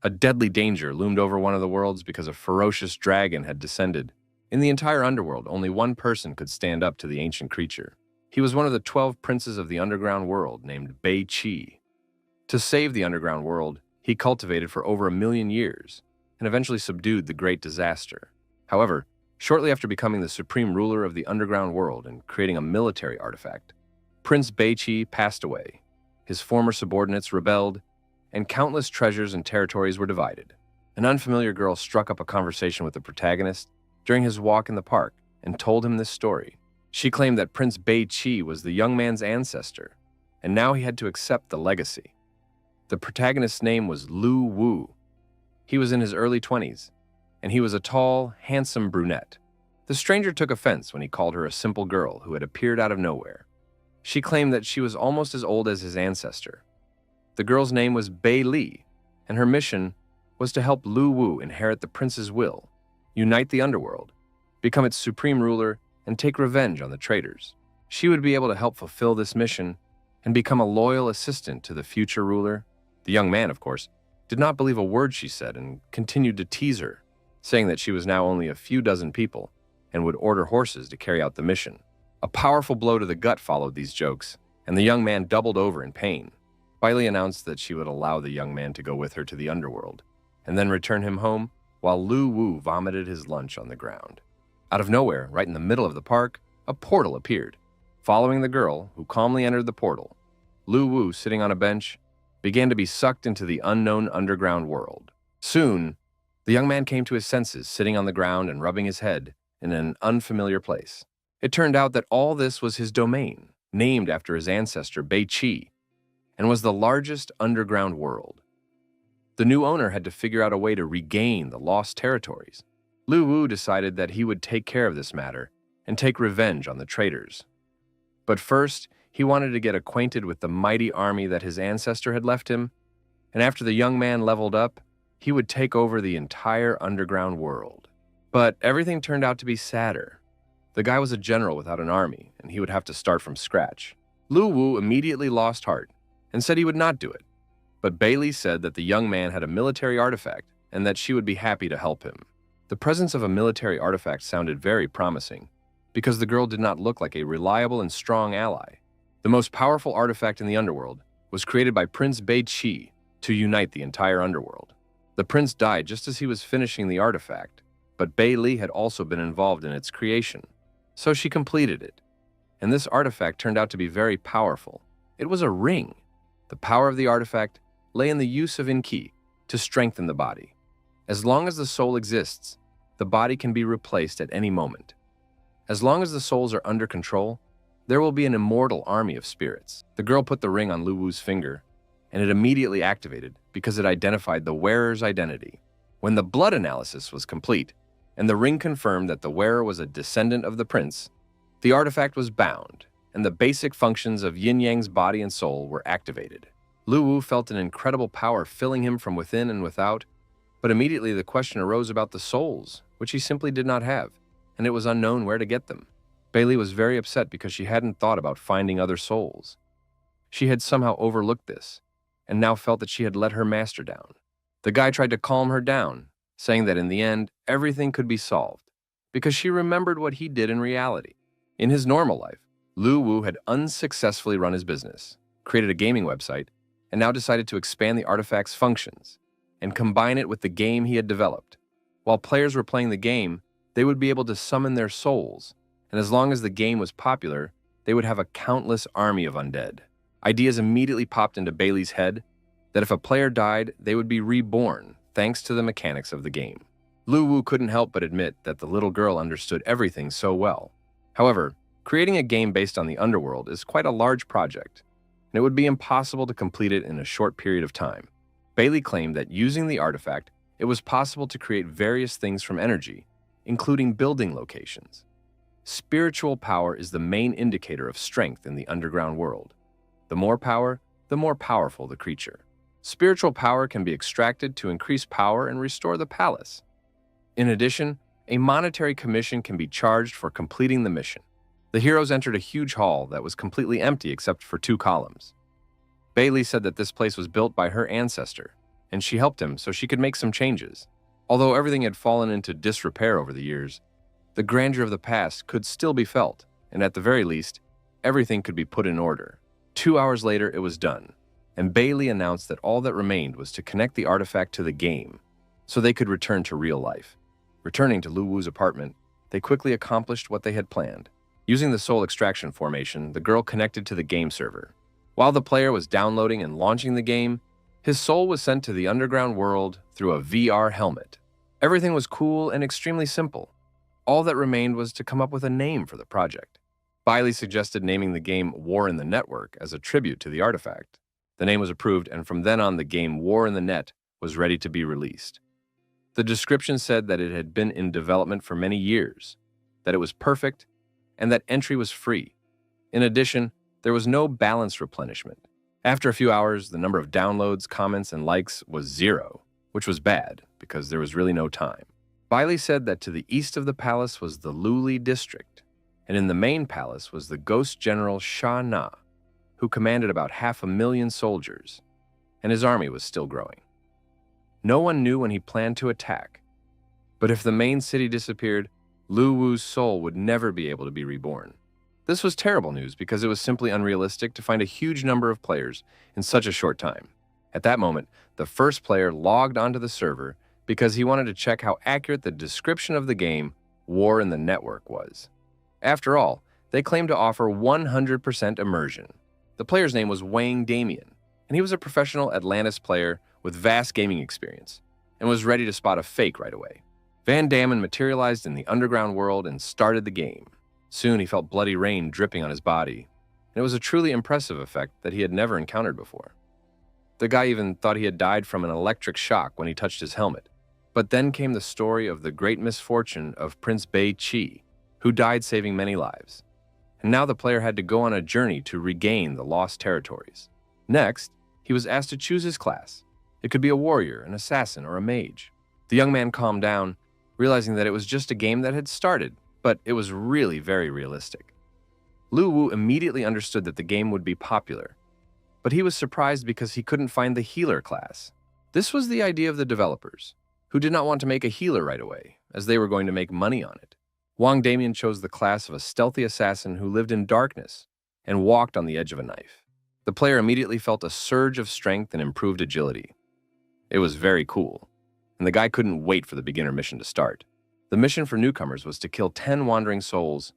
A deadly danger loomed over one of the worlds because a ferocious dragon had descended. In the entire underworld, only one person could stand up to the ancient creature. He was one of the 12 princes of the underground world named Bei Qi. To save the underground world, he cultivated for over 1,000,000 years and eventually subdued the great disaster. However, shortly after becoming the supreme ruler of the underground world and creating a military artifact, Prince Bei Qi passed away. His former subordinates rebelled, and countless treasures and territories were divided. An unfamiliar girl struck up a conversation with the protagonist during his walk in the park and told him this story. She claimed that Prince Bei Qi was the young man's ancestor, and now he had to accept the legacy. The protagonist's name was Lu Wu. He was in his early 20s, and he was a tall, handsome brunette. The stranger took offense when he called her a simple girl who had appeared out of nowhere. She claimed that she was almost as old as his ancestor. The girl's name was Bei Li, and her mission was to help Lu Wu inherit the prince's will, unite the underworld, become its supreme ruler, and take revenge on the traitors. She would be able to help fulfill this mission and become a loyal assistant to the future ruler. The young man, of course, did not believe a word she said and continued to tease her, saying that she was now only a few dozen people and would order horses to carry out the mission. A powerful blow to the gut followed these jokes, and the young man doubled over in pain. Bei Li announced that she would allow the young man to go with her to the underworld, and then return him home while Lu Wu vomited his lunch on the ground. Out of nowhere, right in the middle of the park, a portal appeared. Following the girl, who calmly entered the portal, Lu Wu, sitting on a bench, began to be sucked into the unknown underground world. Soon, the young man came to his senses, sitting on the ground and rubbing his head in an unfamiliar place. It turned out that all this was his domain, named after his ancestor Bei Qi, and was the largest underground world. The new owner had to figure out a way to regain the lost territories. Lu Wu decided that he would take care of this matter and take revenge on the traitors. But first, he wanted to get acquainted with the mighty army that his ancestor had left him, and after the young man leveled up, he would take over the entire underground world. But everything turned out to be sadder. The guy was a general without an army, and he would have to start from scratch. Lu Wu immediately lost heart and said he would not do it. But Bei Li said that the young man had a military artifact and that she would be happy to help him. The presence of a military artifact sounded very promising because the girl did not look like a reliable and strong ally. The most powerful artifact in the underworld was created by Prince Bei Qi to unite the entire underworld. The prince died just as he was finishing the artifact, but Bei Li had also been involved in its creation, so she completed it. And this artifact turned out to be very powerful. It was a ring. The power of the artifact lay in the use of Enki to strengthen the body. As long as the soul exists, the body can be replaced at any moment. As long as the souls are under control, there will be an immortal army of spirits. The girl put the ring on Lu Wu's finger, and it immediately activated because it identified the wearer's identity. When the blood analysis was complete, and the ring confirmed that the wearer was a descendant of the prince, the artifact was bound, and the basic functions of Yin Yang's body and soul were activated. Lu Wu felt an incredible power filling him from within and without, but immediately the question arose about the souls, which he simply did not have, and it was unknown where to get them. Bei Li was very upset because she hadn't thought about finding other souls. She had somehow overlooked this, and now felt that she had let her master down. The guy tried to calm her down, saying that in the end, everything could be solved, because she remembered what he did in reality. In his normal life, Lu Wu had unsuccessfully run his business, created a gaming website, and now decided to expand the artifact's functions and combine it with the game he had developed. While players were playing the game, they would be able to summon their souls, and as long as the game was popular, they would have a countless army of undead. Ideas immediately popped into Bei Li's head that if a player died, they would be reborn thanks to the mechanics of the game. Lu Wu couldn't help but admit that the little girl understood everything so well. However, creating a game based on the underworld is quite a large project, and it would be impossible to complete it in a short period of time. Bei Li claimed that using the artifact, it was possible to create various things from energy, including building locations. Spiritual power is the main indicator of strength in the underground world. The more power, the more powerful the creature. Spiritual power can be extracted to increase power and restore the palace. In addition, a monetary commission can be charged for completing the mission. The heroes entered a huge hall that was completely empty except for 2 columns. Bei Li said that this place was built by her ancestor, and she helped him so she could make some changes. Although everything had fallen into disrepair over the years, the grandeur of the past could still be felt, and at the very least, everything could be put in order. 2 hours later, it was done, and Bailey announced that all that remained was to connect the artifact to the game so they could return to real life. Returning to Lu Wu's apartment, they quickly accomplished what they had planned. Using the soul extraction formation, the girl connected to the game server. While the player was downloading and launching the game, his soul was sent to the underground world through a VR helmet. Everything was cool and extremely simple. All that remained was to come up with a name for the project. Bailey suggested naming the game War in the Network as a tribute to the artifact. The name was approved, and from then on the game War in the Net was ready to be released. The description said that it had been in development for many years, that it was perfect, and that entry was free. In addition, there was no balance replenishment. After a few hours, the number of downloads, comments, and likes was 0, which was bad because there was really no time. Bailey said that to the east of the palace was the Luli district, and in the main palace was the ghost general Sha Na, who commanded about 500,000 soldiers, and his army was still growing. No one knew when he planned to attack, but if the main city disappeared, Lu Wu's soul would never be able to be reborn. This was terrible news because it was simply unrealistic to find a huge number of players in such a short time. At that moment, the first player logged onto the server because he wanted to check how accurate the description of the game War in the Network was. After all, they claimed to offer 100% immersion. The player's name was Wang Damien, and he was a professional Atlantis player with vast gaming experience and was ready to spot a fake right away. Van Damme materialized in the underground world and started the game. Soon he felt bloody rain dripping on his body, and it was a truly impressive effect that he had never encountered before. The guy even thought he had died from an electric shock when he touched his helmet. But then came the story of the great misfortune of Prince Bei Qi, who died saving many lives. And now the player had to go on a journey to regain the lost territories. Next, he was asked to choose his class. It could be a warrior, an assassin, or a mage. The young man calmed down, realizing that it was just a game that had started, but it was really very realistic. Lu Wu immediately understood that the game would be popular, but he was surprised because he couldn't find the healer class. This was the idea of the developers, who did not want to make a healer right away, as they were going to make money on it. Wang Damien chose the class of a stealthy assassin who lived in darkness and walked on the edge of a knife. The player immediately felt a surge of strength and improved agility. It was very cool, and the guy couldn't wait for the beginner mission to start. The mission for newcomers was to kill 10 wandering souls.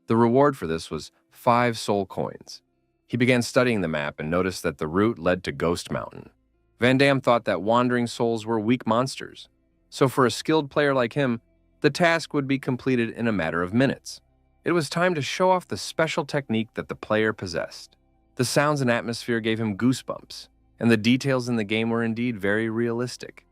The reward for this was 5 soul coins. He began studying the map and noticed that the route led to Ghost Mountain. Van Damme thought that wandering souls were weak monsters, so for a skilled player like him, the task would be completed in a matter of minutes. It was time to show off the special technique that the player possessed. The sounds and atmosphere gave him goosebumps, and the details in the game were indeed very realistic.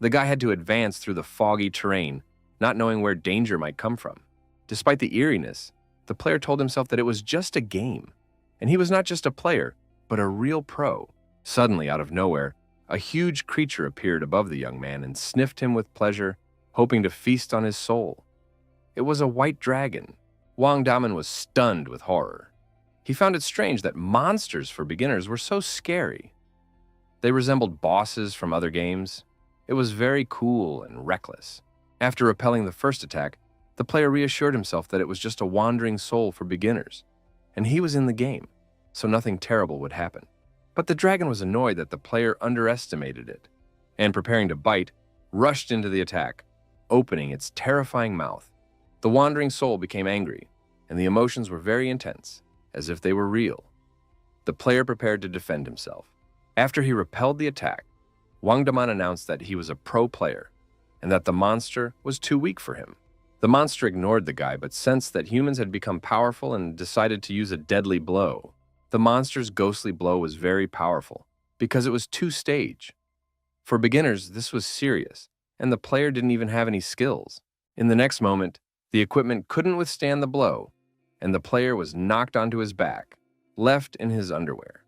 The guy had to advance through the foggy terrain, not knowing where danger might come from. Despite the eeriness, the player told himself that it was just a game, and he was not just a player, but a real pro. Suddenly, out of nowhere, a huge creature appeared above the young man and sniffed him with pleasure, hoping to feast on his soul. It was a white dragon. Wang Damen was stunned with horror. He found it strange that monsters for beginners were so scary. They resembled bosses from other games. It was very cool and reckless. After repelling the first attack, the player reassured himself that it was just a wandering soul for beginners, and he was in the game, so nothing terrible would happen. But the dragon was annoyed that the player underestimated it, and preparing to bite, rushed into the attack, opening its terrifying mouth. The wandering soul became angry, and the emotions were very intense, as if they were real. The player prepared to defend himself. After he repelled the attack, Wang Daman announced that he was a pro player, and that the monster was too weak for him. The monster ignored the guy, but sensed that humans had become powerful and decided to use a deadly blow. The monster's ghostly blow was very powerful, because it was 2-stage. For beginners, this was serious, and the player didn't even have any skills. In the next moment, the equipment couldn't withstand the blow, and the player was knocked onto his back, left in his underwear.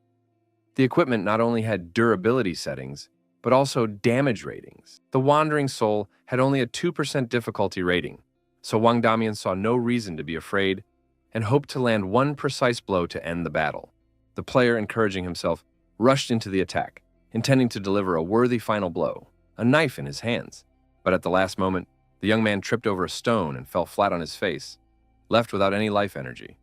The equipment not only had durability settings, but also damage ratings. The Wandering Soul had only a 2% difficulty rating, so Wang Damian saw no reason to be afraid and hoped to land one precise blow to end the battle. The player, encouraging himself, rushed into the attack, intending to deliver a worthy final blow, a knife in his hands. But at the last moment, the young man tripped over a stone and fell flat on his face, left without any life energy.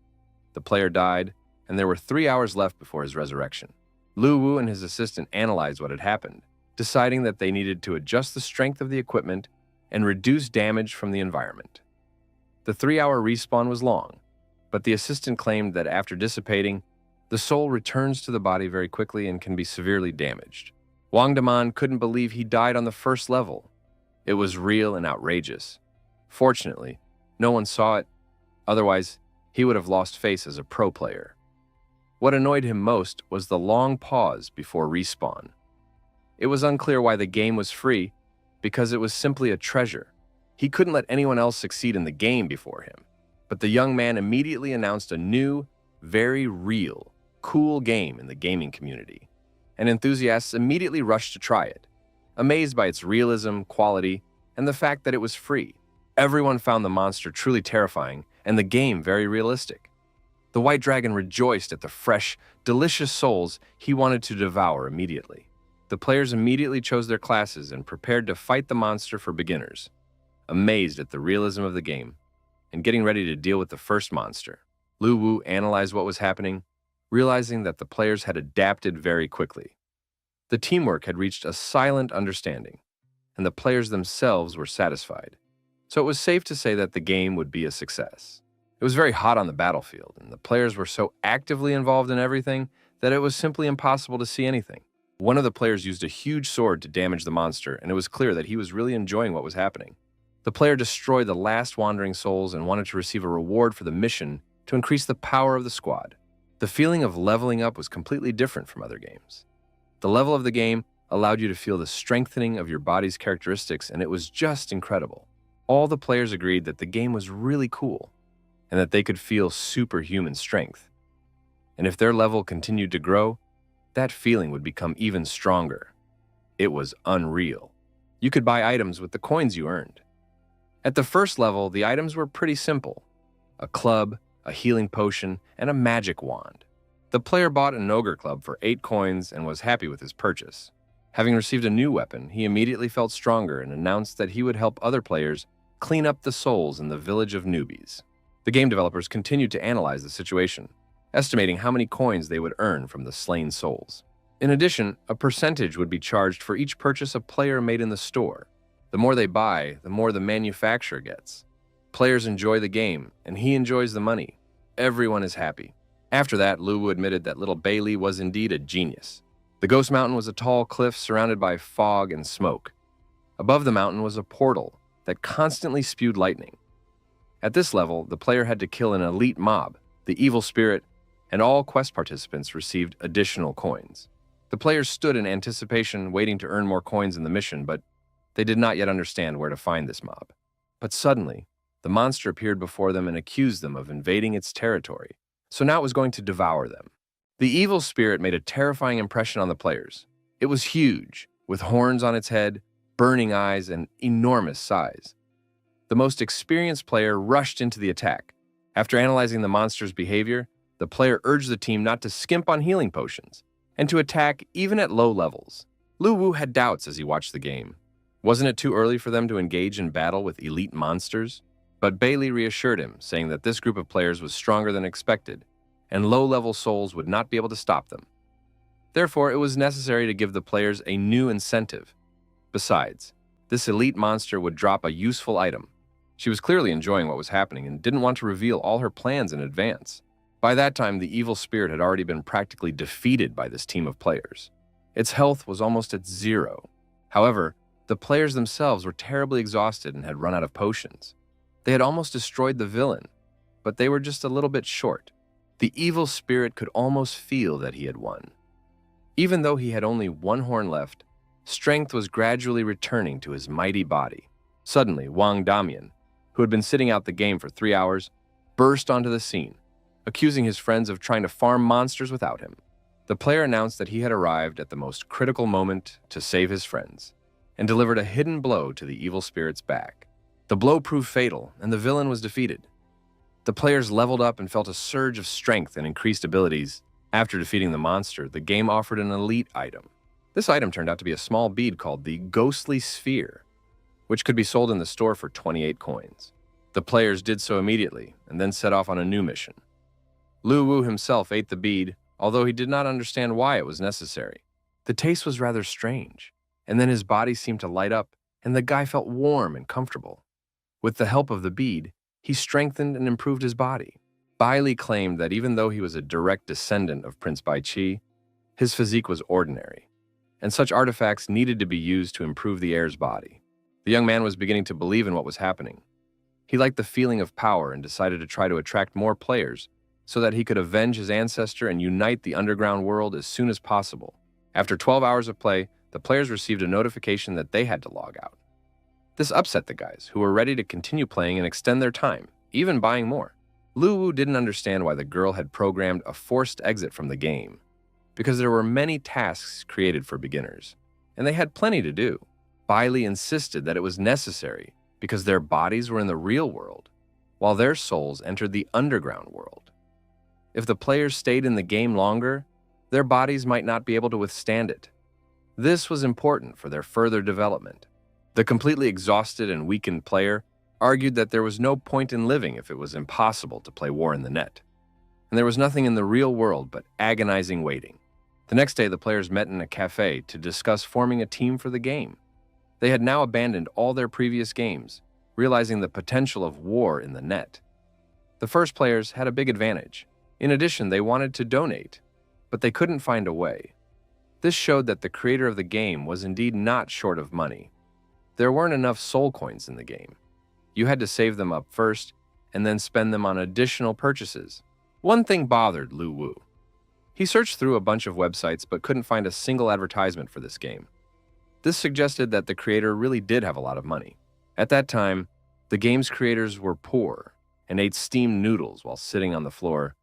The player died, and there were 3 hours left before his resurrection. Lu Wu and his assistant analyzed what had happened, deciding that they needed to adjust the strength of the equipment and reduce damage from the environment. The 3-hour respawn was long, but the assistant claimed that after dissipating, the soul returns to the body very quickly and can be severely damaged. Wang Daman couldn't believe he died on the first level. It was real and outrageous. Fortunately, no one saw it, otherwise he would have lost face as a pro player. What annoyed him most was the long pause before respawn. It was unclear why the game was free, because it was simply a treasure. He couldn't let anyone else succeed in the game before him. But the young man immediately announced a new, very real, cool game in the gaming community, and enthusiasts immediately rushed to try it, amazed by its realism, quality, and the fact that it was free. Everyone found the monster truly terrifying and the game very realistic. The white dragon rejoiced at the fresh, delicious souls he wanted to devour immediately. The players immediately chose their classes and prepared to fight the monster for beginners, amazed at the realism of the game and getting ready to deal with the first monster. Lu Wu analyzed what was happening, realizing that the players had adapted very quickly. The teamwork had reached a silent understanding, and the players themselves were satisfied. So it was safe to say that the game would be a success. It was very hot on the battlefield, and the players were so actively involved in everything that it was simply impossible to see anything. One of the players used a huge sword to damage the monster, and it was clear that he was really enjoying what was happening. The player destroyed the last wandering souls and wanted to receive a reward for the mission to increase the power of the squad. The feeling of leveling up was completely different from other games. The level of the game allowed you to feel the strengthening of your body's characteristics, and it was just incredible. All the players agreed that the game was really cool, and that they could feel superhuman strength. And if their level continued to grow, that feeling would become even stronger. It was unreal. You could buy items with the coins you earned. At the first level, the items were pretty simple: a club, a healing potion, and a magic wand. The player bought an ogre club for 8 coins and was happy with his purchase. Having received a new weapon, he immediately felt stronger and announced that he would help other players clean up the souls in the village of newbies. The game developers continued to analyze the situation, estimating how many coins they would earn from the slain souls. In addition, a percentage would be charged for each purchase a player made in the store. The more they buy, the more the manufacturer gets. Players enjoy the game, and he enjoys the money. Everyone is happy. After that, Lu Wu admitted that little Bailey was indeed a genius. The Ghost Mountain was a tall cliff surrounded by fog and smoke. Above the mountain was a portal that constantly spewed lightning. At this level, the player had to kill an elite mob, the evil spirit, and all quest participants received additional coins. The players stood in anticipation, waiting to earn more coins in the mission, but they did not yet understand where to find this mob. But suddenly, the monster appeared before them and accused them of invading its territory. So now it was going to devour them. The evil spirit made a terrifying impression on the players. It was huge, with horns on its head, burning eyes, and enormous size. The most experienced player rushed into the attack. After analyzing the monster's behavior, the player urged the team not to skimp on healing potions, and to attack even at low levels. Lu Wu had doubts as he watched the game. Wasn't it too early for them to engage in battle with elite monsters? But Bailey reassured him, saying that this group of players was stronger than expected, and low-level souls would not be able to stop them. Therefore, it was necessary to give the players a new incentive. Besides, this elite monster would drop a useful item. She was clearly enjoying what was happening and didn't want to reveal all her plans in advance. By that time, the evil spirit had already been practically defeated by this team of players. Its health was almost at 0. However, the players themselves were terribly exhausted and had run out of potions. They had almost destroyed the villain, but they were just a little bit short. The evil spirit could almost feel that he had won. Even though he had only one horn left, strength was gradually returning to his mighty body. Suddenly, Wang Damian, who had been sitting out the game for 3 hours, burst onto the scene, accusing his friends of trying to farm monsters without him. The player announced that he had arrived at the most critical moment to save his friends, and delivered a hidden blow to the evil spirit's back. The blow proved fatal, and the villain was defeated. The players leveled up and felt a surge of strength and increased abilities. After defeating the monster, the game offered an elite item. This item turned out to be a small bead called the Ghostly Sphere, which could be sold in the store for 28 coins. The players did so immediately and then set off on a new mission. Lu Wu himself ate the bead, although he did not understand why it was necessary. The taste was rather strange, and then his body seemed to light up, and the guy felt warm and comfortable. With the help of the bead, he strengthened and improved his body. Bai Li claimed that even though he was a direct descendant of Prince Bai Qi, his physique was ordinary, and such artifacts needed to be used to improve the heir's body. The young man was beginning to believe in what was happening. He liked the feeling of power and decided to try to attract more players so that he could avenge his ancestor and unite the underground world as soon as possible. After 12 hours of play, the players received a notification that they had to log out. This upset the guys, who were ready to continue playing and extend their time, even buying more. Lu Wu didn't understand why the girl had programmed a forced exit from the game, because there were many tasks created for beginners, and they had plenty to do. Bai Li insisted that it was necessary because their bodies were in the real world, while their souls entered the underground world. If the players stayed in the game longer, their bodies might not be able to withstand it. This was important for their further development. The completely exhausted and weakened player argued that there was no point in living if it was impossible to play War in the Net, and there was nothing in the real world but agonizing waiting. The next day, the players met in a cafe to discuss forming a team for the game. They had now abandoned all their previous games, realizing the potential of War in the Net. The first players had a big advantage. In addition, they wanted to donate, but they couldn't find a way. This showed that the creator of the game was indeed not short of money. There weren't enough soul coins in the game. You had to save them up first, and then spend them on additional purchases. One thing bothered Lu Wu. He searched through a bunch of websites but couldn't find a single advertisement for this game. This suggested that the creator really did have a lot of money. At that time, the game's creators were poor and ate steamed noodles while sitting on the floor,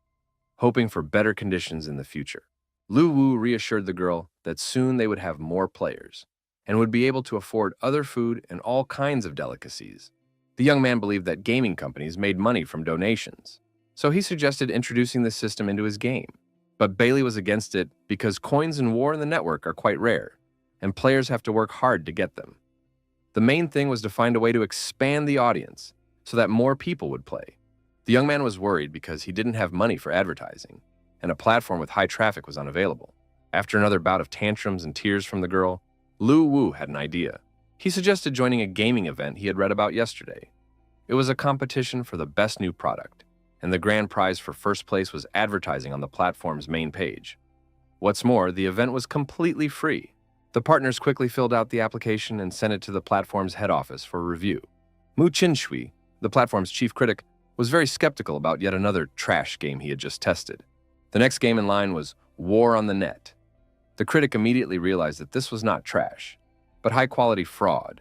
hoping for better conditions in the future. Lu Wu reassured the girl that soon they would have more players and would be able to afford other food and all kinds of delicacies. The young man believed that gaming companies made money from donations, so he suggested introducing this system into his game. But Bailey was against it because coins in War in the Network are quite rare, and players have to work hard to get them. The main thing was to find a way to expand the audience so that more people would play. The young man was worried because he didn't have money for advertising, and a platform with high traffic was unavailable. After another bout of tantrums and tears from the girl, Lu Wu had an idea. He suggested joining a gaming event he had read about yesterday. It was a competition for the best new product, and the grand prize for first place was advertising on the platform's main page. What's more, the event was completely free. The partners quickly filled out the application and sent it to the platform's head office for review. Mu Qinshui, the platform's chief critic, was very skeptical about yet another trash game he had just tested. The next game in line was War on the Net. The critic immediately realized that this was not trash, but high-quality fraud,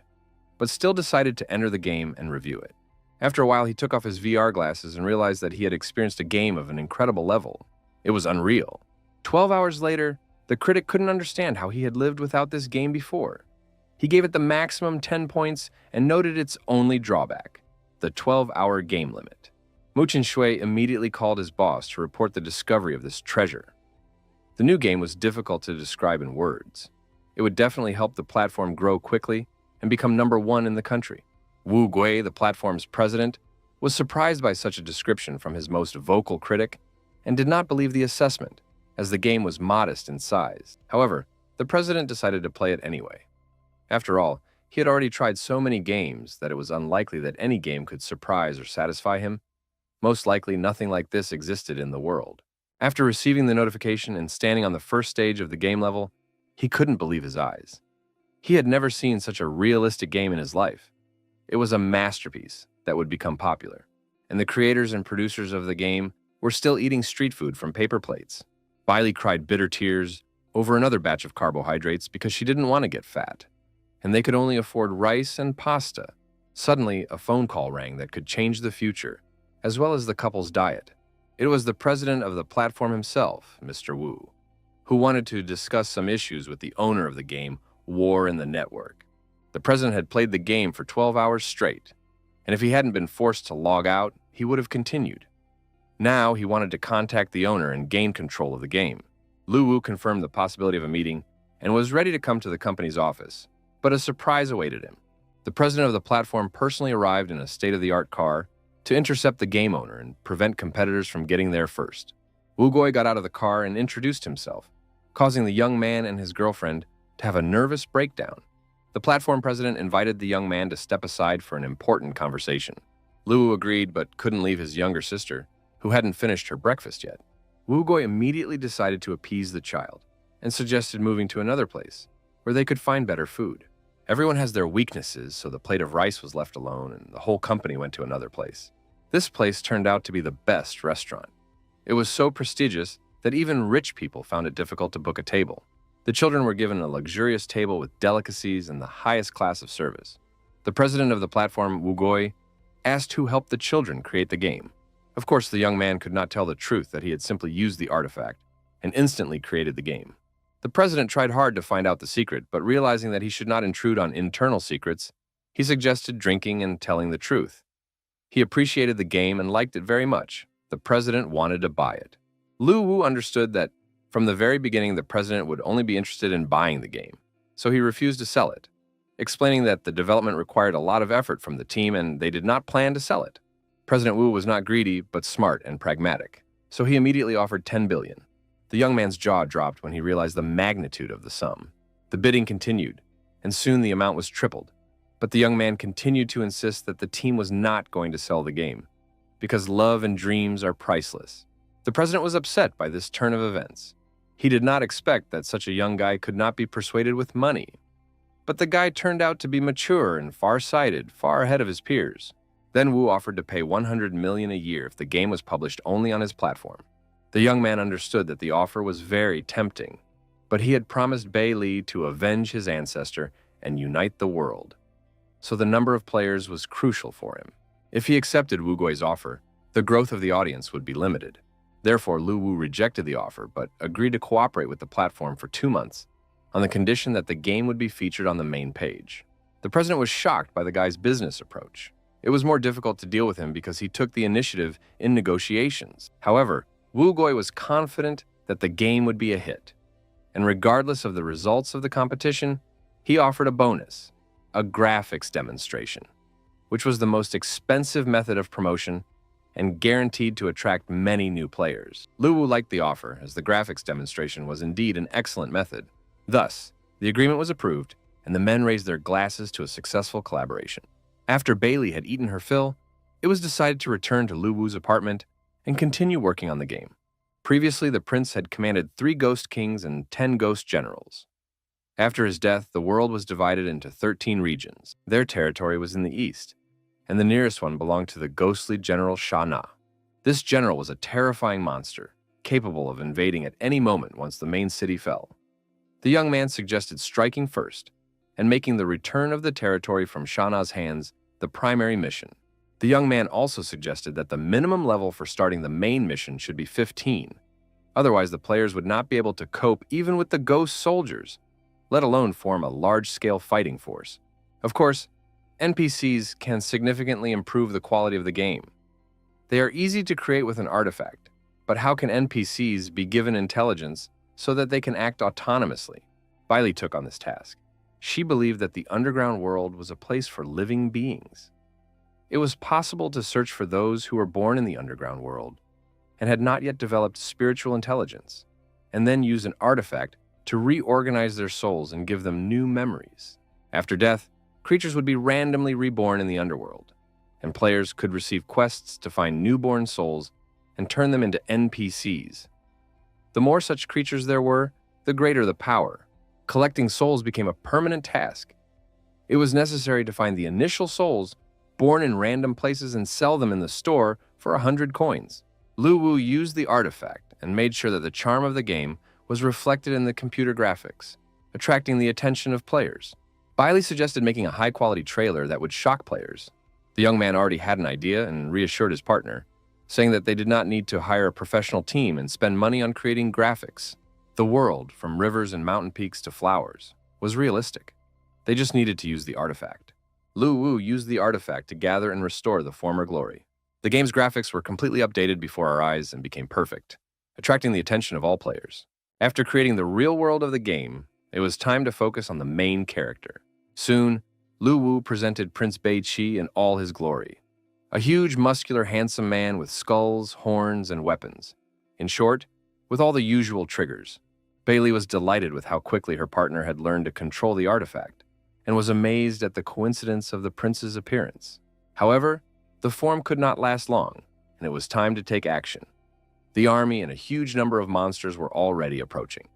but still decided to enter the game and review it. After a while, he took off his VR glasses and realized that he had experienced a game of an incredible level. It was unreal. 12 hours later, the critic couldn't understand how he had lived without this game before. He gave it the maximum 10 points and noted its only drawback: the 12-hour game limit. Mu Qinshui immediately called his boss to report the discovery of this treasure. The new game was difficult to describe in words. It would definitely help the platform grow quickly and become #1 in the country. Wu Gui, the platform's president, was surprised by such a description from his most vocal critic and did not believe the assessment, as the game was modest in size. However, the president decided to play it anyway. After all, he had already tried so many games that it was unlikely that any game could surprise or satisfy him. Most likely, nothing like this existed in the world. After receiving the notification and standing on the first stage of the game level, he couldn't believe his eyes. He had never seen such a realistic game in his life. It was a masterpiece that would become popular, and the creators and producers of the game were still eating street food from paper plates. Bailey cried bitter tears over another batch of carbohydrates because she didn't want to get fat, and they could only afford rice and pasta. Suddenly, a phone call rang that could change the future, as well as the couple's diet. It was the president of the platform himself, Mr. Wu, who wanted to discuss some issues with the owner of the game, War in the Network. The president had played the game for 12 hours straight, and if he hadn't been forced to log out, he would have continued. Now he wanted to contact the owner and gain control of the game. Lu Wu confirmed the possibility of a meeting and was ready to come to the company's office, but a surprise awaited him. The president of the platform personally arrived in a state-of-the-art car to intercept the game owner and prevent competitors from getting there first. Wugoi got out of the car and introduced himself, causing the young man and his girlfriend to have a nervous breakdown. The platform president invited the young man to step aside for an important conversation. Luwu agreed but couldn't leave his younger sister, who hadn't finished her breakfast yet. Wugoi immediately decided to appease the child and suggested moving to another place where they could find better food. Everyone has their weaknesses, so the plate of rice was left alone and the whole company went to another place. This place turned out to be the best restaurant. It was so prestigious that even rich people found it difficult to book a table. The children were given a luxurious table with delicacies and the highest class of service. The president of the platform, Wugoi, asked who helped the children create the game. Of course, the young man could not tell the truth that he had simply used the artifact and instantly created the game. The president tried hard to find out the secret, but realizing that he should not intrude on internal secrets, he suggested drinking and telling the truth. He appreciated the game and liked it very much. The president wanted to buy it. Lu Wu understood that from the very beginning the president would only be interested in buying the game, so he refused to sell it, explaining that the development required a lot of effort from the team and they did not plan to sell it. President Wu was not greedy, but smart and pragmatic, so he immediately offered 10 billion. The young man's jaw dropped when he realized the magnitude of the sum. The bidding continued, and soon the amount was tripled. But the young man continued to insist that the team was not going to sell the game, because love and dreams are priceless. The president was upset by this turn of events. He did not expect that such a young guy could not be persuaded with money. But the guy turned out to be mature and far-sighted, far ahead of his peers. Then Wu offered to pay 100 million a year if the game was published only on his platform. The young man understood that the offer was very tempting, but he had promised Bei Li to avenge his ancestor and unite the world. So the number of players was crucial for him. If he accepted Wugoi's offer, the growth of the audience would be limited. Therefore, Lu Wu rejected the offer, but agreed to cooperate with the platform for 2 months on the condition that the game would be featured on the main page. The president was shocked by the guy's business approach. It was more difficult to deal with him because he took the initiative in negotiations. However, Wugoi was confident that the game would be a hit, and regardless of the results of the competition, he offered a bonus, a graphics demonstration, which was the most expensive method of promotion and guaranteed to attract many new players. Lu Wu liked the offer, as the graphics demonstration was indeed an excellent method. Thus, the agreement was approved, and the men raised their glasses to a successful collaboration. After Bailey had eaten her fill, it was decided to return to Lu Wu's apartment and continue working on the game. Previously, the prince had commanded 3 ghost kings and 10 ghost generals. After his death, the world was divided into 13 regions. Their territory was in the east, and the nearest one belonged to the ghostly general Sha Na. This general was a terrifying monster, capable of invading at any moment once the main city fell. The young man suggested striking first and making the return of the territory from Sha Na's hands the primary mission. The young man also suggested that the minimum level for starting the main mission should be 15. Otherwise, the players would not be able to cope even with the ghost soldiers, let alone form a large-scale fighting force. Of course, NPCs can significantly improve the quality of the game. They are easy to create with an artifact, but how can NPCs be given intelligence so that they can act autonomously? Bailey took on this task. She believed that the underground world was a place for living beings. It was possible to search for those who were born in the underground world and had not yet developed spiritual intelligence, and then use an artifact to reorganize their souls and give them new memories. After death, creatures would be randomly reborn in the underworld, and players could receive quests to find newborn souls and turn them into NPCs. The more such creatures there were, the greater the power. Collecting souls became a permanent task. It was necessary to find the initial souls born in random places and sell them in the store for 100 coins. Lu Wu used the artifact and made sure that the charm of the game was reflected in the computer graphics, attracting the attention of players. Bailey suggested making a high-quality trailer that would shock players. The young man already had an idea and reassured his partner, saying that they did not need to hire a professional team and spend money on creating graphics. The world, from rivers and mountain peaks to flowers, was realistic. They just needed to use the artifact. Lu Wu used the artifact to gather and restore the former glory. The game's graphics were completely updated before our eyes and became perfect, attracting the attention of all players. After creating the real world of the game, It was time to focus on the main character. Soon, Lu Wu presented Prince Bei-Chi in all his glory. A huge, muscular, handsome man with skulls, horns, and weapons. In short, with all the usual triggers. Bailey was delighted with how quickly her partner had learned to control the artifact, and was amazed at the coincidence of the prince's appearance. However, the form could not last long, and it was time to take action. The army and a huge number of monsters were already approaching.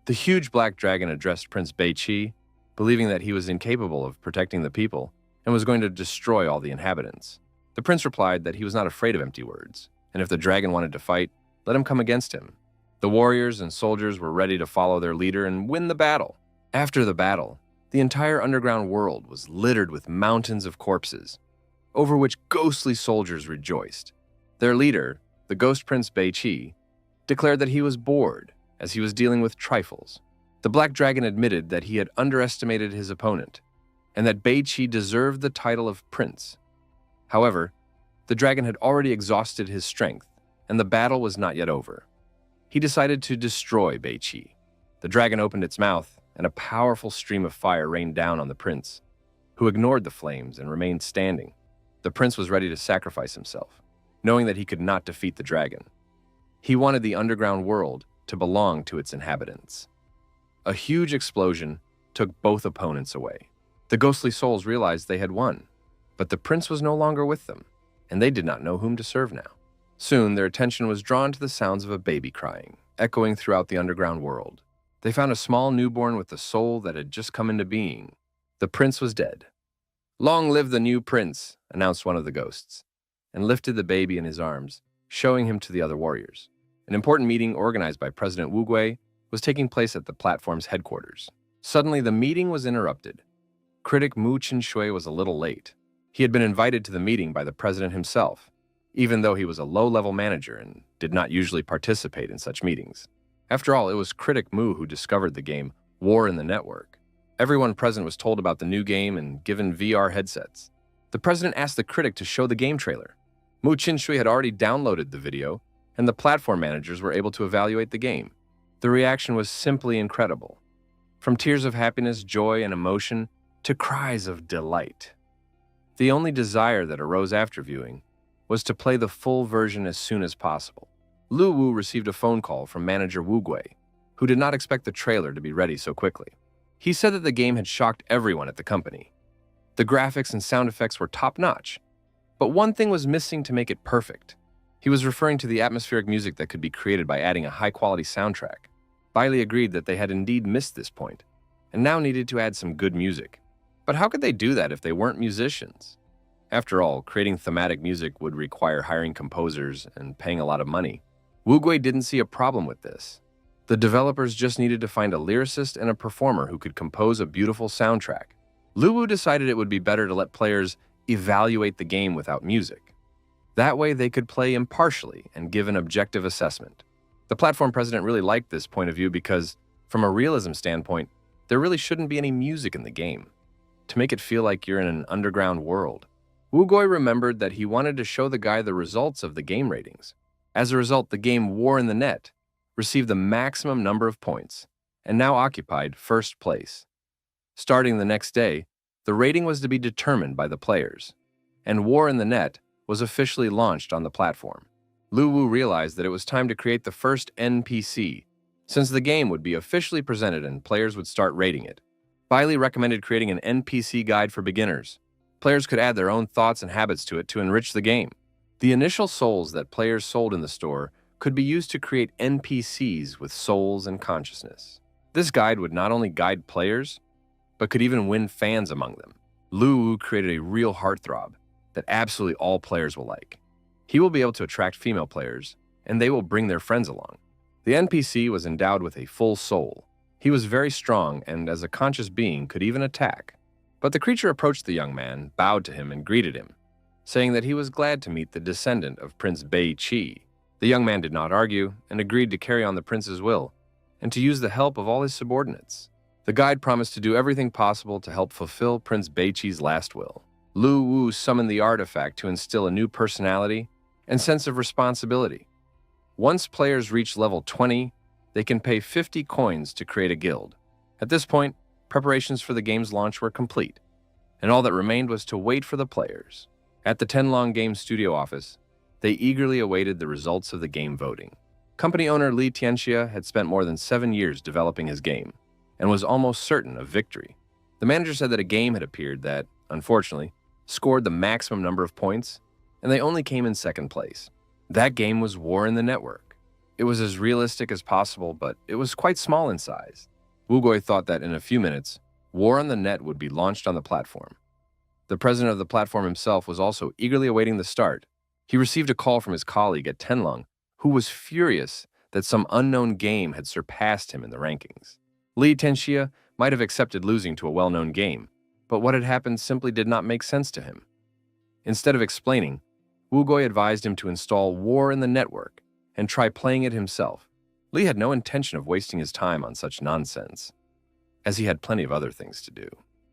The huge black dragon addressed Prince Bei-Chi, believing that he was incapable of protecting the people and was going to destroy all the inhabitants. The prince replied that he was not afraid of empty words, and if the dragon wanted to fight, let him come against him. The warriors and soldiers were ready to follow their leader and win the battle. After the battle, the entire underground world was littered with mountains of corpses, over which ghostly soldiers rejoiced. Their leader, the ghost prince Bei-Chi, declared that he was bored as he was dealing with trifles. The black dragon admitted that he had underestimated his opponent, and that Bei-Chi deserved the title of prince. However, the dragon had already exhausted his strength, and the battle was not yet over. He decided to destroy Bei-Chi. The dragon opened its mouth, and a powerful stream of fire rained down on the prince, who ignored the flames and remained standing. The prince was ready to sacrifice himself, knowing that he could not defeat the dragon. He wanted the underground world to belong to its inhabitants. A huge explosion took both opponents away. The ghostly souls realized they had won, but the prince was no longer with them, and they did not know whom to serve now. Soon, their attention was drawn to the sounds of a baby crying, echoing throughout the underground world. They found a small newborn with a soul that had just come into being. The prince was dead. "Long live the new prince," announced one of the ghosts, and lifted the baby in his arms, showing him to the other warriors. An important meeting organized by President Wu Gui was taking place at the platform's headquarters. Suddenly, the meeting was interrupted. Critic Mu Qinshui was a little late. He had been invited to the meeting by the president himself, even though he was a low-level manager and did not usually participate in such meetings. After all, it was Critic Mu who discovered the game War in the Network. Everyone present was told about the new game and given VR headsets. The president asked the critic to show the game trailer. Mu Qinshui had already downloaded the video, and the platform managers were able to evaluate the game. The reaction was simply incredible. From tears of happiness, joy, and emotion to cries of delight. The only desire that arose after viewing was to play the full version as soon as possible. Lu Wu received a phone call from manager Wu Gui, who did not expect the trailer to be ready so quickly. He said that the game had shocked everyone at the company. The graphics and sound effects were top-notch, but one thing was missing to make it perfect. He was referring to the atmospheric music that could be created by adding a high-quality soundtrack. Bailey agreed that they had indeed missed this point, and now needed to add some good music. But how could they do that if they weren't musicians? After all, creating thematic music would require hiring composers and paying a lot of money. Wu Gui didn't see a problem with this. The developers just needed to find a lyricist and a performer who could compose a beautiful soundtrack. Lu Wu decided it would be better to let players evaluate the game without music. That way they could play impartially and give an objective assessment. The platform president really liked this point of view because, from a realism standpoint, there really shouldn't be any music in the game, to make it feel like you're in an underground world. Wu Gui remembered that he wanted to show the guy the results of the game ratings. As a result, the game War in the Net received the maximum number of points, and now occupied first place. Starting the next day, the rating was to be determined by the players, and War in the Net was officially launched on the platform. Lu Wu realized that it was time to create the first NPC, since the game would be officially presented and players would start rating it. Bailey recommended creating an NPC guide for beginners. Players could add their own thoughts and habits to it to enrich the game. The initial souls that players sold in the store could be used to create NPCs with souls and consciousness. This guide would not only guide players, but could even win fans among them. Lu Wu created a real heartthrob that absolutely all players will like. He will be able to attract female players, and they will bring their friends along. The NPC was endowed with a full soul. He was very strong and, as a conscious being, could even attack. But the creature approached the young man, bowed to him, and greeted him, saying that he was glad to meet the descendant of Prince Bei-Chi. The young man did not argue and agreed to carry on the prince's will and to use the help of all his subordinates. The guide promised to do everything possible to help fulfill Prince Bei-Chi's last will. Lu Wu summoned the artifact to instill a new personality and sense of responsibility. Once players reach level 20, they can pay 50 coins to create a guild. At this point, preparations for the game's launch were complete, and all that remained was to wait for the players. At the Tenlong Game Studio office, they eagerly awaited the results of the game voting. Company owner Li Tianxia had spent more than 7 years developing his game, and was almost certain of victory. The manager said that a game had appeared that, unfortunately, scored the maximum number of points, and they only came in second place. That game was War in the Network. It was as realistic as possible, but it was quite small in size. Wugoi thought that in a few minutes, War on the Net would be launched on the platform. The president of the platform himself was also eagerly awaiting the start. He received a call from his colleague at Tenlong, who was furious that some unknown game had surpassed him in the rankings. Li Tianxia might have accepted losing to a well-known game, but what had happened simply did not make sense to him. Instead of explaining, Wugoi advised him to install War in the Network and try playing it himself. Li had no intention of wasting his time on such nonsense, as he had plenty of other things to do.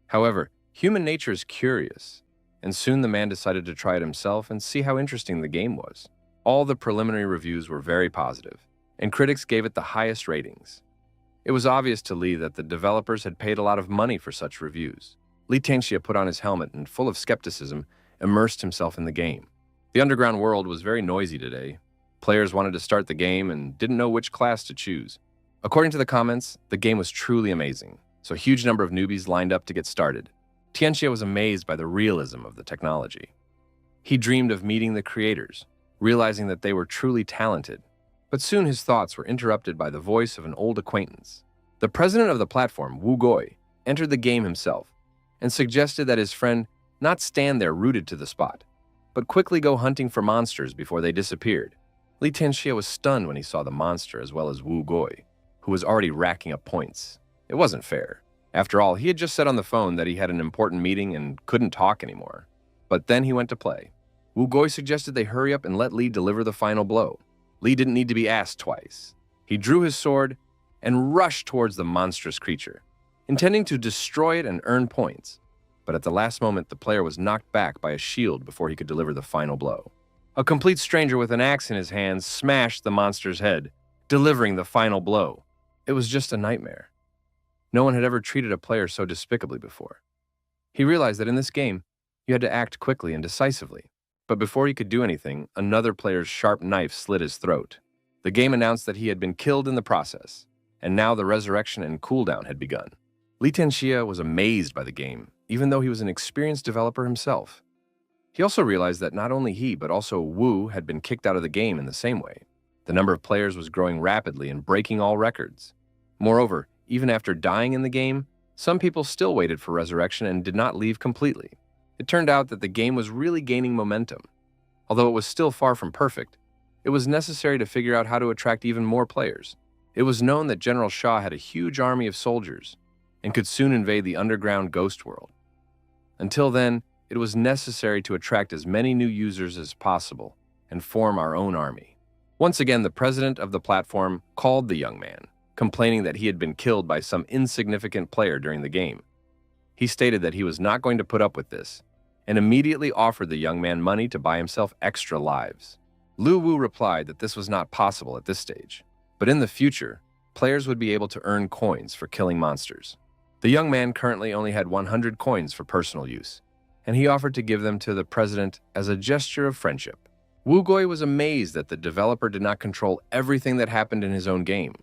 However, human nature is curious, and soon the man decided to try it himself and see how interesting the game was. All the preliminary reviews were very positive, and critics gave it the highest ratings. It was obvious to Li that the developers had paid a lot of money for such reviews. Li Tianxia put on his helmet and, full of skepticism, immersed himself in the game. The underground world was very noisy today. Players wanted to start the game and didn't know which class to choose. According to the comments, the game was truly amazing, so a huge number of newbies lined up to get started. Tianxia was amazed by the realism of the technology. He dreamed of meeting the creators, realizing that they were truly talented. But soon his thoughts were interrupted by the voice of an old acquaintance. The president of the platform, Wugoi, entered the game himself and suggested that his friend not stand there rooted to the spot, but quickly go hunting for monsters before they disappeared. Li Tianxia was stunned when he saw the monster as well as Wugoi, who was already racking up points. It wasn't fair. After all, he had just said on the phone that he had an important meeting and couldn't talk anymore. But then he went to play. Wugoi suggested they hurry up and let Li deliver the final blow. Li didn't need to be asked twice. He drew his sword and rushed towards the monstrous creature, intending to destroy it and earn points. But at the last moment, the player was knocked back by a shield before he could deliver the final blow. A complete stranger with an axe in his hands smashed the monster's head, delivering the final blow. It was just a nightmare. No one had ever treated a player so despicably before. He realized that in this game, you had to act quickly and decisively. But before he could do anything, another player's sharp knife slit his throat. The game announced that he had been killed in the process, and now the resurrection and cooldown had begun. Li Tianxia was amazed by the game, even though he was an experienced developer himself. He also realized that not only he, but also Wu had been kicked out of the game in the same way. The number of players was growing rapidly and breaking all records. Moreover, even after dying in the game, some people still waited for resurrection and did not leave completely. It turned out that the game was really gaining momentum. Although it was still far from perfect, it was necessary to figure out how to attract even more players. It was known that General Shah had a huge army of soldiers and could soon invade the underground ghost world. Until then, it was necessary to attract as many new users as possible and form our own army. Once again, the president of the platform called the young man, complaining that he had been killed by some insignificant player during the game. He stated that he was not going to put up with this, and immediately offered the young man money to buy himself extra lives. Lu Wu replied that this was not possible at this stage, but in the future, players would be able to earn coins for killing monsters. The young man currently only had 100 coins for personal use, and he offered to give them to the president as a gesture of friendship. Wugoi was amazed that the developer did not control everything that happened in his own game.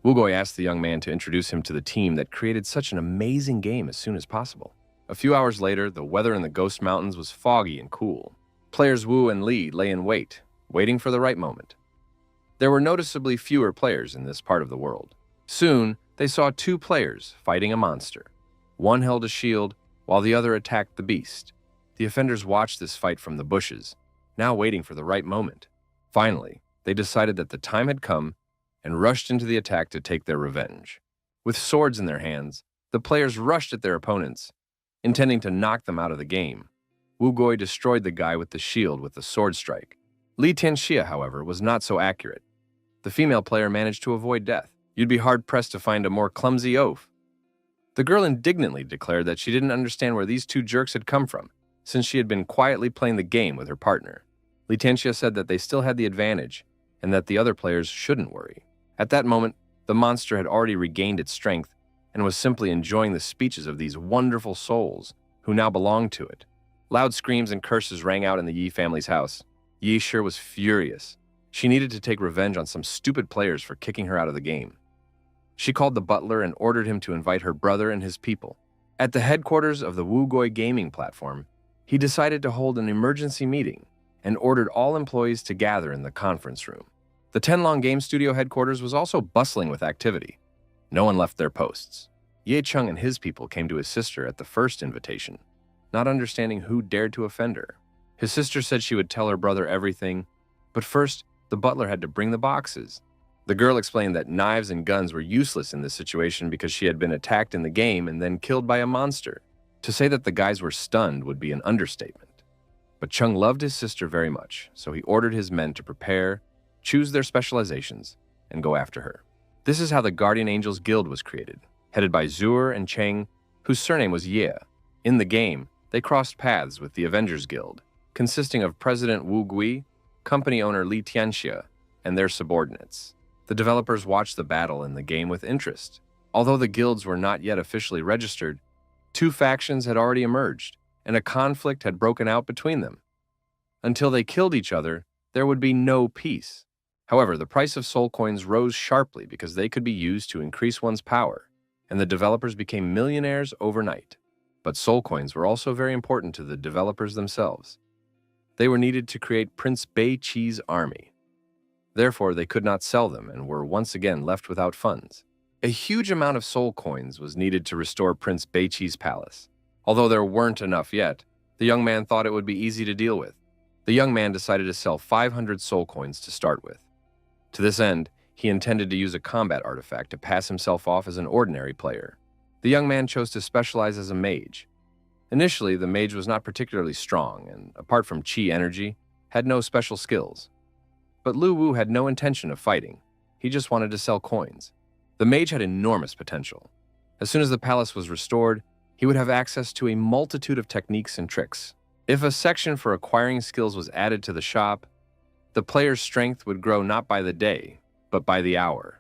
Wugoi asked the young man to introduce him to the team that created such an amazing game as soon as possible. A few hours later, the weather in the Ghost Mountains was foggy and cool. Players Wu and Li lay in wait, waiting for the right moment. There were noticeably fewer players in this part of the world. Soon, they saw 2 players fighting a monster. One held a shield, while the other attacked the beast. The offenders watched this fight from the bushes, now waiting for the right moment. Finally, they decided that the time had come and rushed into the attack to take their revenge. With swords in their hands, the players rushed at their opponents, intending to knock them out of the game. Wugoi destroyed the guy with the shield with a sword strike. Li Tianxia, however, was not so accurate. The female player managed to avoid death. You'd be hard-pressed to find a more clumsy oaf. The girl indignantly declared that she didn't understand where these 2 jerks had come from, since she had been quietly playing the game with her partner. Li Tianxia said that they still had the advantage, and that the other players shouldn't worry. At that moment, the monster had already regained its strength and was simply enjoying the speeches of these wonderful souls who now belonged to it. Loud screams and curses rang out in the Yi family's house. Yi sure was furious. She needed to take revenge on some stupid players for kicking her out of the game. She called the butler and ordered him to invite her brother and his people. At the headquarters of the Wugoi gaming platform, he decided to hold an emergency meeting and ordered all employees to gather in the conference room. The Tenlong Game Studio headquarters was also bustling with activity. No one left their posts. Ye Chung and his people came to his sister at the first invitation, not understanding who dared to offend her. His sister said she would tell her brother everything, but first, the butler had to bring the boxes. The girl explained that knives and guns were useless in this situation because she had been attacked in the game and then killed by a monster. To say that the guys were stunned would be an understatement. But Chung loved his sister very much, so he ordered his men to prepare, choose their specializations, and go after her. This is how the Guardian Angels Guild was created, headed by Zur and Cheng, whose surname was Ye. In the game, they crossed paths with the Avengers Guild, consisting of President Wu Gui, company owner Li Tianxia, and their subordinates. The developers watched the battle in the game with interest. Although the guilds were not yet officially registered, two factions had already emerged, and a conflict had broken out between them. Until they killed each other, there would be no peace. However, the price of soul coins rose sharply because they could be used to increase one's power, and the developers became millionaires overnight. But soul coins were also very important to the developers themselves. They were needed to create Prince Bei Qi's army. Therefore, they could not sell them and were once again left without funds. A huge amount of soul coins was needed to restore Prince Bei Qi's palace. Although there weren't enough yet, the young man thought it would be easy to deal with. The young man decided to sell 500 soul coins to start with. To this end, he intended to use a combat artifact to pass himself off as an ordinary player. The young man chose to specialize as a mage. Initially, the mage was not particularly strong and, apart from chi energy, had no special skills. But Lu Wu had no intention of fighting. He just wanted to sell coins. The mage had enormous potential. As soon as the palace was restored, he would have access to a multitude of techniques and tricks. If a section for acquiring skills was added to the shop, the player's strength would grow not by the day, but by the hour.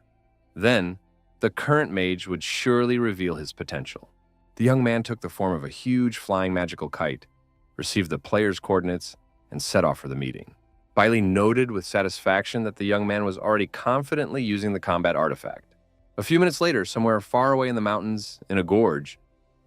Then, the current mage would surely reveal his potential. The young man took the form of a huge flying magical kite, received the player's coordinates, and set off for the meeting. Bailey noted with satisfaction that the young man was already confidently using the combat artifact. A few minutes later, somewhere far away in the mountains, in a gorge,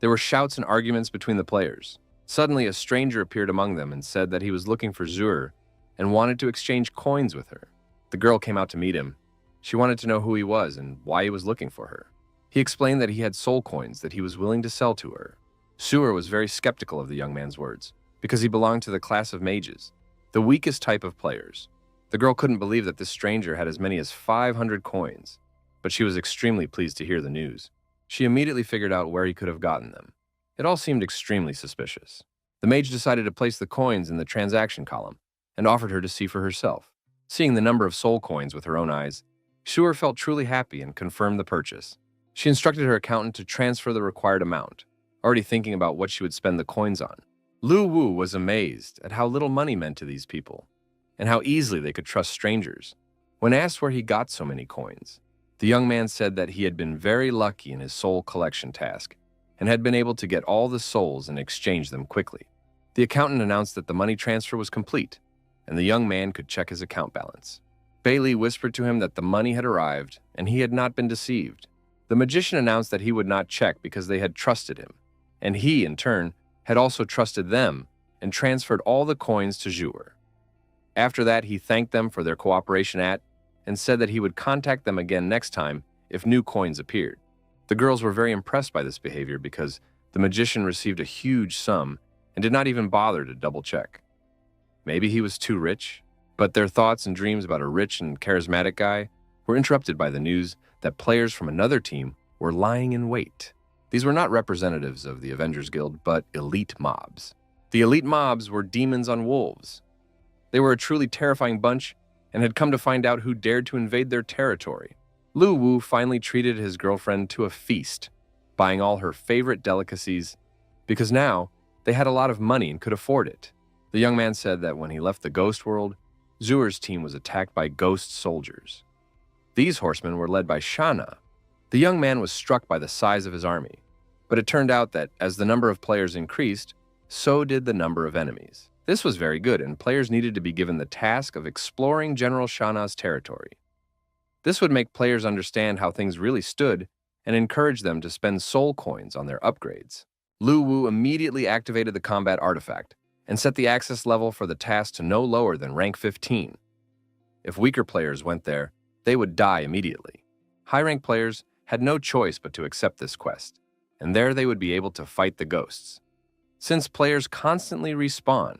there were shouts and arguments between the players. Suddenly, a stranger appeared among them and said that he was looking for Zur and wanted to exchange coins with her. The girl came out to meet him. She wanted to know who he was and why he was looking for her. He explained that he had soul coins that he was willing to sell to her. Zur was very skeptical of the young man's words, because he belonged to the class of mages, the weakest type of players. The girl couldn't believe that this stranger had as many as 500 coins, but she was extremely pleased to hear the news. She immediately figured out where he could have gotten them. It all seemed extremely suspicious. The mage decided to place the coins in the transaction column and offered her to see for herself. Seeing the number of soul coins with her own eyes, Zur felt truly happy and confirmed the purchase. She instructed her accountant to transfer the required amount, already thinking about what she would spend the coins on. Lu Wu was amazed at how little money meant to these people, and how easily they could trust strangers. When asked where he got so many coins, the young man said that he had been very lucky in his soul collection task, and had been able to get all the souls and exchange them quickly. The accountant announced that the money transfer was complete, and the young man could check his account balance. Bailey whispered to him that the money had arrived, and he had not been deceived. The magician announced that he would not check because they had trusted him, and he, in turn, had also trusted them and transferred all the coins to Zur. After that, he thanked them for their cooperation and said that he would contact them again next time if new coins appeared. The girls were very impressed by this behavior because the magician received a huge sum and did not even bother to double-check. Maybe he was too rich, but their thoughts and dreams about a rich and charismatic guy were interrupted by the news that players from another team were lying in wait. These were not representatives of the Avengers Guild, but elite mobs. The elite mobs were demons on wolves. They were a truly terrifying bunch and had come to find out who dared to invade their territory. Lu Wu finally treated his girlfriend to a feast, buying all her favorite delicacies, because now they had a lot of money and could afford it. The young man said that when he left the ghost world, Zur's team was attacked by ghost soldiers. These horsemen were led by Shana, The young man was struck by the size of his army, but it turned out that as the number of players increased, so did the number of enemies. This was very good, and players needed to be given the task of exploring General Shana's territory. This would make players understand how things really stood and encourage them to spend soul coins on their upgrades. Lu Wu immediately activated the combat artifact and set the access level for the task to no lower than rank 15. If weaker players went there, they would die immediately. High-rank players had no choice but to accept this quest, and there they would be able to fight the ghosts. Since players constantly respawn,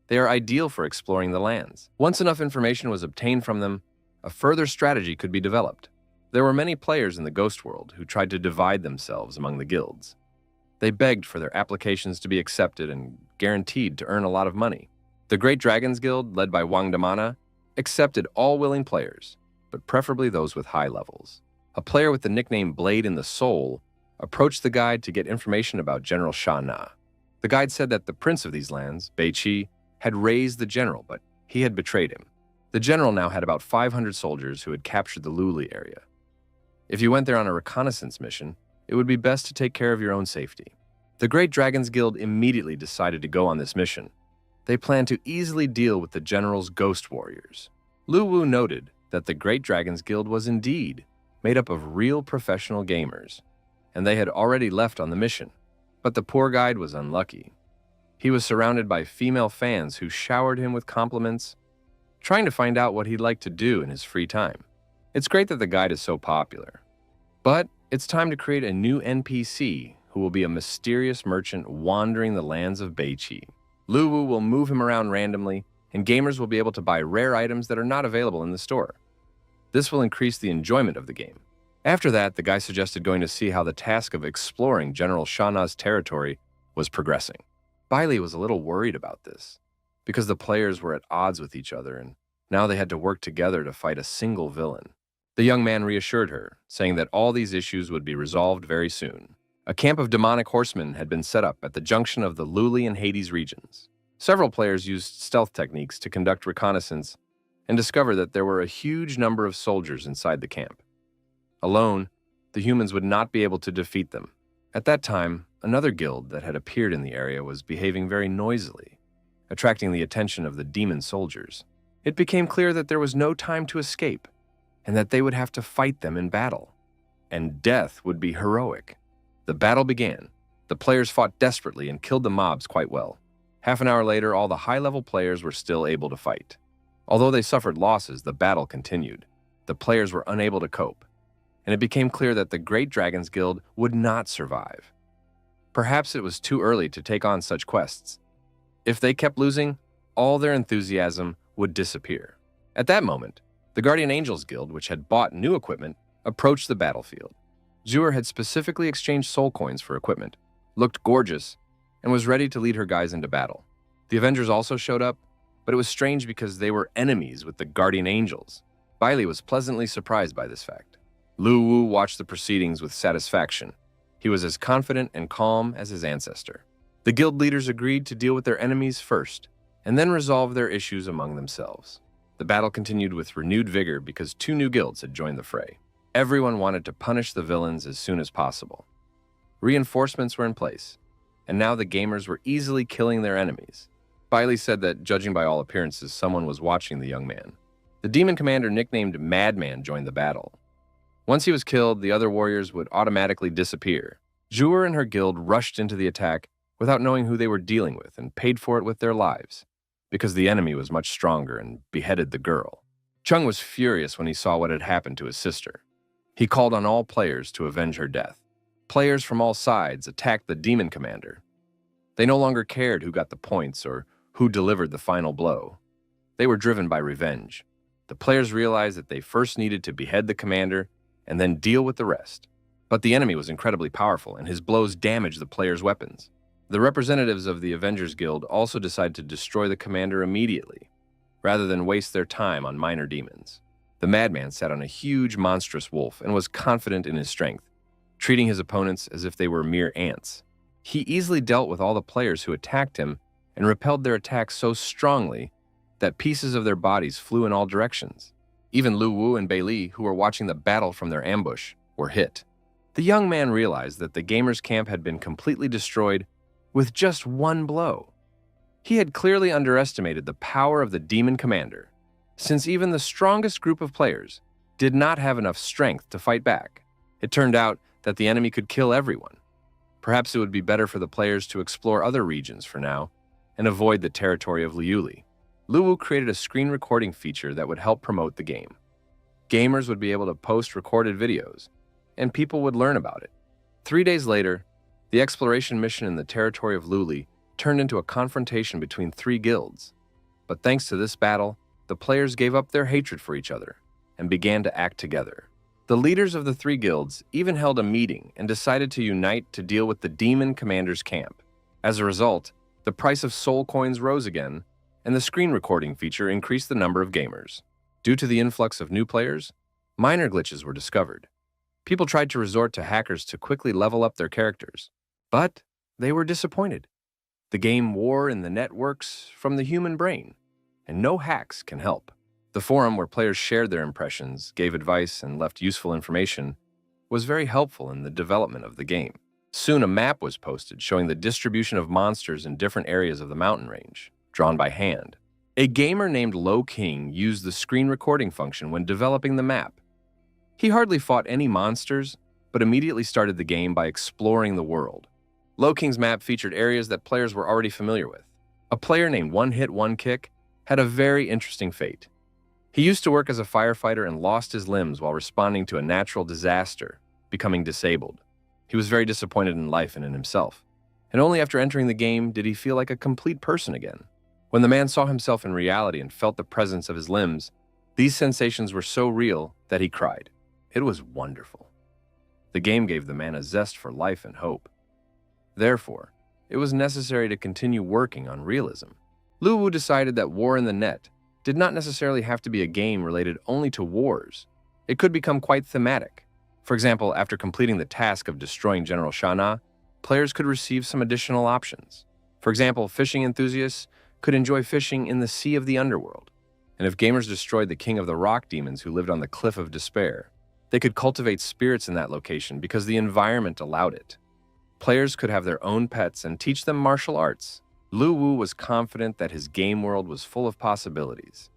they are ideal for exploring the lands. Once enough information was obtained from them, a further strategy could be developed. There were many players in the ghost world who tried to divide themselves among the guilds. They begged for their applications to be accepted and guaranteed to earn a lot of money. The Great Dragons Guild, led by Madamada, accepted all willing players, but preferably those with high levels. A player with the nickname Blade in the Soul approached the guide to get information about General Shana. The guide said that the prince of these lands, Beichi, had raised the general, but he had betrayed him. The general now had about 500 soldiers who had captured the Luli area. If you went there on a reconnaissance mission, it would be best to take care of your own safety. The Great Dragons Guild immediately decided to go on this mission. They planned to easily deal with the general's ghost warriors. Lu Wu noted that the Great Dragons Guild was indeed made up of real professional gamers, and they had already left on the mission. But the poor guide was unlucky. He was surrounded by female fans who showered him with compliments, trying to find out what he'd like to do in his free time. It's great that the guide is so popular, but it's time to create a new NPC who will be a mysterious merchant wandering the lands of Beichi. Lu Wu will move him around randomly, and gamers will be able to buy rare items that are not available in the store. This will increase the enjoyment of the game. After that, the guy suggested going to see how the task of exploring General Shana's territory was progressing. Bailey was a little worried about this, because the players were at odds with each other, and now they had to work together to fight a single villain. The young man reassured her, saying that all these issues would be resolved very soon. A camp of demonic horsemen had been set up at the junction of the Luli and Hades regions. Several players used stealth techniques to conduct reconnaissance and discover that there were a huge number of soldiers inside the camp. Alone, the humans would not be able to defeat them. At that time, another guild that had appeared in the area was behaving very noisily, attracting the attention of the demon soldiers. It became clear that there was no time to escape, and that they would have to fight them in battle. And death would be heroic. The battle began. The players fought desperately and killed the mobs quite well. Half an hour later, all the high-level players were still able to fight. Although they suffered losses, the battle continued. The players were unable to cope, and it became clear that the Great Dragons Guild would not survive. Perhaps it was too early to take on such quests. If they kept losing, all their enthusiasm would disappear. At that moment, the Guardian Angels Guild, which had bought new equipment, approached the battlefield. Zhuer had specifically exchanged soul coins for equipment, looked gorgeous, and was ready to lead her guys into battle. The Avengers also showed up, but it was strange because they were enemies with the Guardian Angels. Bailey was pleasantly surprised by this fact. Lu Wu watched the proceedings with satisfaction. He was as confident and calm as his ancestor. The guild leaders agreed to deal with their enemies first, and then resolve their issues among themselves. The battle continued with renewed vigor because 2 new guilds had joined the fray. Everyone wanted to punish the villains as soon as possible. Reinforcements were in place, and now the gamers were easily killing their enemies. Bailey said that, judging by all appearances, someone was watching the young man. The demon commander nicknamed Madman joined the battle. Once he was killed, the other warriors would automatically disappear. Zhuer and her guild rushed into the attack without knowing who they were dealing with and paid for it with their lives, because the enemy was much stronger and beheaded the girl. Chung was furious when he saw what had happened to his sister. He called on all players to avenge her death. Players from all sides attacked the demon commander. They no longer cared who got the points or who delivered the final blow. They were driven by revenge. The players realized that they first needed to behead the commander and then deal with the rest. But the enemy was incredibly powerful, and his blows damaged the players' weapons. The representatives of the Avengers Guild also decided to destroy the commander immediately, rather than waste their time on minor demons. The madman sat on a huge, monstrous wolf and was confident in his strength, treating his opponents as if they were mere ants. He easily dealt with all the players who attacked him and repelled their attacks so strongly that pieces of their bodies flew in all directions. Even Lu Wu and Bei Li, who were watching the battle from their ambush, were hit. The young man realized that the gamers' camp had been completely destroyed with just one blow. He had clearly underestimated the power of the demon commander, since even the strongest group of players did not have enough strength to fight back. It turned out that the enemy could kill everyone. Perhaps it would be better for the players to explore other regions for now and avoid the territory of Liuli. Luwu created a screen recording feature that would help promote the game. Gamers would be able to post recorded videos, and people would learn about it. 3 days later, the exploration mission in the territory of Luli turned into a confrontation between 3 guilds. But thanks to this battle, the players gave up their hatred for each other and began to act together. The leaders of the 3 guilds even held a meeting and decided to unite to deal with the demon commander's camp. As a result, the price of soul coins rose again, and the screen recording feature increased the number of gamers. Due to the influx of new players, minor glitches were discovered. People tried to resort to hackers to quickly level up their characters, but they were disappointed. The game wore in the networks from the human brain, and no hacks can help. The forum where players shared their impressions, gave advice, and left useful information was very helpful in the development of the game. Soon a map was posted showing the distribution of monsters in different areas of the mountain range, drawn by hand. A gamer named Lo King used the screen recording function when developing the map. He hardly fought any monsters, but immediately started the game by exploring the world. Lo King's map featured areas that players were already familiar with. A player named One Hit One Kick had a very interesting fate. He used to work as a firefighter and lost his limbs while responding to a natural disaster, becoming disabled. He was very disappointed in life and in himself, and only after entering the game did he feel like a complete person again. When the man saw himself in reality and felt the presence of his limbs, these sensations were so real that he cried. It was wonderful. The game gave the man a zest for life and hope. Therefore, it was necessary to continue working on realism. Luwu decided that War in the Net did not necessarily have to be a game related only to wars. It could become quite thematic. For example, after completing the task of destroying General Shana, players could receive some additional options. For example, fishing enthusiasts could enjoy fishing in the Sea of the Underworld. And if gamers destroyed the King of the Rock demons who lived on the Cliff of Despair, they could cultivate spirits in that location because the environment allowed it. Players could have their own pets and teach them martial arts. Luwu was confident that his game world was full of possibilities,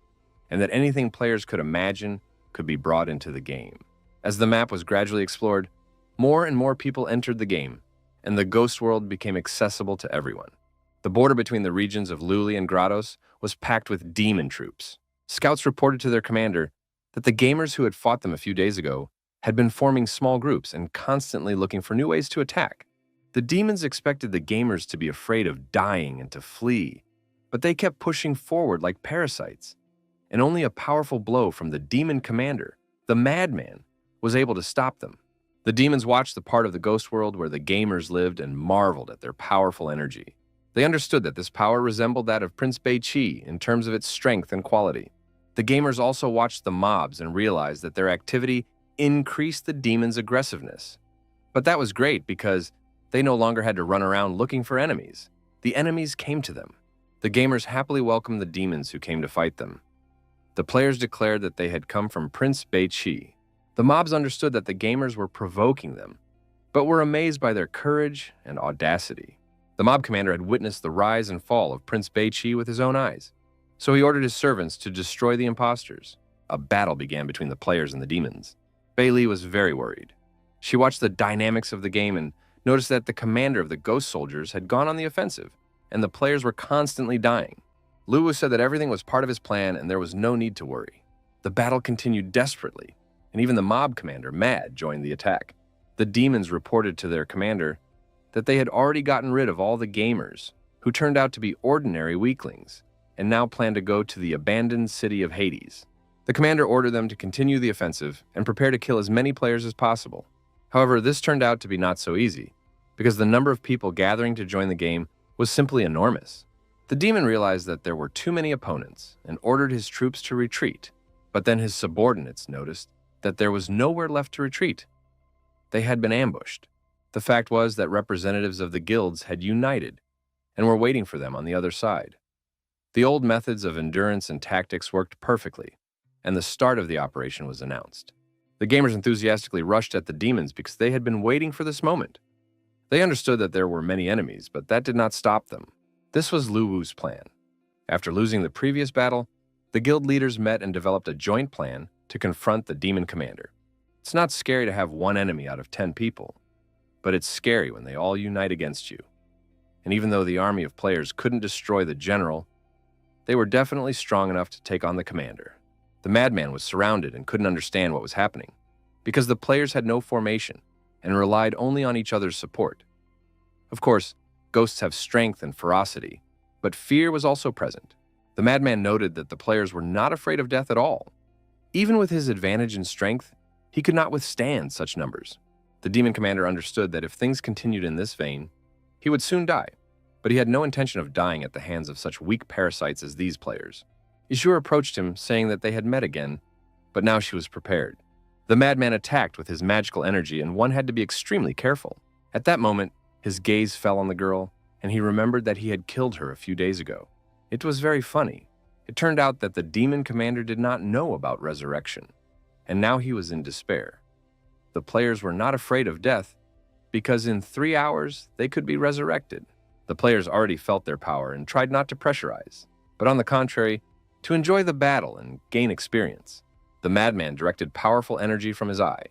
and that anything players could imagine could be brought into the game. As the map was gradually explored, more and more people entered the game, and the ghost world became accessible to everyone. The border between the regions of Luli and Grados was packed with demon troops. Scouts reported to their commander that the gamers who had fought them a few days ago had been forming small groups and constantly looking for new ways to attack. The demons expected the gamers to be afraid of dying and to flee, but they kept pushing forward like parasites, and only a powerful blow from the demon commander, the madman, was able to stop them. The demons watched the part of the ghost world where the gamers lived and marveled at their powerful energy. They understood that this power resembled that of Prince Bei-Chi in terms of its strength and quality. The gamers also watched the mobs and realized that their activity increased the demons' aggressiveness. But that was great because they no longer had to run around looking for enemies. The enemies came to them. The gamers happily welcomed the demons who came to fight them. The players declared that they had come from Prince Bei-Chi. The mobs understood that the gamers were provoking them, but were amazed by their courage and audacity. The mob commander had witnessed the rise and fall of Prince Bei-Chi with his own eyes, so he ordered his servants to destroy the imposters. A battle began between the players and the demons. Bailey was very worried. She watched the dynamics of the game and noticed that the commander of the ghost soldiers had gone on the offensive, and the players were constantly dying. Luwu said that everything was part of his plan and there was no need to worry. The battle continued desperately, and even the mob commander, Mad, joined the attack. The demons reported to their commander that they had already gotten rid of all the gamers, who turned out to be ordinary weaklings, and now planned to go to the abandoned city of Hades. The commander ordered them to continue the offensive and prepare to kill as many players as possible. However, this turned out to be not so easy, because the number of people gathering to join the game was simply enormous. The demon realized that there were too many opponents and ordered his troops to retreat, but then his subordinates noticed that there was nowhere left to retreat. They had been ambushed. The fact was that representatives of the guilds had united and were waiting for them on the other side. The old methods of endurance and tactics worked perfectly, and the start of the operation was announced. The gamers enthusiastically rushed at the demons because they had been waiting for this moment. They understood that there were many enemies, but that did not stop them. This was Lu Wu's plan. After losing the previous battle, the guild leaders met and developed a joint plan to confront the demon commander. It's not scary to have one enemy out of 10 people, but it's scary when they all unite against you. And even though the army of players couldn't destroy the general, they were definitely strong enough to take on the commander. The madman was surrounded and couldn't understand what was happening, because the players had no formation and relied only on each other's support. Of course, ghosts have strength and ferocity, but fear was also present. The madman noted that the players were not afraid of death at all. Even with his advantage in strength, he could not withstand such numbers. The demon commander understood that if things continued in this vein, he would soon die, but he had no intention of dying at the hands of such weak parasites as these players. Asura approached him, saying that they had met again, but now she was prepared. The madman attacked with his magical energy, and one had to be extremely careful. At that moment, his gaze fell on the girl, and he remembered that he had killed her a few days ago. It was very funny. It turned out that the demon commander did not know about resurrection, and now he was in despair. The players were not afraid of death, because in 3 hours they could be resurrected. The players already felt their power and tried not to pressurize, but on the contrary, to enjoy the battle and gain experience. The madman directed powerful energy from his eye,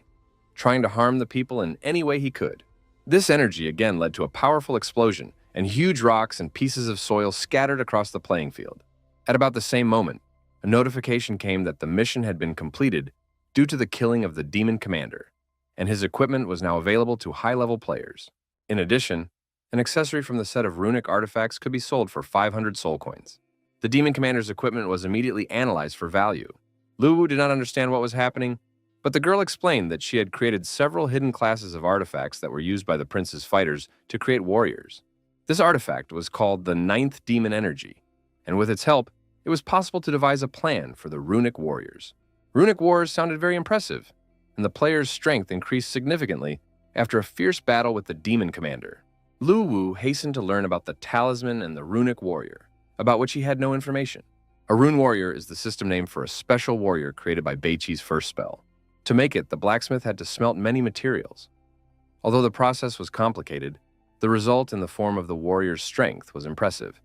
trying to harm the people in any way he could. This energy again led to a powerful explosion, and huge rocks and pieces of soil scattered across the playing field. At about the same moment, a notification came that the mission had been completed due to the killing of the demon commander, and his equipment was now available to high-level players. In addition, an accessory from the set of runic artifacts could be sold for 500 soul coins. The demon commander's equipment was immediately analyzed for value. Lu Wu did not understand what was happening, but the girl explained that she had created several hidden classes of artifacts that were used by the prince's fighters to create warriors. This artifact was called the Ninth Demon Energy, and with its help, it was possible to devise a plan for the runic warriors. Runic wars sounded very impressive, and the player's strength increased significantly after a fierce battle with the demon commander. Lu Wu hastened to learn about the talisman and the runic warrior, about which he had no information. A rune warrior is the system name for a special warrior created by Beiqi's first spell. To make it, the blacksmith had to smelt many materials. Although the process was complicated, the result in the form of the warrior's strength was impressive,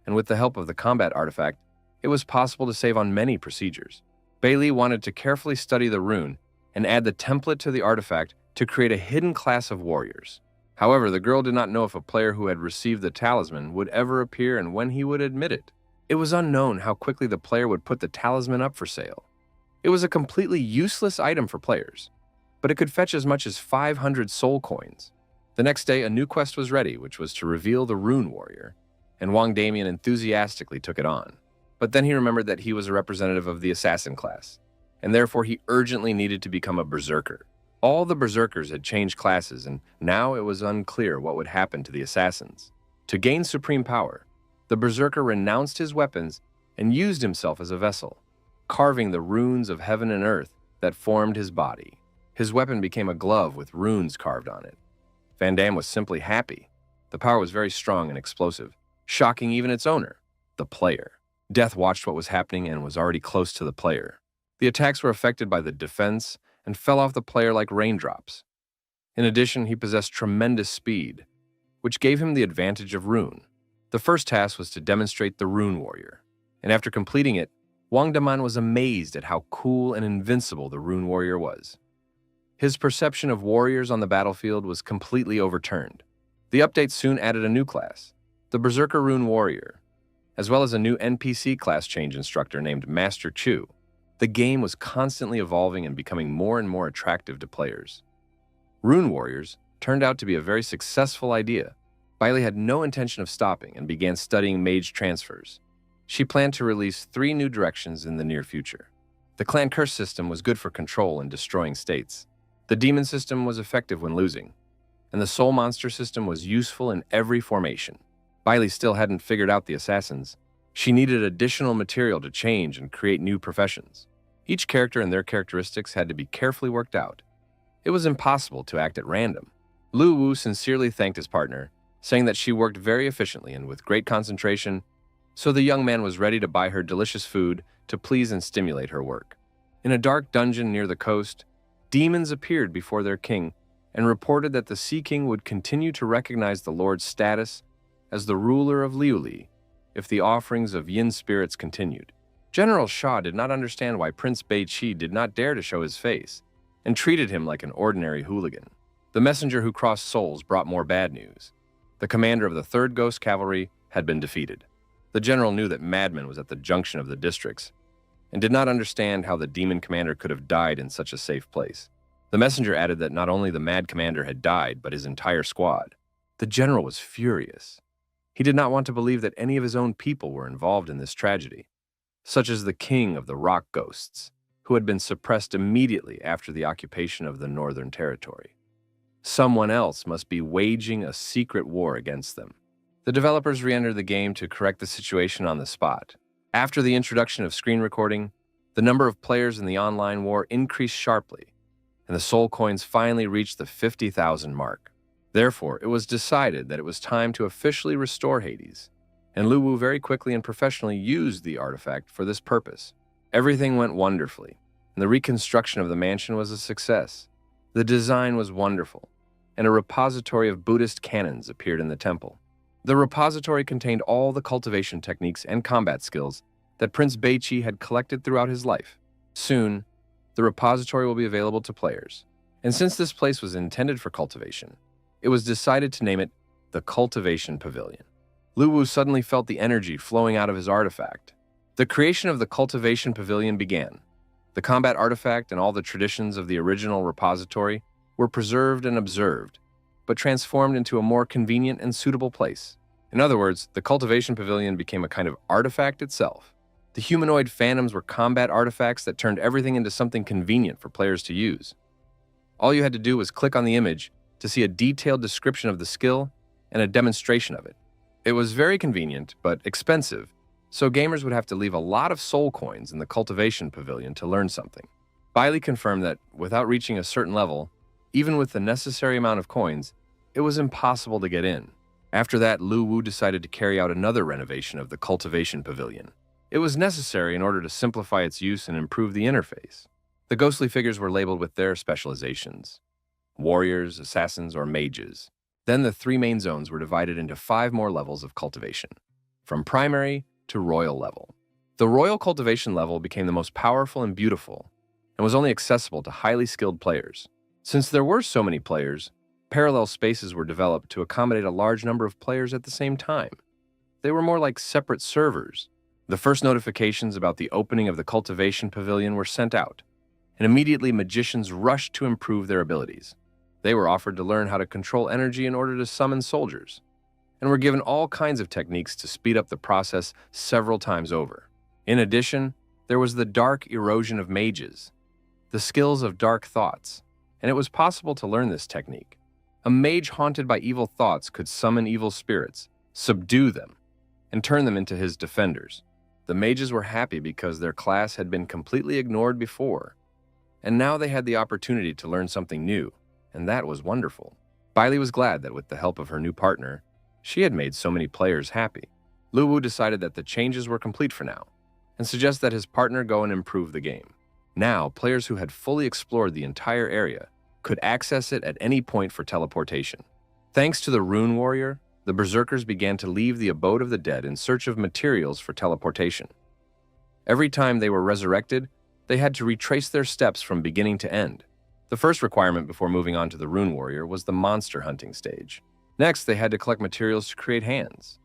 and with the help of the combat artifact, it was possible to save on many procedures. Bailey wanted to carefully study the rune and add the template to the artifact to create a hidden class of warriors. However, the girl did not know if a player who had received the talisman would ever appear and when he would admit it. It was unknown how quickly the player would put the talisman up for sale. It was a completely useless item for players, but it could fetch as much as 500 soul coins. The next day, a new quest was ready, which was to reveal the rune warrior, and Wang Damian enthusiastically took it on. But then he remembered that he was a representative of the assassin class, and therefore he urgently needed to become a berserker. All the berserkers had changed classes, and now it was unclear what would happen to the assassins. To gain supreme power, the berserker renounced his weapons and used himself as a vessel, carving the runes of heaven and earth that formed his body. His weapon became a glove with runes carved on it. Van Damme was simply happy. The power was very strong and explosive, shocking even its owner, the player. Death watched what was happening and was already close to the player. The attacks were affected by the defense and fell off the player like raindrops. In addition, he possessed tremendous speed, which gave him the advantage of rune. The first task was to demonstrate the rune warrior, and after completing it, Wang Daman was amazed at how cool and invincible the rune warrior was. His perception of warriors on the battlefield was completely overturned. The update soon added a new class, the Berserker Rune Warrior, as well as a new NPC class change instructor named Master Chu. The game was constantly evolving and becoming more and more attractive to players. Rune Warriors turned out to be a very successful idea. Bailey had no intention of stopping and began studying mage transfers. She planned to release 3 new directions in the near future. The Clan Curse system was good for control and destroying states. The Demon system was effective when losing, and the Soul Monster system was useful in every formation. Bailey still hadn't figured out the assassins. She needed additional material to change and create new professions. Each character and their characteristics had to be carefully worked out. It was impossible to act at random. Lu Wu sincerely thanked his partner, saying that she worked very efficiently and with great concentration, so the young man was ready to buy her delicious food to please and stimulate her work. In a dark dungeon near the coast, demons appeared before their king and reported that the Sea King would continue to recognize the Lord's status as the ruler of Liuli if the offerings of yin spirits continued. General Shah did not understand why Prince Bei-Chi did not dare to show his face and treated him like an ordinary hooligan. The messenger who crossed souls brought more bad news. The commander of the 3rd Ghost Cavalry had been defeated. The general knew that Madman was at the junction of the districts and did not understand how the demon commander could have died in such a safe place. The messenger added that not only the mad commander had died, but his entire squad. The general was furious. He did not want to believe that any of his own people were involved in this tragedy, such as the king of the rock ghosts, who had been suppressed immediately after the occupation of the Northern Territory. Someone else must be waging a secret war against them. The developers re-entered the game to correct the situation on the spot. After the introduction of screen recording, the number of players in the online war increased sharply, and the soul coins finally reached the 50,000 mark. Therefore, it was decided that it was time to officially restore Hades, and Lu Wu very quickly and professionally used the artifact for this purpose. Everything went wonderfully, and the reconstruction of the mansion was a success. The design was wonderful, and a repository of Buddhist canons appeared in the temple. The repository contained all the cultivation techniques and combat skills that Prince Bei-Chi had collected throughout his life. Soon, the repository will be available to players, and since this place was intended for cultivation, it was decided to name it the Cultivation Pavilion. Lu Wu suddenly felt the energy flowing out of his artifact. The creation of the Cultivation Pavilion began. The combat artifact and all the traditions of the original repository were preserved and observed, but transformed into a more convenient and suitable place. In other words, the Cultivation Pavilion became a kind of artifact itself. The humanoid phantoms were combat artifacts that turned everything into something convenient for players to use. All you had to do was click on the image to see a detailed description of the skill and a demonstration of it. It was very convenient, but expensive, so gamers would have to leave a lot of soul coins in the Cultivation Pavilion to learn something. Bailey confirmed that, without reaching a certain level, even with the necessary amount of coins, it was impossible to get in. After that, Lu Wu decided to carry out another renovation of the Cultivation Pavilion. It was necessary in order to simplify its use and improve the interface. The ghostly figures were labeled with their specializations: warriors, assassins, or mages. Then the 3 main zones were divided into 5 more levels of cultivation, from primary to royal level. The royal cultivation level became the most powerful and beautiful, and was only accessible to highly skilled players. Since there were so many players, parallel spaces were developed to accommodate a large number of players at the same time. They were more like separate servers. The first notifications about the opening of the Cultivation Pavilion were sent out, and immediately magicians rushed to improve their abilities. They were offered to learn how to control energy in order to summon soldiers, and were given all kinds of techniques to speed up the process several times over. In addition, there was the dark erosion of mages, the skills of dark thoughts, and it was possible to learn this technique. A mage haunted by evil thoughts could summon evil spirits, subdue them, and turn them into his defenders. The mages were happy because their class had been completely ignored before, and now they had the opportunity to learn something new, and that was wonderful. Bailey was glad that with the help of her new partner, she had made so many players happy. Lu Wu decided that the changes were complete for now, and suggested that his partner go and improve the game. Now, players who had fully explored the entire area could access it at any point for teleportation. Thanks to the Rune Warrior, the Berserkers began to leave the abode of the dead in search of materials for teleportation. Every time they were resurrected, they had to retrace their steps from beginning to end. The first requirement before moving on to the Rune Warrior was the monster hunting stage. Next, they had to collect materials to create hands.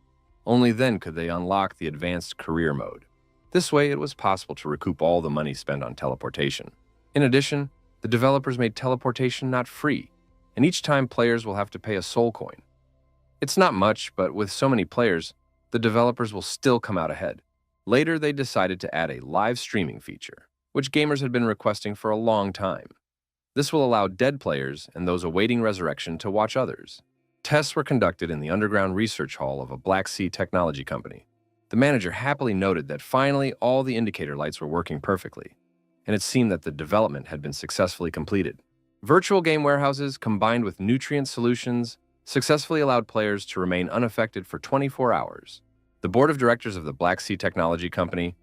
Only then could they unlock the advanced career mode. This way, it was possible to recoup all the money spent on teleportation. In addition, the developers made teleportation not free, and each time players will have to pay a soul coin. It's not much, but with so many players, the developers will still come out ahead. Later, they decided to add a live streaming feature, which gamers had been requesting for a long time. This will allow dead players and those awaiting resurrection to watch others. Tests were conducted in the underground research hall of a Black Sea technology company. The manager happily noted that finally all the indicator lights were working perfectly, and it seemed that the development had been successfully completed. Virtual game warehouses combined with nutrient solutions successfully allowed players to remain unaffected for 24 hours. The board of directors of the Black Sea Technology Company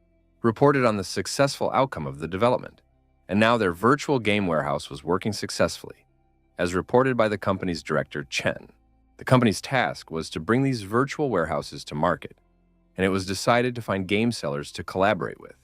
reported on the successful outcome of the development. and now their virtual game warehouse was working successfully, as reported by the company's director, Chen. The company's task was to bring these virtual warehouses to market, and it was decided to find game sellers to collaborate with.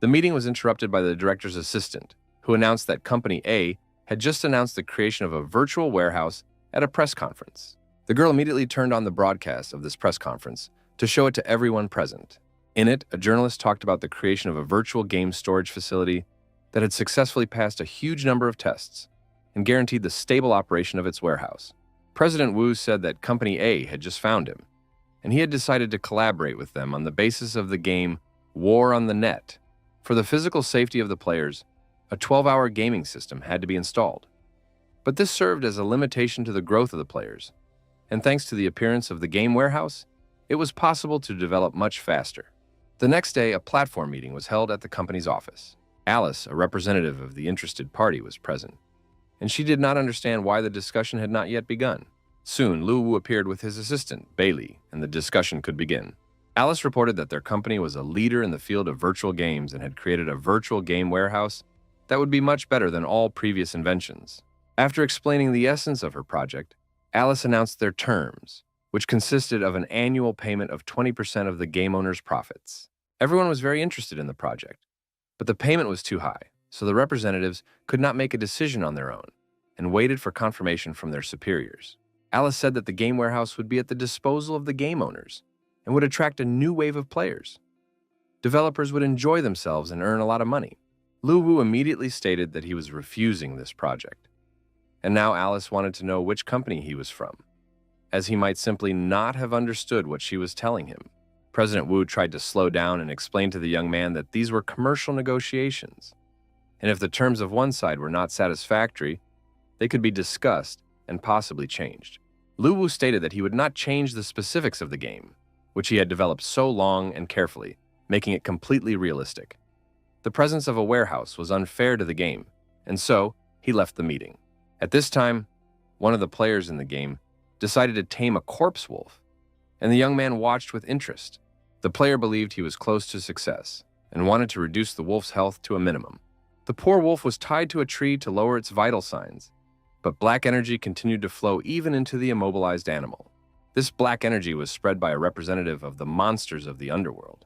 The meeting was interrupted by the director's assistant, who announced that Company A had just announced the creation of a virtual warehouse at a press conference. The girl immediately turned on the broadcast of this press conference to show it to everyone present. In it, a journalist talked about the creation of a virtual game storage facility that had successfully passed a huge number of tests and guaranteed the stable operation of its warehouse. President Wu said that Company A had just found him, and he had decided to collaborate with them on the basis of the game War on the Net. For the physical safety of the players, a 12-hour gaming system had to be installed. But this served as a limitation to the growth of the players, and thanks to the appearance of the game warehouse, it was possible to develop much faster. The next day, a platform meeting was held at the company's office. Alice, a representative of the interested party, was present, and she did not understand why the discussion had not yet begun. Soon, Lu Wu appeared with his assistant, Bailey, and the discussion could begin. Alice reported that their company was a leader in the field of virtual games and had created a virtual game warehouse that would be much better than all previous inventions. After explaining the essence of her project, Alice announced their terms, which consisted of an annual payment of 20% of the game owner's profits. Everyone was very interested in the project, but the payment was too high, so the representatives could not make a decision on their own and waited for confirmation from their superiors. Alice said that the game warehouse would be at the disposal of the game owners and would attract a new wave of players. Developers would enjoy themselves and earn a lot of money. Lu Wu immediately stated that he was refusing this project, and now Alice wanted to know which company he was from, as he might simply not have understood what she was telling him. President Wu tried to slow down and explain to the young man that these were commercial negotiations, and if the terms of one side were not satisfactory, they could be discussed and possibly changed. Lu Wu stated that he would not change the specifics of the game, which he had developed so long and carefully, making it completely realistic. The presence of a warehouse was unfair to the game, and so he left the meeting. At this time, one of the players in the game decided to tame a corpse wolf, and the young man watched with interest. The player believed he was close to success and wanted to reduce the wolf's health to a minimum. The poor wolf was tied to a tree to lower its vital signs, but black energy continued to flow even into the immobilized animal. This black energy was spread by a representative of the monsters of the underworld.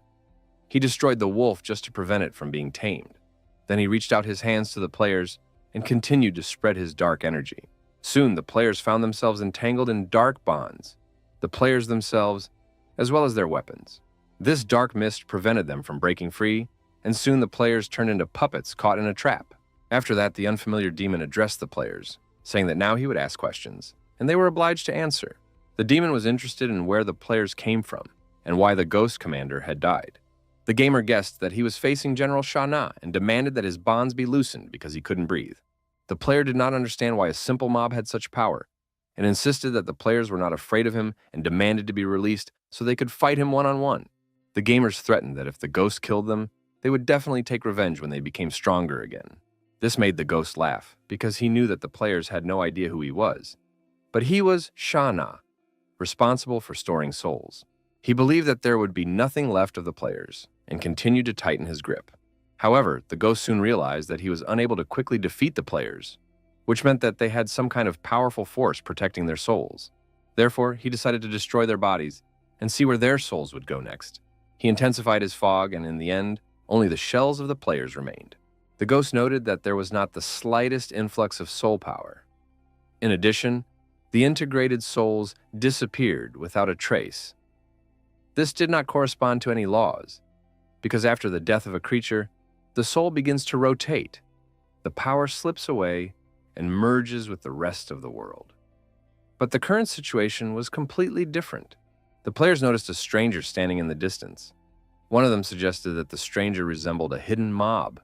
He destroyed the wolf just to prevent it from being tamed. Then he reached out his hands to the players and continued to spread his dark energy. Soon, the players found themselves entangled in dark bonds, the players themselves, as well as their weapons. This dark mist prevented them from breaking free, and soon the players turned into puppets caught in a trap. After that, the unfamiliar demon addressed the players, saying that now he would ask questions, and they were obliged to answer. The demon was interested in where the players came from and why the ghost commander had died. The gamer guessed that he was facing General Sha Na and demanded that his bonds be loosened because he couldn't breathe. The player did not understand why a simple mob had such power and insisted that the players were not afraid of him and demanded to be released so they could fight him one-on-one. The gamers threatened that if the ghost killed them, they would definitely take revenge when they became stronger again. This made the ghost laugh because he knew that the players had no idea who he was. But he was Sha Na, responsible for storing souls. He believed that there would be nothing left of the players and continued to tighten his grip. However, the ghost soon realized that he was unable to quickly defeat the players, which meant that they had some kind of powerful force protecting their souls. Therefore, he decided to destroy their bodies and see where their souls would go next. He intensified his fog, and in the end, only the shells of the players remained. The ghost noted that there was not the slightest influx of soul power. In addition, the integrated souls disappeared without a trace. This did not correspond to any laws, because after the death of a creature, the soul begins to rotate. The power slips away and merges with the rest of the world. But the current situation was completely different. The players noticed a stranger standing in the distance. One of them suggested that the stranger resembled a hidden mob,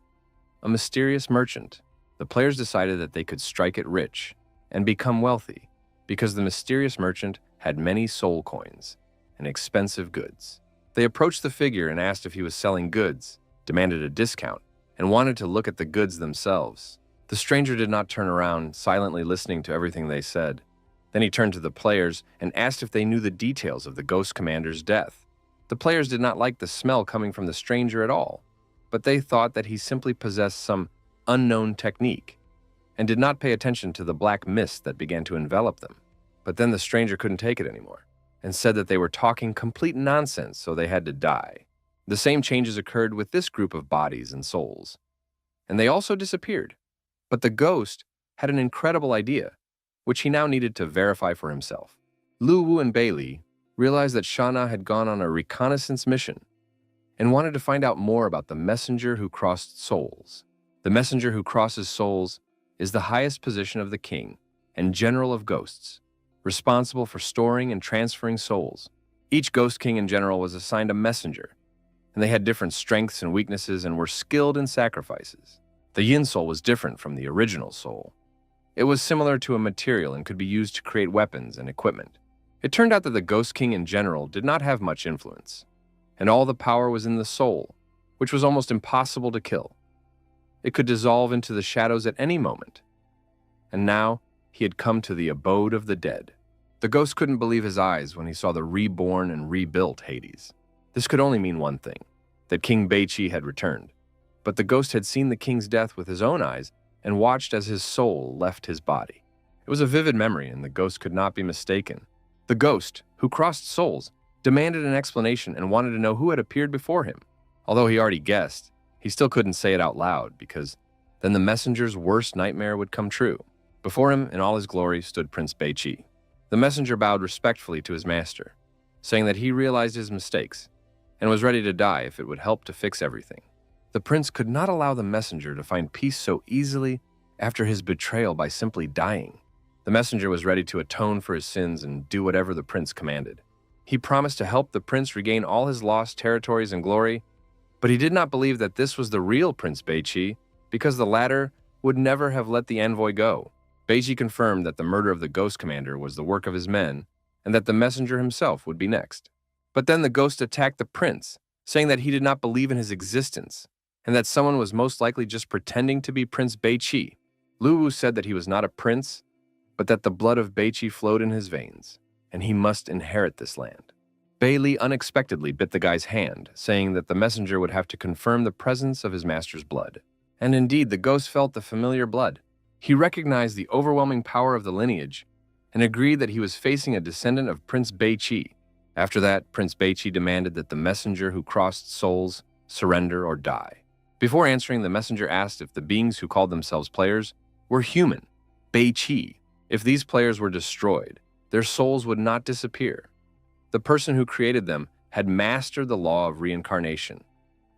a mysterious merchant. The players decided that they could strike it rich and become wealthy because the mysterious merchant had many soul coins and expensive goods. They approached the figure and asked if he was selling goods, demanded a discount, and wanted to look at the goods themselves. The stranger did not turn around, silently listening to everything they said. Then he turned to the players and asked if they knew the details of the ghost commander's death. The players did not like the smell coming from the stranger at all, but they thought that he simply possessed some unknown technique and did not pay attention to the black mist that began to envelop them. But then the stranger couldn't take it anymore and said that they were talking complete nonsense, so they had to die. The same changes occurred with this group of bodies and souls, and they also disappeared. But the ghost had an incredible idea, which he now needed to verify for himself. Lu Wu and Bailey realized that Shana had gone on a reconnaissance mission and wanted to find out more about the messenger who crossed souls. The messenger who crosses souls is the highest position of the king and general of ghosts, responsible for storing and transferring souls. Each ghost king and general was assigned a messenger, and they had different strengths and weaknesses and were skilled in sacrifices. The yin soul was different from the original soul. It was similar to a material and could be used to create weapons and equipment. It turned out that the ghost king and general did not have much influence, and all the power was in the soul, which was almost impossible to kill. It could dissolve into the shadows at any moment. And now he had come to the abode of the dead. The ghost couldn't believe his eyes when he saw the reborn and rebuilt Hades. This could only mean one thing, that King Beiqi had returned. But the ghost had seen the king's death with his own eyes and watched as his soul left his body. It was a vivid memory, and the ghost could not be mistaken. The ghost, who crossed souls, demanded an explanation and wanted to know who had appeared before him. Although he already guessed, he still couldn't say it out loud, because then the messenger's worst nightmare would come true. Before him, in all his glory, stood Prince Beiqi. The messenger bowed respectfully to his master, saying that he realized his mistakes and was ready to die if it would help to fix everything. The prince could not allow the messenger to find peace so easily after his betrayal by simply dying. The messenger was ready to atone for his sins and do whatever the prince commanded. He promised to help the prince regain all his lost territories and glory, but he did not believe that this was the real Prince Beiqi, because the latter would never have let the envoy go. Beiqi confirmed that the murder of the ghost commander was the work of his men, and that the messenger himself would be next. But then the ghost attacked the prince, saying that he did not believe in his existence, and that someone was most likely just pretending to be Prince Beiqi. Lu Wu said that he was not a prince, but that the blood of Beiqi flowed in his veins, and he must inherit this land. Bailey unexpectedly bit the guy's hand, saying that the messenger would have to confirm the presence of his master's blood. And indeed, the ghost felt the familiar blood. He recognized the overwhelming power of the lineage and agreed that he was facing a descendant of Prince Beiqi. After that, Prince Beiqi demanded that the messenger who crossed souls surrender or die. Before answering, the messenger asked if the beings who called themselves players were human, Beiqi. If these players were destroyed, their souls would not disappear. The person who created them had mastered the law of reincarnation,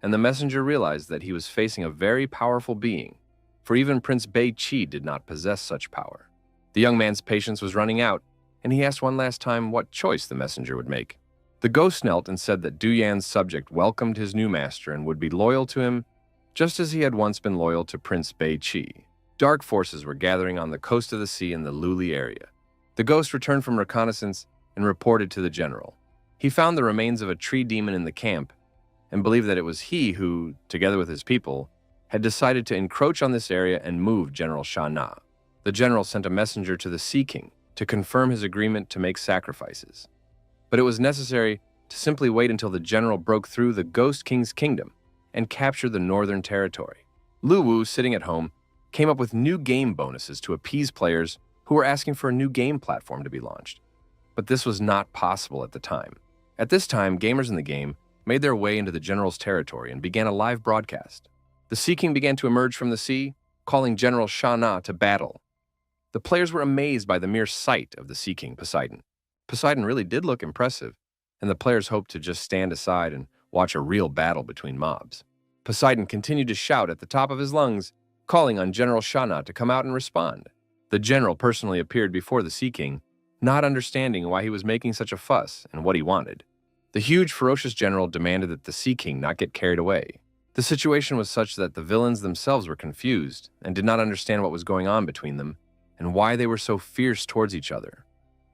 and the messenger realized that he was facing a very powerful being, for even Prince Beiqi did not possess such power. The young man's patience was running out, and he asked one last time what choice the messenger would make. The ghost knelt and said that Du Yan's subject welcomed his new master and would be loyal to him, just as he had once been loyal to Prince Beiqi. Dark forces were gathering on the coast of the sea in the Luli area. The ghost returned from reconnaissance and reported to the general. He found the remains of a tree demon in the camp and believed that it was he who, together with his people, had decided to encroach on this area and move General Sha Na. The general sent a messenger to the Sea King to confirm his agreement to make sacrifices. But it was necessary to simply wait until the general broke through the Ghost King's kingdom and captured the northern territory. Lu Wu, sitting at home, came up with new game bonuses to appease players who were asking for a new game platform to be launched. But this was not possible at the time. At this time, gamers in the game made their way into the general's territory and began a live broadcast. The Sea King began to emerge from the sea, calling General Sha Na to battle. The players were amazed by the mere sight of the Sea King, Poseidon. Poseidon really did look impressive, and the players hoped to just stand aside and watch a real battle between mobs. Poseidon continued to shout at the top of his lungs, calling on General Sha Na to come out and respond. The general personally appeared before the Sea King, not understanding why he was making such a fuss and what he wanted. The huge, ferocious general demanded that the Sea King not get carried away. The situation was such that the villains themselves were confused and did not understand what was going on between them and why they were so fierce towards each other,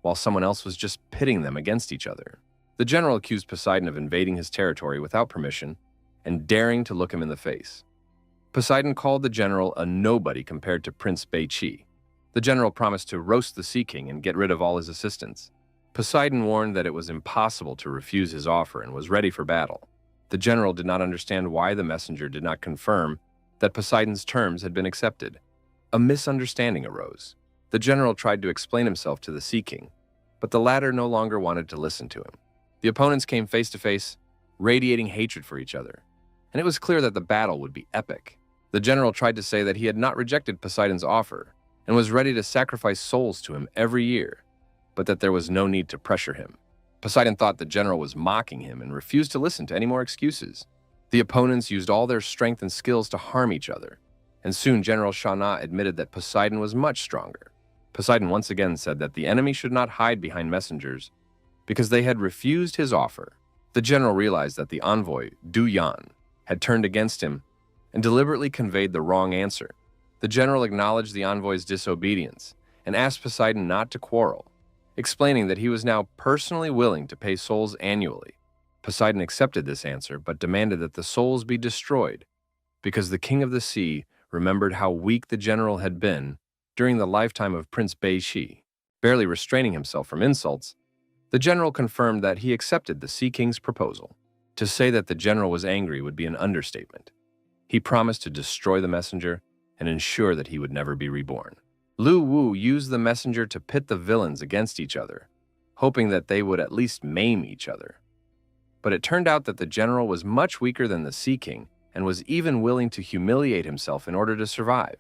while someone else was just pitting them against each other. The general accused Poseidon of invading his territory without permission and daring to look him in the face. Poseidon called the general a nobody compared to Prince Beiqi. The general promised to roast the Sea King and get rid of all his assistants. Poseidon warned that it was impossible to refuse his offer and was ready for battle. The general did not understand why the messenger did not confirm that Poseidon's terms had been accepted. A misunderstanding arose. The general tried to explain himself to the Sea King, but the latter no longer wanted to listen to him. The opponents came face to face, radiating hatred for each other, and it was clear that the battle would be epic. The general tried to say that he had not rejected Poseidon's offer and was ready to sacrifice souls to him every year, but that there was no need to pressure him. Poseidon thought the general was mocking him and refused to listen to any more excuses. The opponents used all their strength and skills to harm each other, and soon General Shana admitted that Poseidon was much stronger. Poseidon once again said that the enemy should not hide behind messengers because they had refused his offer. The general realized that the envoy, Du Yan, had turned against him and deliberately conveyed the wrong answer. The general acknowledged the envoy's disobedience and asked Poseidon not to quarrel, explaining that he was now personally willing to pay souls annually. Poseidon accepted this answer, but demanded that the souls be destroyed, because the king of the sea remembered how weak the general had been during the lifetime of Prince Bei-Shi. Barely restraining himself from insults, the general confirmed that he accepted the Sea King's proposal. To say that the general was angry would be an understatement. He promised to destroy the messenger and ensure that he would never be reborn. Lu Wu used the messenger to pit the villains against each other, hoping that they would at least maim each other. But it turned out that the general was much weaker than the Sea King and was even willing to humiliate himself in order to survive.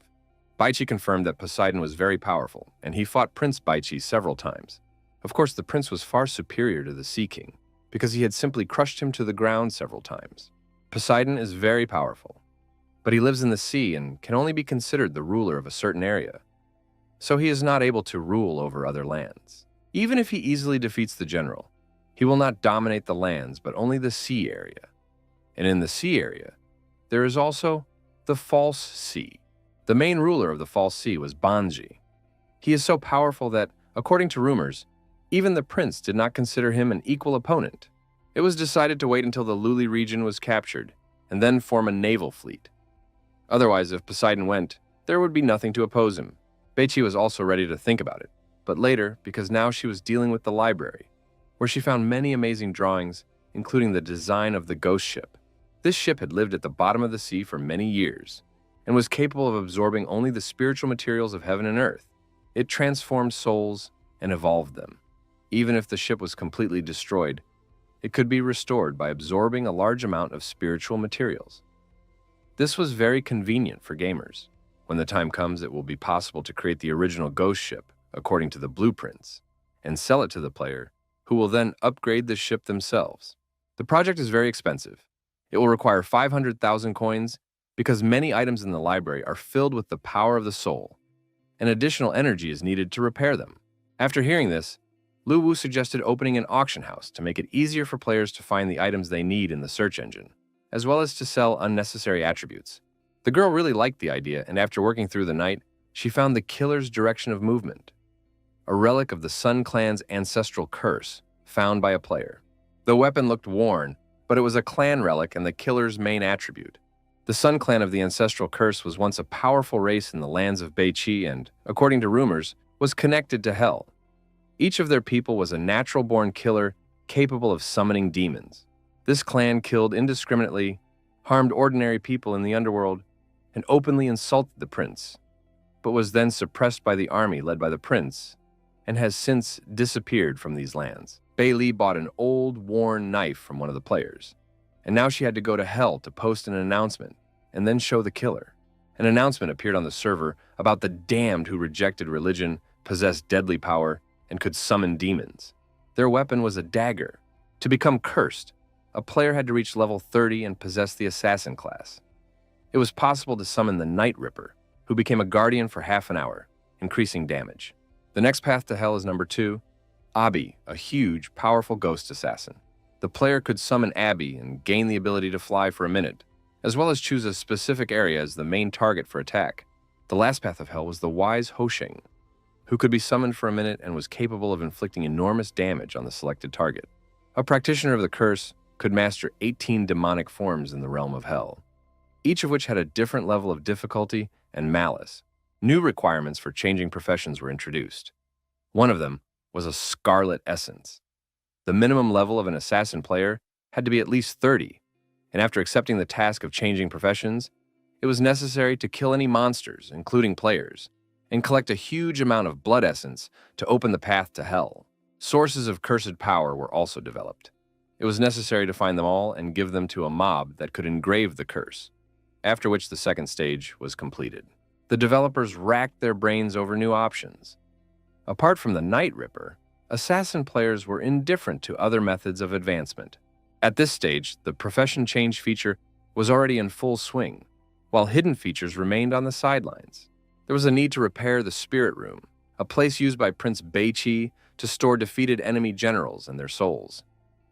Baichi confirmed that Poseidon was very powerful, and he fought Prince Baichi several times. Of course, the prince was far superior to the Sea King, because he had simply crushed him to the ground several times. Poseidon is very powerful, but he lives in the sea and can only be considered the ruler of a certain area, so he is not able to rule over other lands. Even if he easily defeats the general, he will not dominate the lands, but only the sea area. And in the sea area, there is also the False Sea. The main ruler of the False Sea was Banji. He is so powerful that, according to rumors, even the prince did not consider him an equal opponent. It was decided to wait until the Luli region was captured, and then form a naval fleet. Otherwise, if Poseidon went, there would be nothing to oppose him. Beichi was also ready to think about it, but later, because now she was dealing with the library, where she found many amazing drawings, including the design of the ghost ship. This ship had lived at the bottom of the sea for many years, and was capable of absorbing only the spiritual materials of heaven and earth. It transformed souls and evolved them. Even if the ship was completely destroyed, it could be restored by absorbing a large amount of spiritual materials. This was very convenient for gamers. When the time comes, it will be possible to create the original ghost ship according to the blueprints and sell it to the player, who will then upgrade the ship themselves. The project is very expensive. It will require 500,000 coins because many items in the library are filled with the power of the soul, and additional energy is needed to repair them. After hearing this, Lu Wu suggested opening an auction house to make it easier for players to find the items they need in the search engine, as well as to sell unnecessary attributes. The girl really liked the idea, and after working through the night, she found the killer's direction of movement, a relic of the Sun Clan's ancestral curse found by a player. The weapon looked worn, but it was a clan relic and the killer's main attribute. The Sun Clan of the ancestral curse was once a powerful race in the lands of Bei-Chi and, according to rumors, was connected to hell. Each of their people was a natural-born killer capable of summoning demons. This clan killed indiscriminately, harmed ordinary people in the underworld, and openly insulted the prince, but was then suppressed by the army led by the prince, and has since disappeared from these lands. Bei Li bought an old, worn knife from one of the players, and now she had to go to hell to post an announcement and then show the killer. An announcement appeared on the server about the damned who rejected religion, possessed deadly power, and could summon demons. Their weapon was a dagger. To become cursed, a player had to reach level 30 and possess the assassin class. It was possible to summon the Night Ripper, who became a guardian for half an hour, increasing damage. The next path to hell is number 2, Abi, a huge, powerful ghost assassin. The player could summon Abi and gain the ability to fly for a minute, as well as choose a specific area as the main target for attack. The last path of hell was the wise Hosheng, who could be summoned for a minute and was capable of inflicting enormous damage on the selected target. A practitioner of the curse could master 18 demonic forms in the realm of hell, each of which had a different level of difficulty and malice. New requirements for changing professions were introduced. One of them was a Scarlet Essence. The minimum level of an assassin player had to be at least 30, and after accepting the task of changing professions, It was necessary to kill any monsters, including players, and collect a huge amount of blood essence to open the path to hell. Sources of cursed power were also developed. It was necessary to find them all and give them to a mob that could engrave the curse, after which the second stage was completed. The developers racked their brains over new options. Apart from the Night Ripper, assassin players were indifferent to other methods of advancement. At this stage, the profession change feature was already in full swing, while hidden features remained on the sidelines. There was a need to repair the Spirit Room, a place used by Prince Beiqi to store defeated enemy generals and their souls.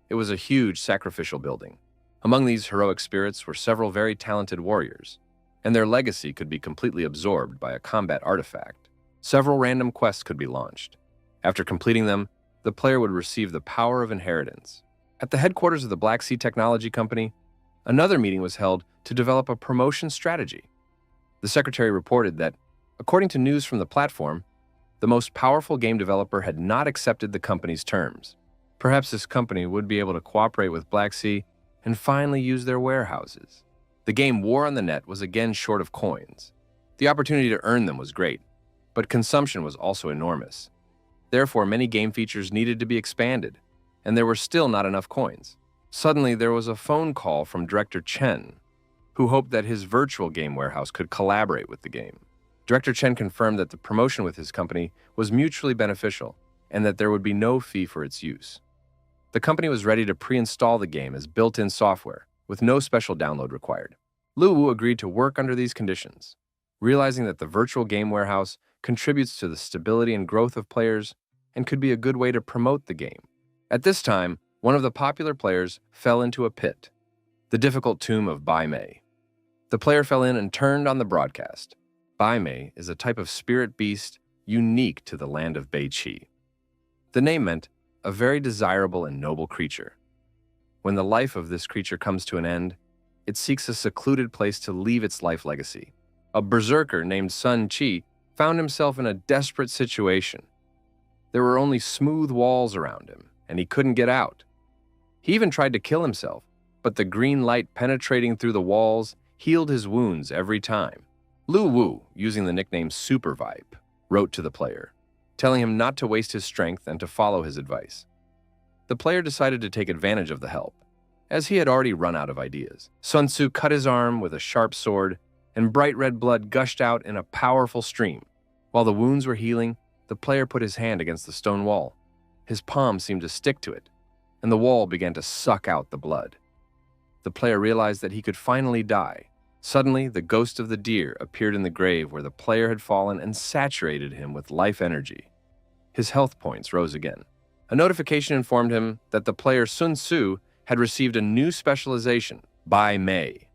It was a huge sacrificial building. Among these heroic spirits were several very talented warriors, and their legacy could be completely absorbed by a combat artifact. Several random quests could be launched. After completing them, the player would receive the power of inheritance. At the headquarters of the Black Sea Technology Company, another meeting was held to develop a promotion strategy. The secretary reported that, according to news from the platform, the most powerful game developer had not accepted the company's terms. Perhaps this company would be able to cooperate with Black Sea and finally use their warehouses. The game War on the Net was again short of coins. The opportunity to earn them was great, but consumption was also enormous. Therefore, many game features needed to be expanded, and there were still not enough coins. Suddenly, there was a phone call from Director Chen, who hoped that his virtual game warehouse could collaborate with the game. Director Chen confirmed that the promotion with his company was mutually beneficial and that there would be no fee for its use. The company was ready to pre-install the game as built-in software, with no special download required. Lu Wu agreed to work under these conditions, realizing that the virtual game warehouse contributes to the stability and growth of players and could be a good way to promote the game. At this time, one of the popular players fell into a pit, the difficult tomb of Bai Mei. The player fell in and turned on the broadcast. Bai Mei is a type of spirit beast unique to the land of Beiqi. The name meant a very desirable and noble creature. When the life of this creature comes to an end, it seeks a secluded place to leave its life legacy. A berserker named Sun Qi found himself in a desperate situation. There were only smooth walls around him, and he couldn't get out. He even tried to kill himself, but the green light penetrating through the walls healed his wounds every time. Lu Wu, using the nickname Super Vibe, wrote to the player, telling him not to waste his strength and to follow his advice. The player decided to take advantage of the help, as he had already run out of ideas. Sun Tzu cut his arm with a sharp sword, and bright red blood gushed out in a powerful stream. While the wounds were healing, the player put his hand against the stone wall. His palm seemed to stick to it, and the wall began to suck out the blood. The player realized that he could finally die. Suddenly, the ghost of the deer appeared in the grave where the player had fallen and saturated him with life energy. His health points rose again. A notification informed him that the player Sun Tzu had received a new specialization, Bai Mei.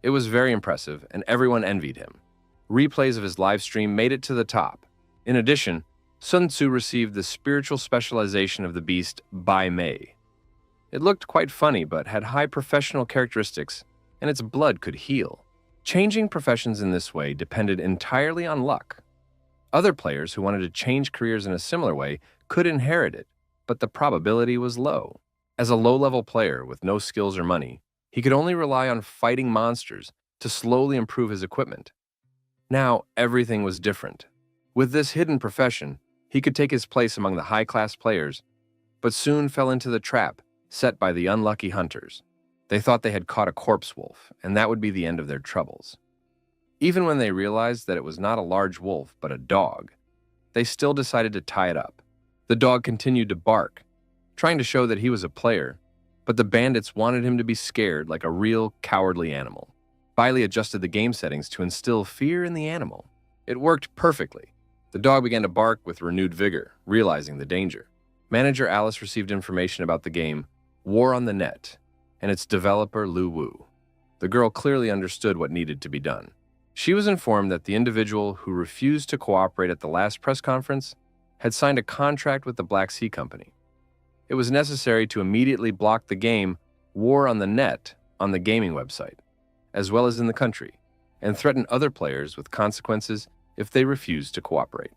It was very impressive, and everyone envied him. Replays of his live stream made it to the top. In addition, Sun Tzu received the spiritual specialization of the beast Bai Mei. It looked quite funny, but had high professional characteristics, and its blood could heal. Changing professions in this way depended entirely on luck. Other players who wanted to change careers in a similar way could inherit it, but the probability was low. As a low-level player with no skills or money, he could only rely on fighting monsters to slowly improve his equipment. Now, everything was different. With this hidden profession, he could take his place among the high-class players, but soon fell into the trap set by the unlucky hunters. They thought they had caught a corpse wolf, and that would be the end of their troubles. Even when they realized that it was not a large wolf, but a dog, they still decided to tie it up. The dog continued to bark, trying to show that he was a player, but the bandits wanted him to be scared like a real cowardly animal. Bailey adjusted the game settings to instill fear in the animal. It worked perfectly. The dog began to bark with renewed vigor, realizing the danger. Manager Alice received information about the game War on the Net and its developer Lu Wu. The girl clearly understood what needed to be done. She was informed that the individual who refused to cooperate at the last press conference had signed a contract with the Black Sea Company. It was necessary to immediately block the game War on the Net on the gaming website, as well as in the country, and threaten other players with consequences if they refused to cooperate.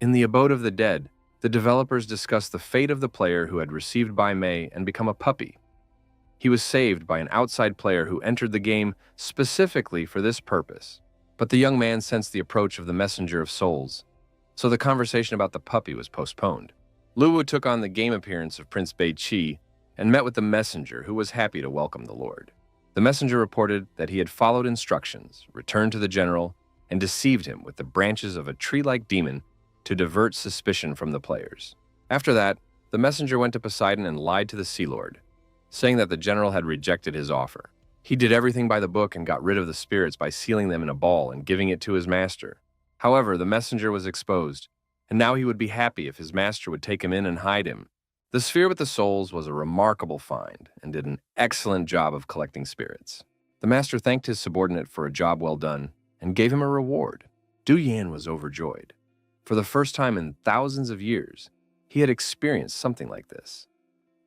In the abode of the dead, the developers discussed the fate of the player who had received Bai Mei and become a puppy. He was saved by an outside player who entered the game specifically for this purpose. But the young man sensed the approach of the messenger of souls, so the conversation about the puppy was postponed. Luwu took on the game appearance of Prince Bei-Chi and met with the messenger, who was happy to welcome the Lord. The messenger reported that he had followed instructions, returned to the general, and deceived him with the branches of a tree-like demon to divert suspicion from the players. After that, the messenger went to Poseidon and lied to the Sea Lord, saying that the general had rejected his offer. He did everything by the book and got rid of the spirits by sealing them in a ball and giving it to his master. However, the messenger was exposed, and now he would be happy if his master would take him in and hide him. The sphere with the souls was a remarkable find and did an excellent job of collecting spirits. The master thanked his subordinate for a job well done and gave him a reward. Du Yan was overjoyed. For the first time in thousands of years, he had experienced something like this.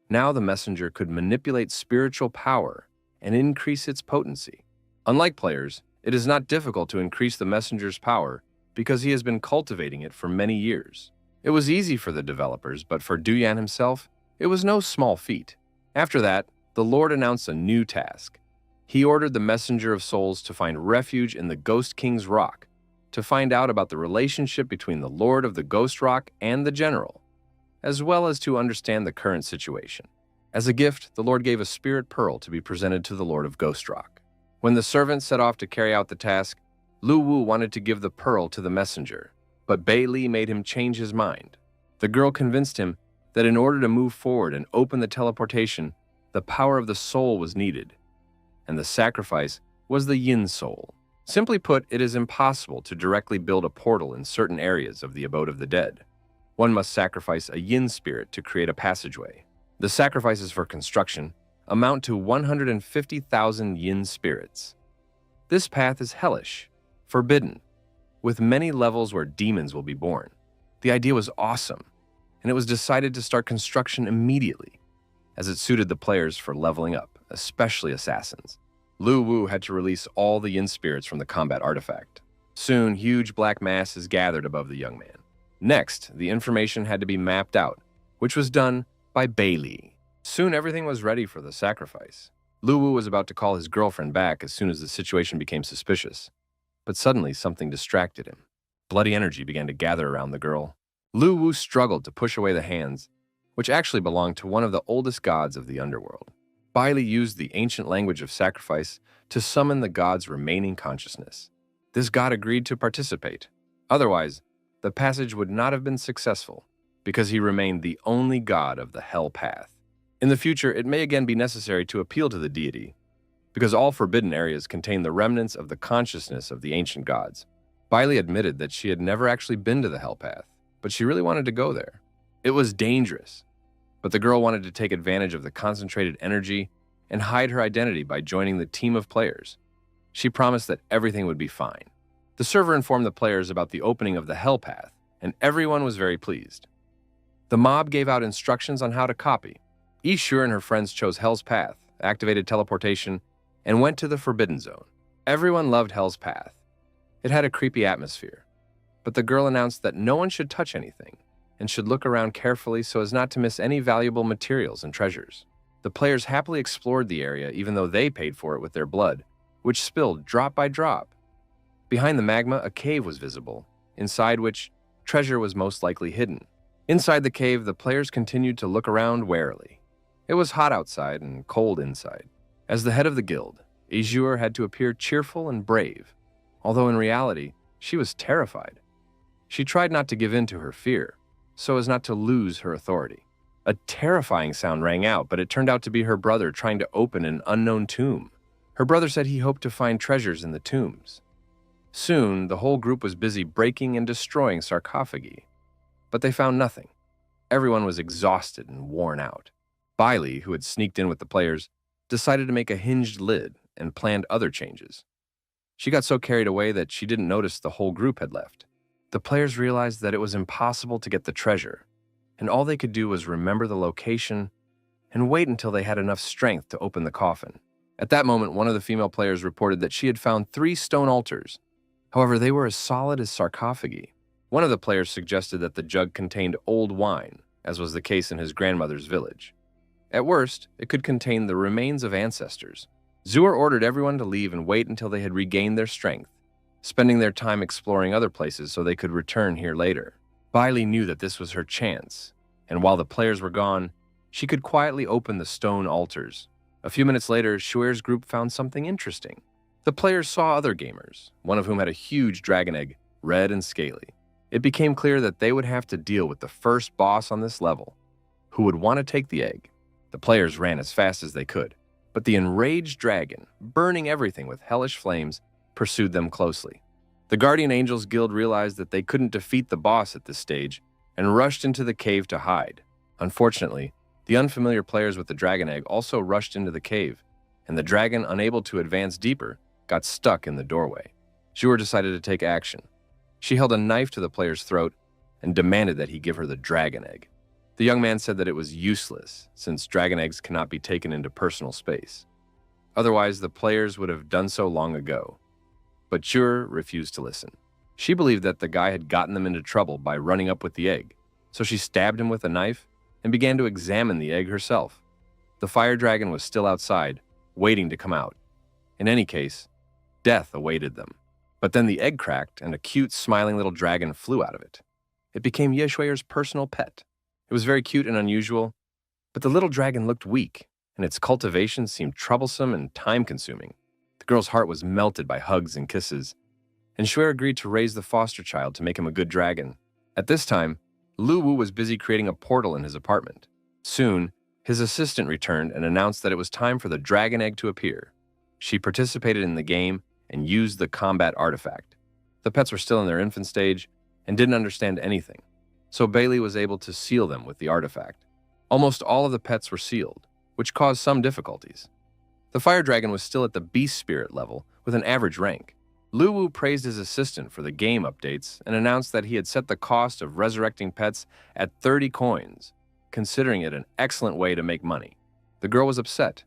Now the messenger could manipulate spiritual power and increase its potency. Unlike players, it is not difficult to increase the messenger's power because he has been cultivating it for many years. It was easy for the developers, but for Du Yan himself, it was no small feat. After that, the Lord announced a new task. He ordered the messenger of souls to find refuge in the Ghost King's Rock, to find out about the relationship between the Lord of the Ghost Rock and the General, as well as to understand the current situation. As a gift, the Lord gave a spirit pearl to be presented to the Lord of Ghost Rock. When the servant set off to carry out the task, Lu Wu wanted to give the pearl to the messenger, but Bei Li made him change his mind. The girl convinced him that in order to move forward and open the teleportation, the power of the soul was needed, and the sacrifice was the yin soul. Simply put, it is impossible to directly build a portal in certain areas of the abode of the dead. One must sacrifice a yin spirit to create a passageway. The sacrifices for construction amount to 150,000 yin spirits. This path is hellish, forbidden, with many levels where demons will be born. The idea was awesome, and it was decided to start construction immediately, as it suited the players for leveling up, especially assassins. Lu Wu had to release all the yin spirits from the combat artifact. Soon, huge black masses gathered above the young man. Next, the information had to be mapped out, which was done by Bei Li. Soon everything was ready for the sacrifice. Lu Wu was about to call his girlfriend back as soon as the situation became suspicious. But suddenly something distracted him. Bloody energy began to gather around the girl. Lu Wu struggled to push away the hands, which actually belonged to one of the oldest gods of the underworld. Bei Li used the ancient language of sacrifice to summon the god's remaining consciousness. This god agreed to participate. Otherwise, the passage would not have been successful, because he remained the only god of the hell path. In the future, it may again be necessary to appeal to the deity, because all forbidden areas contain the remnants of the consciousness of the ancient gods. Bei Li admitted that she had never actually been to the hell path, but she really wanted to go there. It was dangerous, but the girl wanted to take advantage of the concentrated energy and hide her identity by joining the team of players. She promised that everything would be fine. The server informed the players about the opening of the hell path, and everyone was very pleased. The mob gave out instructions on how to copy. Asura and her friends chose Hell's Path, activated teleportation, and went to the Forbidden Zone. Everyone loved Hell's Path. It had a creepy atmosphere, but the girl announced that no one should touch anything and should look around carefully so as not to miss any valuable materials and treasures. The players happily explored the area even though they paid for it with their blood, which spilled drop by drop. Behind the magma, a cave was visible, inside which treasure was most likely hidden. Inside the cave, the players continued to look around warily. It was hot outside and cold inside. As the head of the guild, Asura had to appear cheerful and brave, although in reality, she was terrified. She tried not to give in to her fear, so as not to lose her authority. A terrifying sound rang out, but it turned out to be her brother trying to open an unknown tomb. Her brother said he hoped to find treasures in the tombs. Soon, the whole group was busy breaking and destroying sarcophagi, but they found nothing. Everyone was exhausted and worn out. Bei Li, who had sneaked in with the players, decided to make a hinged lid and planned other changes. She got so carried away that she didn't notice the whole group had left. The players realized that it was impossible to get the treasure, and all they could do was remember the location and wait until they had enough strength to open the coffin. At that moment, one of the female players reported that she had found 3 stone altars. However, they were as solid as sarcophagi. One of the players suggested that the jug contained old wine, as was the case in his grandmother's village. At worst, it could contain the remains of ancestors. Zur ordered everyone to leave and wait until they had regained their strength, spending their time exploring other places so they could return here later. Bailey knew that this was her chance, and while the players were gone, she could quietly open the stone altars. A few minutes later, Shuer's group found something interesting. The players saw other gamers, one of whom had a huge dragon egg, red and scaly. It became clear that they would have to deal with the first boss on this level, who would want to take the egg. The players ran as fast as they could, but the enraged dragon, burning everything with hellish flames, pursued them closely. The Guardian Angels Guild realized that they couldn't defeat the boss at this stage and rushed into the cave to hide. Unfortunately, the unfamiliar players with the dragon egg also rushed into the cave, and the dragon, unable to advance deeper, got stuck in the doorway. Shuer decided to take action. She held a knife to the player's throat and demanded that he give her the dragon egg. The young man said that it was useless, since dragon eggs cannot be taken into personal space. Otherwise, the players would have done so long ago. But Shuer refused to listen. She believed that the guy had gotten them into trouble by running up with the egg, so she stabbed him with a knife and began to examine the egg herself. The fire dragon was still outside, waiting to come out. In any case, death awaited them. But then the egg cracked and a cute, smiling little dragon flew out of it. It became Yeshuer's personal pet. It was very cute and unusual, but the little dragon looked weak, and its cultivation seemed troublesome and time-consuming. The girl's heart was melted by hugs and kisses, and Shuer agreed to raise the foster child to make him a good dragon. At this time, Lu Wu was busy creating a portal in his apartment. Soon, his assistant returned and announced that it was time for the dragon egg to appear. She participated in the game and used the combat artifact. The pets were still in their infant stage and didn't understand anything, so Bailey was able to seal them with the artifact. Almost all of the pets were sealed, which caused some difficulties. The fire dragon was still at the beast spirit level with an average rank. Lu Wu praised his assistant for the game updates and announced that he had set the cost of resurrecting pets at 30 coins, considering it an excellent way to make money. The girl was upset.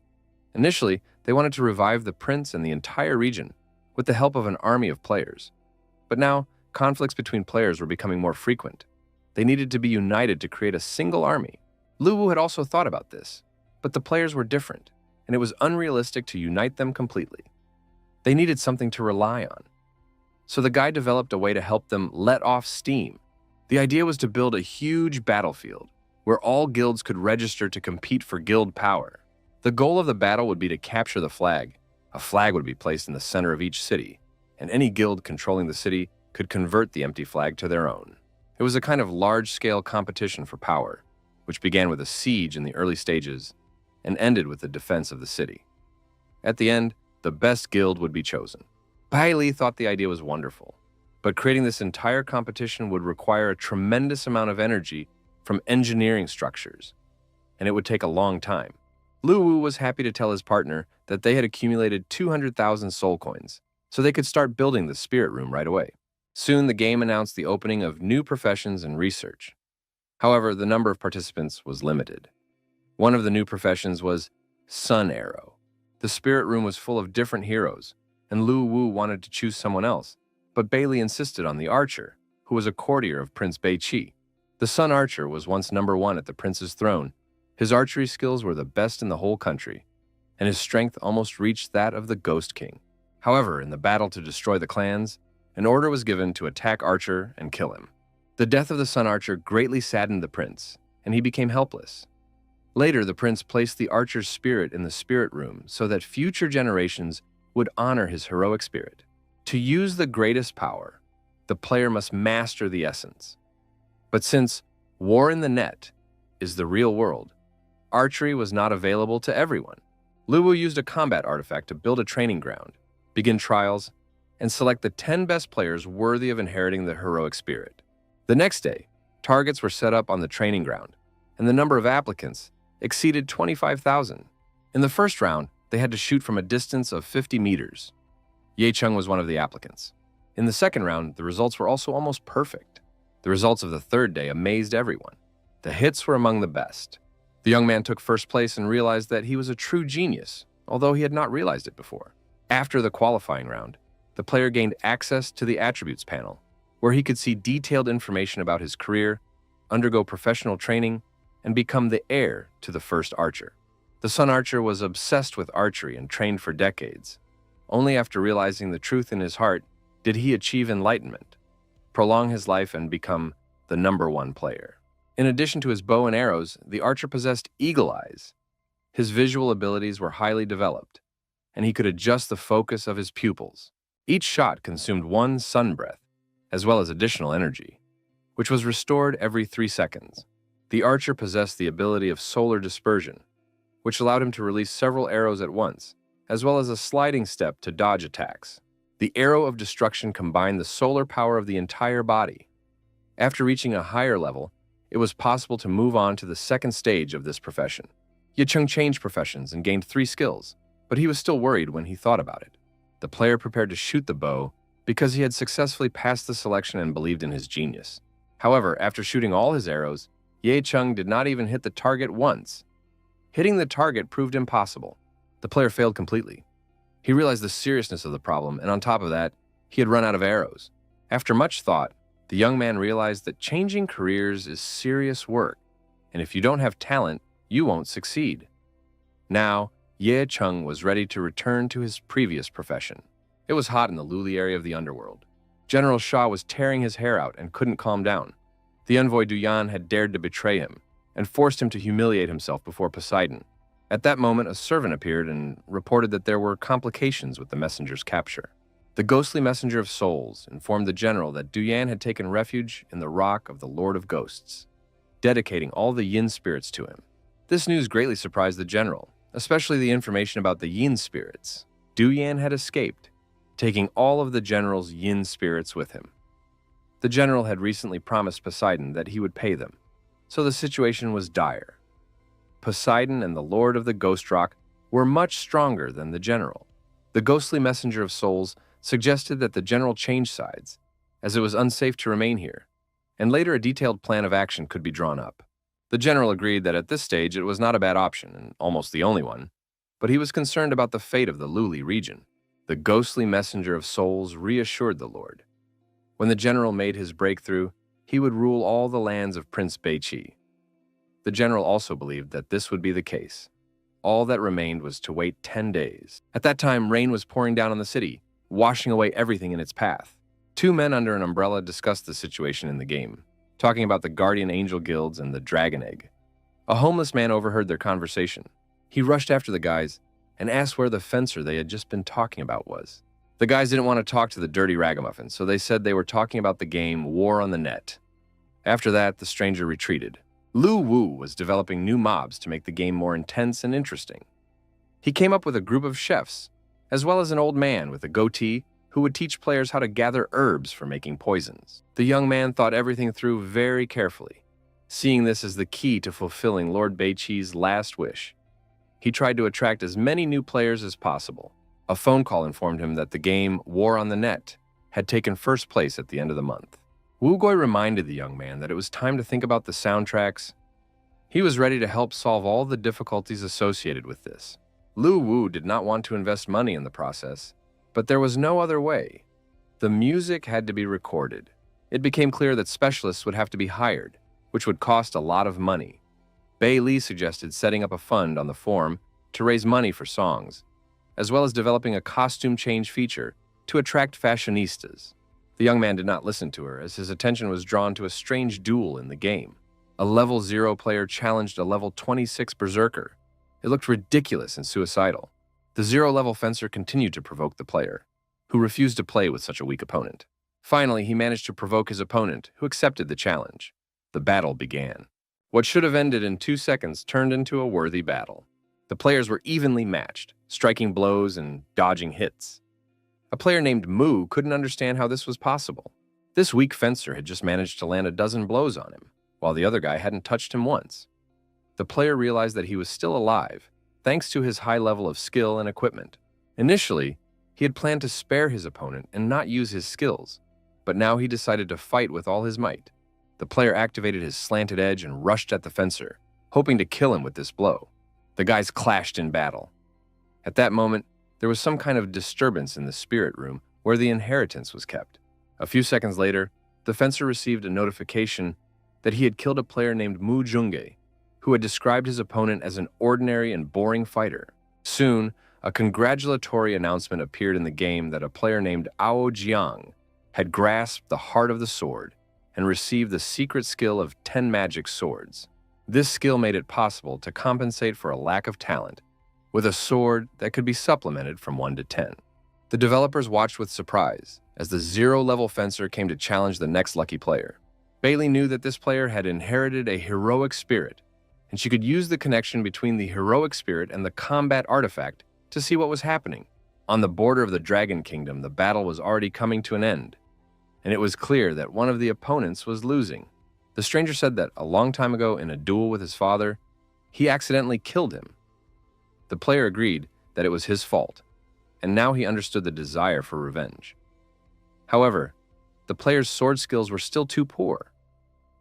Initially, they wanted to revive the prince and the entire region with the help of an army of players. But now, conflicts between players were becoming more frequent. They needed to be united to create a single army. Lu Wu had also thought about this, but the players were different, and it was unrealistic to unite them completely. They needed something to rely on. So the guy developed a way to help them let off steam. The idea was to build a huge battlefield where all guilds could register to compete for guild power. The goal of the battle would be to capture the flag. A flag would be placed in the center of each city, and any guild controlling the city could convert the empty flag to their own. It was a kind of large-scale competition for power, which began with a siege in the early stages and ended with the defense of the city. At the end, the best guild would be chosen. Bailey thought the idea was wonderful, but creating this entire competition would require a tremendous amount of energy from engineering structures, and it would take a long time. Lu Wu was happy to tell his partner that they had accumulated 200,000 soul coins, so they could start building the spirit room right away. Soon, the game announced the opening of new professions and research. However, the number of participants was limited. One of the new professions was Sun Arrow. The spirit room was full of different heroes, and Lu Wu wanted to choose someone else, but Bailey insisted on the archer, who was a courtier of Prince Bei Qi. The Sun Archer was once #1 at the prince's throne. His archery skills were the best in the whole country, and his strength almost reached that of the Ghost King. However, in the battle to destroy the clans, an order was given to attack Archer and kill him. The death of the Sun Archer greatly saddened the prince, and he became helpless. Later, the prince placed the archer's spirit in the spirit room so that future generations would honor his heroic spirit. To use the greatest power, the player must master the essence. But since War in the Net is the real world, archery was not available to everyone. Lu Wu used a combat artifact to build a training ground, begin trials, and select the 10 best players worthy of inheriting the heroic spirit. The next day, targets were set up on the training ground, and the number of applicants exceeded 25,000. In the first round, they had to shoot from a distance of 50 meters. Ye Chung was one of the applicants. In the second round, the results were also almost perfect. The results of the third day amazed everyone. The hits were among the best. The young man took first place and realized that he was a true genius, although he had not realized it before. After the qualifying round, the player gained access to the attributes panel, where he could see detailed information about his career, undergo professional training, and become the heir to the first archer. The son archer was obsessed with archery and trained for decades. Only after realizing the truth in his heart did he achieve enlightenment, prolong his life, and become the #1 player. In addition to his bow and arrows, the archer possessed eagle eyes. His visual abilities were highly developed, and he could adjust the focus of his pupils. Each shot consumed 1 sun breath, as well as additional energy, which was restored every 3 seconds. The archer possessed the ability of solar dispersion, which allowed him to release several arrows at once, as well as a sliding step to dodge attacks. The arrow of destruction combined the solar power of the entire body. After reaching a higher level, it was possible to move on to the second stage of this profession. Yahello changed professions and gained 3 skills, but he was still worried when he thought about it. The player prepared to shoot the bow because he had successfully passed the selection and believed in his genius. However, after shooting all his arrows, Yahello did not even hit the target once. Hitting the target proved impossible. The player failed completely. He realized the seriousness of the problem, and on top of that, he had run out of arrows. After much thought, the young man realized that changing careers is serious work, and if you don't have talent, you won't succeed. Now, Yahello was ready to return to his previous profession. It was hot in the Luli area of the underworld. General Shah was tearing his hair out and couldn't calm down. The envoy Duyan had dared to betray him and forced him to humiliate himself before Poseidon. At that moment, a servant appeared and reported that there were complications with the messenger's capture. The ghostly messenger of souls informed the general that Duyan had taken refuge in the rock of the Lord of Ghosts, dedicating all the yin spirits to him. This news greatly surprised the general, especially the information about the yin spirits. Duyan had escaped, taking all of the general's yin spirits with him. The general had recently promised Poseidon that he would pay them, so the situation was dire. Poseidon and the Lord of the Ghost Rock were much stronger than the general. The ghostly messenger of souls suggested that the general change sides, as it was unsafe to remain here, and later a detailed plan of action could be drawn up. The general agreed that at this stage it was not a bad option, and almost the only one, but he was concerned about the fate of the Luli region. The ghostly messenger of souls reassured the Lord. When the general made his breakthrough, he would rule all the lands of Prince Beichi. The general also believed that this would be the case. All that remained was to wait 10 days. At that time, rain was pouring down on the city, washing away everything in its path. 2 men under an umbrella discussed the situation in the game, talking about the guardian angel guilds and the dragon egg. A homeless man overheard their conversation. He rushed after the guys and asked where the fencer they had just been talking about was. The guys didn't want to talk to the dirty ragamuffin, so they said they were talking about the game War on the Net. After that, the stranger retreated. Lu Wu was developing new mobs to make the game more intense and interesting. He came up with a group of chefs, as well as an old man with a goatee who would teach players how to gather herbs for making poisons. The young man thought everything through very carefully, seeing this as the key to fulfilling Lord Beichi's last wish. He tried to attract as many new players as possible. A phone call informed him that the game War on the Net had taken first place at the end of the month. Wu Gui reminded the young man that it was time to think about the soundtracks. He was ready to help solve all the difficulties associated with this. Lu Wu did not want to invest money in the process, but there was no other way. The music had to be recorded. It became clear that specialists would have to be hired, which would cost a lot of money. Bei Li suggested setting up a fund on the forum to raise money for songs, as well as developing a costume change feature to attract fashionistas. The young man did not listen to her, as his attention was drawn to a strange duel in the game. A level 0 player challenged a level 26 berserker. It looked ridiculous and suicidal. The 0-level fencer continued to provoke the player, who refused to play with such a weak opponent. Finally, he managed to provoke his opponent, who accepted the challenge. The battle began. What should have ended in 2 seconds turned into a worthy battle. The players were evenly matched, striking blows and dodging hits. A player named Mu couldn't understand how this was possible. This weak fencer had just managed to land a dozen blows on him, while the other guy hadn't touched him once. The player realized that he was still alive, thanks to his high level of skill and equipment. Initially, he had planned to spare his opponent and not use his skills, but now he decided to fight with all his might. The player activated his slanted edge and rushed at the fencer, hoping to kill him with this blow. The guys clashed in battle. At that moment, there was some kind of disturbance in the spirit room where the inheritance was kept. A few seconds later, the fencer received a notification that he had killed a player named Mu Junge, who had described his opponent as an ordinary and boring fighter. Soon, a congratulatory announcement appeared in the game that a player named Ao Jiang had grasped the heart of the sword and received the secret skill of 10 magic swords. This skill made it possible to compensate for a lack of talent with a sword that could be supplemented from 1 to 10. The developers watched with surprise as the 0-level fencer came to challenge the next lucky player. Bailey knew that this player had inherited a heroic spirit, and she could use the connection between the heroic spirit and the combat artifact to see what was happening. On the border of the Dragon Kingdom, the battle was already coming to an end, and it was clear that one of the opponents was losing. The stranger said that a long time ago in a duel with his father, he accidentally killed him. The player agreed that it was his fault, and now he understood the desire for revenge. However, the player's sword skills were still too poor,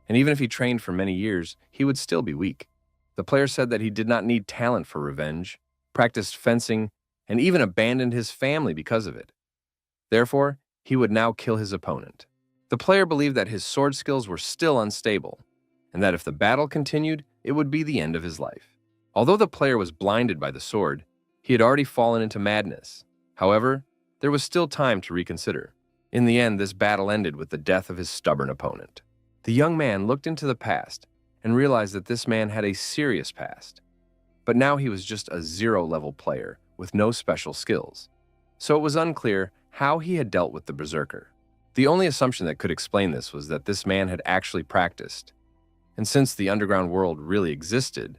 and even if he trained for many years, he would still be weak. The player said that he did not need talent for revenge, practiced fencing, and even abandoned his family because of it. Therefore, he would now kill his opponent. The player believed that his sword skills were still unstable, and that if the battle continued, it would be the end of his life. Although the player was blinded by the sword, he had already fallen into madness. However, there was still time to reconsider. In the end, this battle ended with the death of his stubborn opponent. The young man looked into the past and realized that this man had a serious past. But now he was just a 0-level player with no special skills. So it was unclear how he had dealt with the berserker. The only assumption that could explain this was that this man had actually practiced. And since the underground world really existed,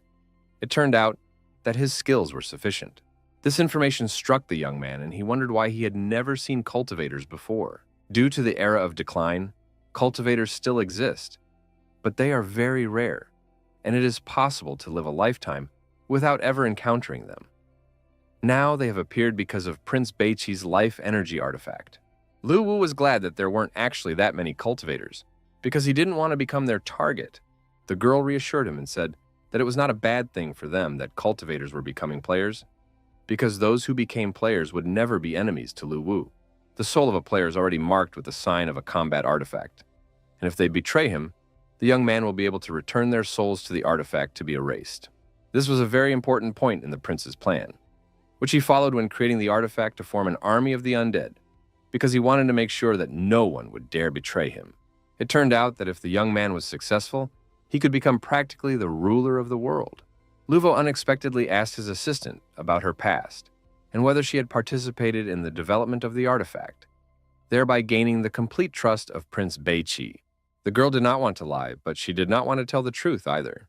it turned out that his skills were sufficient. This information struck the young man, and he wondered why he had never seen cultivators before. Due to the era of decline, cultivators still exist, but they are very rare, and it is possible to live a lifetime without ever encountering them. Now they have appeared because of Prince Beiqi's life energy artifact. Lu Wu was glad that there weren't actually that many cultivators, because he didn't want to become their target. The girl reassured him and said that it was not a bad thing for them that cultivators were becoming players, because those who became players would never be enemies to Lu Wu. The soul of a player is already marked with the sign of a combat artifact, and if they betray him, the young man will be able to return their souls to the artifact to be erased. This was a very important point in the prince's plan, which he followed when creating the artifact to form an army of the undead, because he wanted to make sure that no one would dare betray him. It turned out that if the young man was successful, he could become practically the ruler of the world. Luvo unexpectedly asked his assistant about her past and whether she had participated in the development of the artifact, thereby gaining the complete trust of Prince Beiqi. The girl did not want to lie, but she did not want to tell the truth either.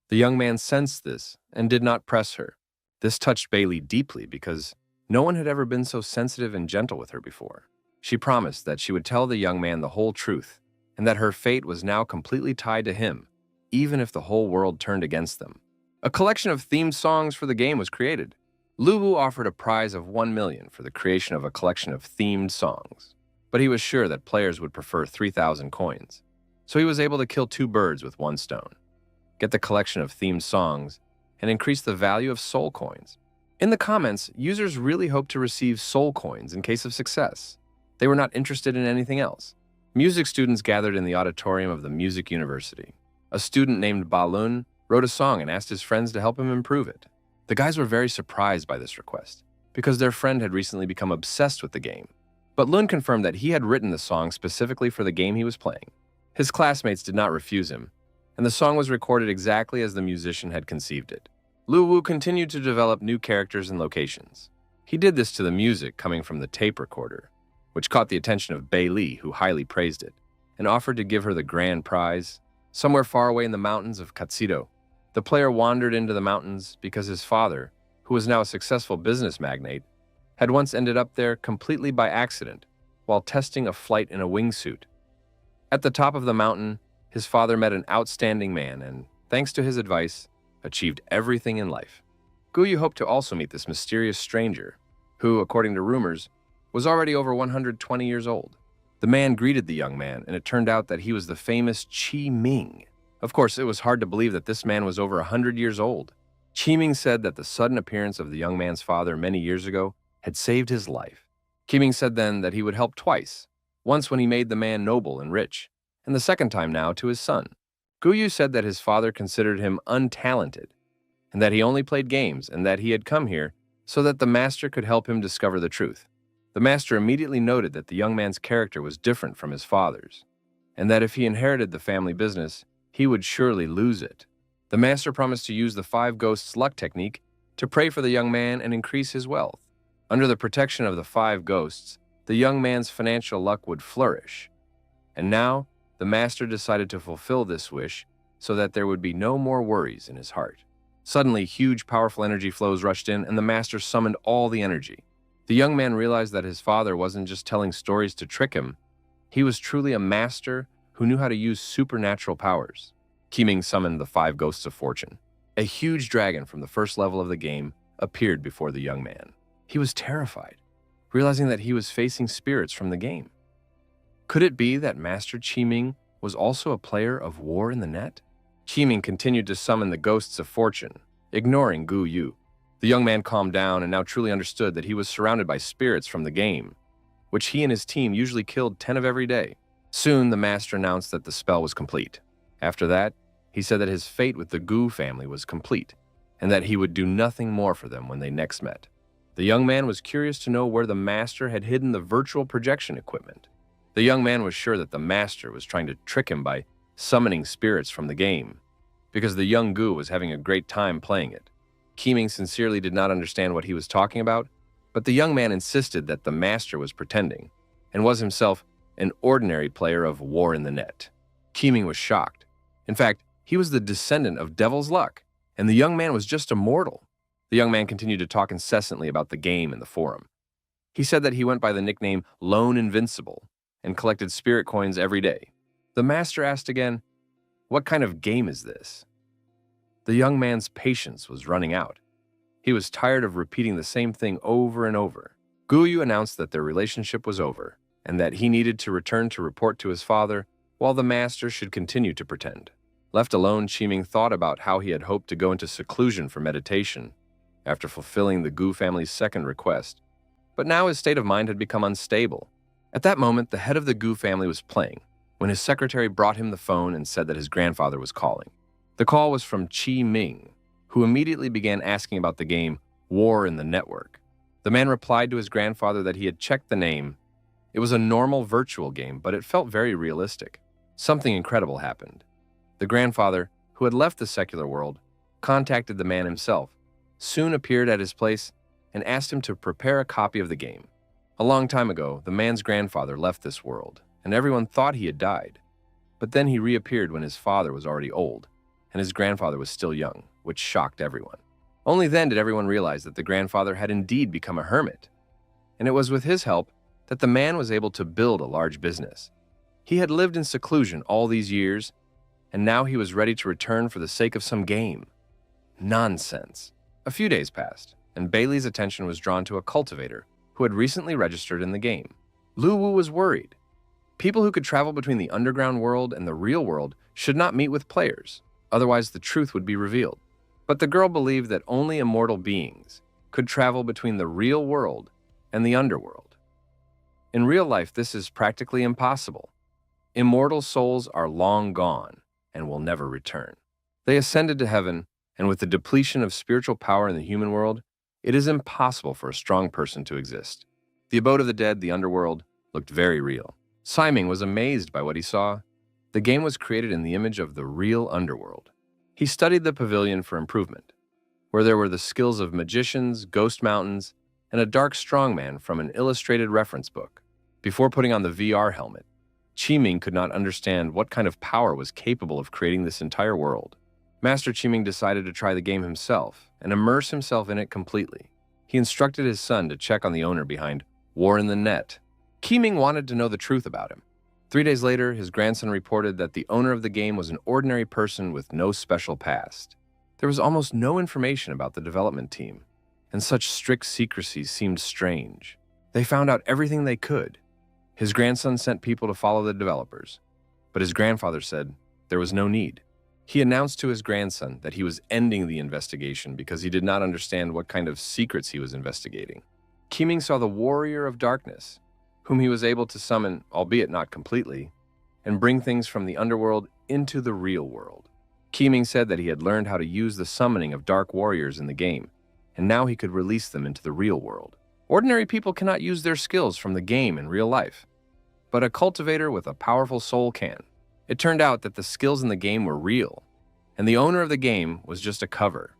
The young man sensed this and did not press her. This touched Bailey deeply because no one had ever been so sensitive and gentle with her before. She promised that she would tell the young man the whole truth and that her fate was now completely tied to him, even if the whole world turned against them. A collection of themed songs for the game was created. Lu Wu offered a prize of 1 million for the creation of a collection of themed songs, but he was sure that players would prefer 3,000 coins. So he was able to kill 2 birds with 1 stone, get the collection of themed songs, and increase the value of soul coins. In the comments, users really hoped to receive soul coins in case of success. They were not interested in anything else. Music students gathered in the auditorium of the Music University. A student named Ba Lun wrote a song and asked his friends to help him improve it. The guys were very surprised by this request, because their friend had recently become obsessed with the game. But Lun confirmed that he had written the song specifically for the game he was playing. His classmates did not refuse him, and the song was recorded exactly as the musician had conceived it. Lu Wu continued to develop new characters and locations. He did this to the music coming from the tape recorder, which caught the attention of Bei Li, who highly praised it, and offered to give her the grand prize. Somewhere far away in the mountains of Katsido, the player wandered into the mountains because his father, who was now a successful business magnate, had once ended up there completely by accident while testing a flight in a wingsuit. At the top of the mountain, his father met an outstanding man and, thanks to his advice, achieved everything in life. Guyu hoped to also meet this mysterious stranger, who, according to rumors, was already over 120 years old. The man greeted the young man, and it turned out that he was the famous Qi Ming. Of course, it was hard to believe that this man was over 100 years old. Qi Ming said that the sudden appearance of the young man's father many years ago had saved his life. Qi Ming said then that he would help twice, once when he made the man noble and rich, and the second time now to his son. Guyu said that his father considered him untalented, and that he only played games, and that he had come here so that the master could help him discover the truth. The master immediately noted that the young man's character was different from his father's, and that if he inherited the family business, he would surely lose it. The master promised to use the 5 ghosts luck technique to pray for the young man and increase his wealth. Under the protection of the 5 ghosts, the young man's financial luck would flourish. And now, the master decided to fulfill this wish so that there would be no more worries in his heart. Suddenly, huge, powerful energy flows rushed in, and the master summoned all the energy. The young man realized that his father wasn't just telling stories to trick him. He was truly a master who knew how to use supernatural powers. Qiming summoned the 5 ghosts of fortune. A huge dragon from the first level of the game appeared before the young man. He was terrified, realizing that he was facing spirits from the game. Could it be that Master Qiming was also a player of War in the Net? Qiming continued to summon the ghosts of fortune, ignoring Gu Yu. The young man calmed down and now truly understood that he was surrounded by spirits from the game, which he and his team usually killed 10 of every day. Soon, the master announced that the spell was complete. After that, he said that his fate with the Gu family was complete, and that he would do nothing more for them when they next met. The young man was curious to know where the master had hidden the virtual projection equipment. The young man was sure that the master was trying to trick him by summoning spirits from the game, because the young Gu was having a great time playing it. Qiming sincerely did not understand what he was talking about, but the young man insisted that the master was pretending, and was himself an ordinary player of War in the Net. Qiming was shocked. In fact, he was the descendant of Devil's Luck, and the young man was just a mortal. The young man continued to talk incessantly about the game in the forum. He said that he went by the nickname Lone Invincible and collected spirit coins every day. The master asked again, "What kind of game is this?" The young man's patience was running out. He was tired of repeating the same thing over and over. Guyu announced that their relationship was over, and that he needed to return to report to his father, while the master should continue to pretend. Left alone, Qiming thought about how he had hoped to go into seclusion for meditation after fulfilling the Gu family's second request, but now his state of mind had become unstable. At that moment, the head of the Gu family was playing, when his secretary brought him the phone and said that his grandfather was calling. The call was from Qiming, who immediately began asking about the game War in the Network. The man replied to his grandfather that he had checked the name. It was a normal virtual game, but it felt very realistic. Something incredible happened. The grandfather, who had left the secular world, contacted the man himself, soon appeared at his place, and asked him to prepare a copy of the game. A long time ago, the man's grandfather left this world, and everyone thought he had died. But then he reappeared when his father was already old, and his grandfather was still young, which shocked everyone. Only then did everyone realize that the grandfather had indeed become a hermit, and it was with his help that the man was able to build a large business. He had lived in seclusion all these years, and now he was ready to return for the sake of some game. Nonsense. A few days passed, and Bailey's attention was drawn to a cultivator who had recently registered in the game. Lu Wu was worried. People who could travel between the underground world and the real world should not meet with players, otherwise the truth would be revealed. But the girl believed that only immortal beings could travel between the real world and the underworld. In real life, this is practically impossible. Immortal souls are long gone and will never return. They ascended to heaven, and with the depletion of spiritual power in the human world, it is impossible for a strong person to exist. The abode of the dead, the underworld, looked very real. Siming was amazed by what he saw. The game was created in the image of the real underworld. He studied the pavilion for improvement, where there were the skills of magicians, ghost mountains, and a dark strongman from an illustrated reference book. Before putting on the VR helmet, Qiming could not understand what kind of power was capable of creating this entire world. Master Qiming decided to try the game himself and immerse himself in it completely. He instructed his son to check on the owner behind War in the Net. Qiming wanted to know the truth about him. 3 days later, his grandson reported that the owner of the game was an ordinary person with no special past. There was almost no information about the development team, and such strict secrecy seemed strange. They found out everything they could. His grandson sent people to follow the developers, but his grandfather said there was no need. He announced to his grandson that he was ending the investigation because he did not understand what kind of secrets he was investigating. Qiming saw the warrior of darkness, whom he was able to summon, albeit not completely, and bring things from the underworld into the real world. Qiming said that he had learned how to use the summoning of dark warriors in the game, and now he could release them into the real world. Ordinary people cannot use their skills from the game in real life, but a cultivator with a powerful soul can. It turned out that the skills in the game were real, and the owner of the game was just a cover.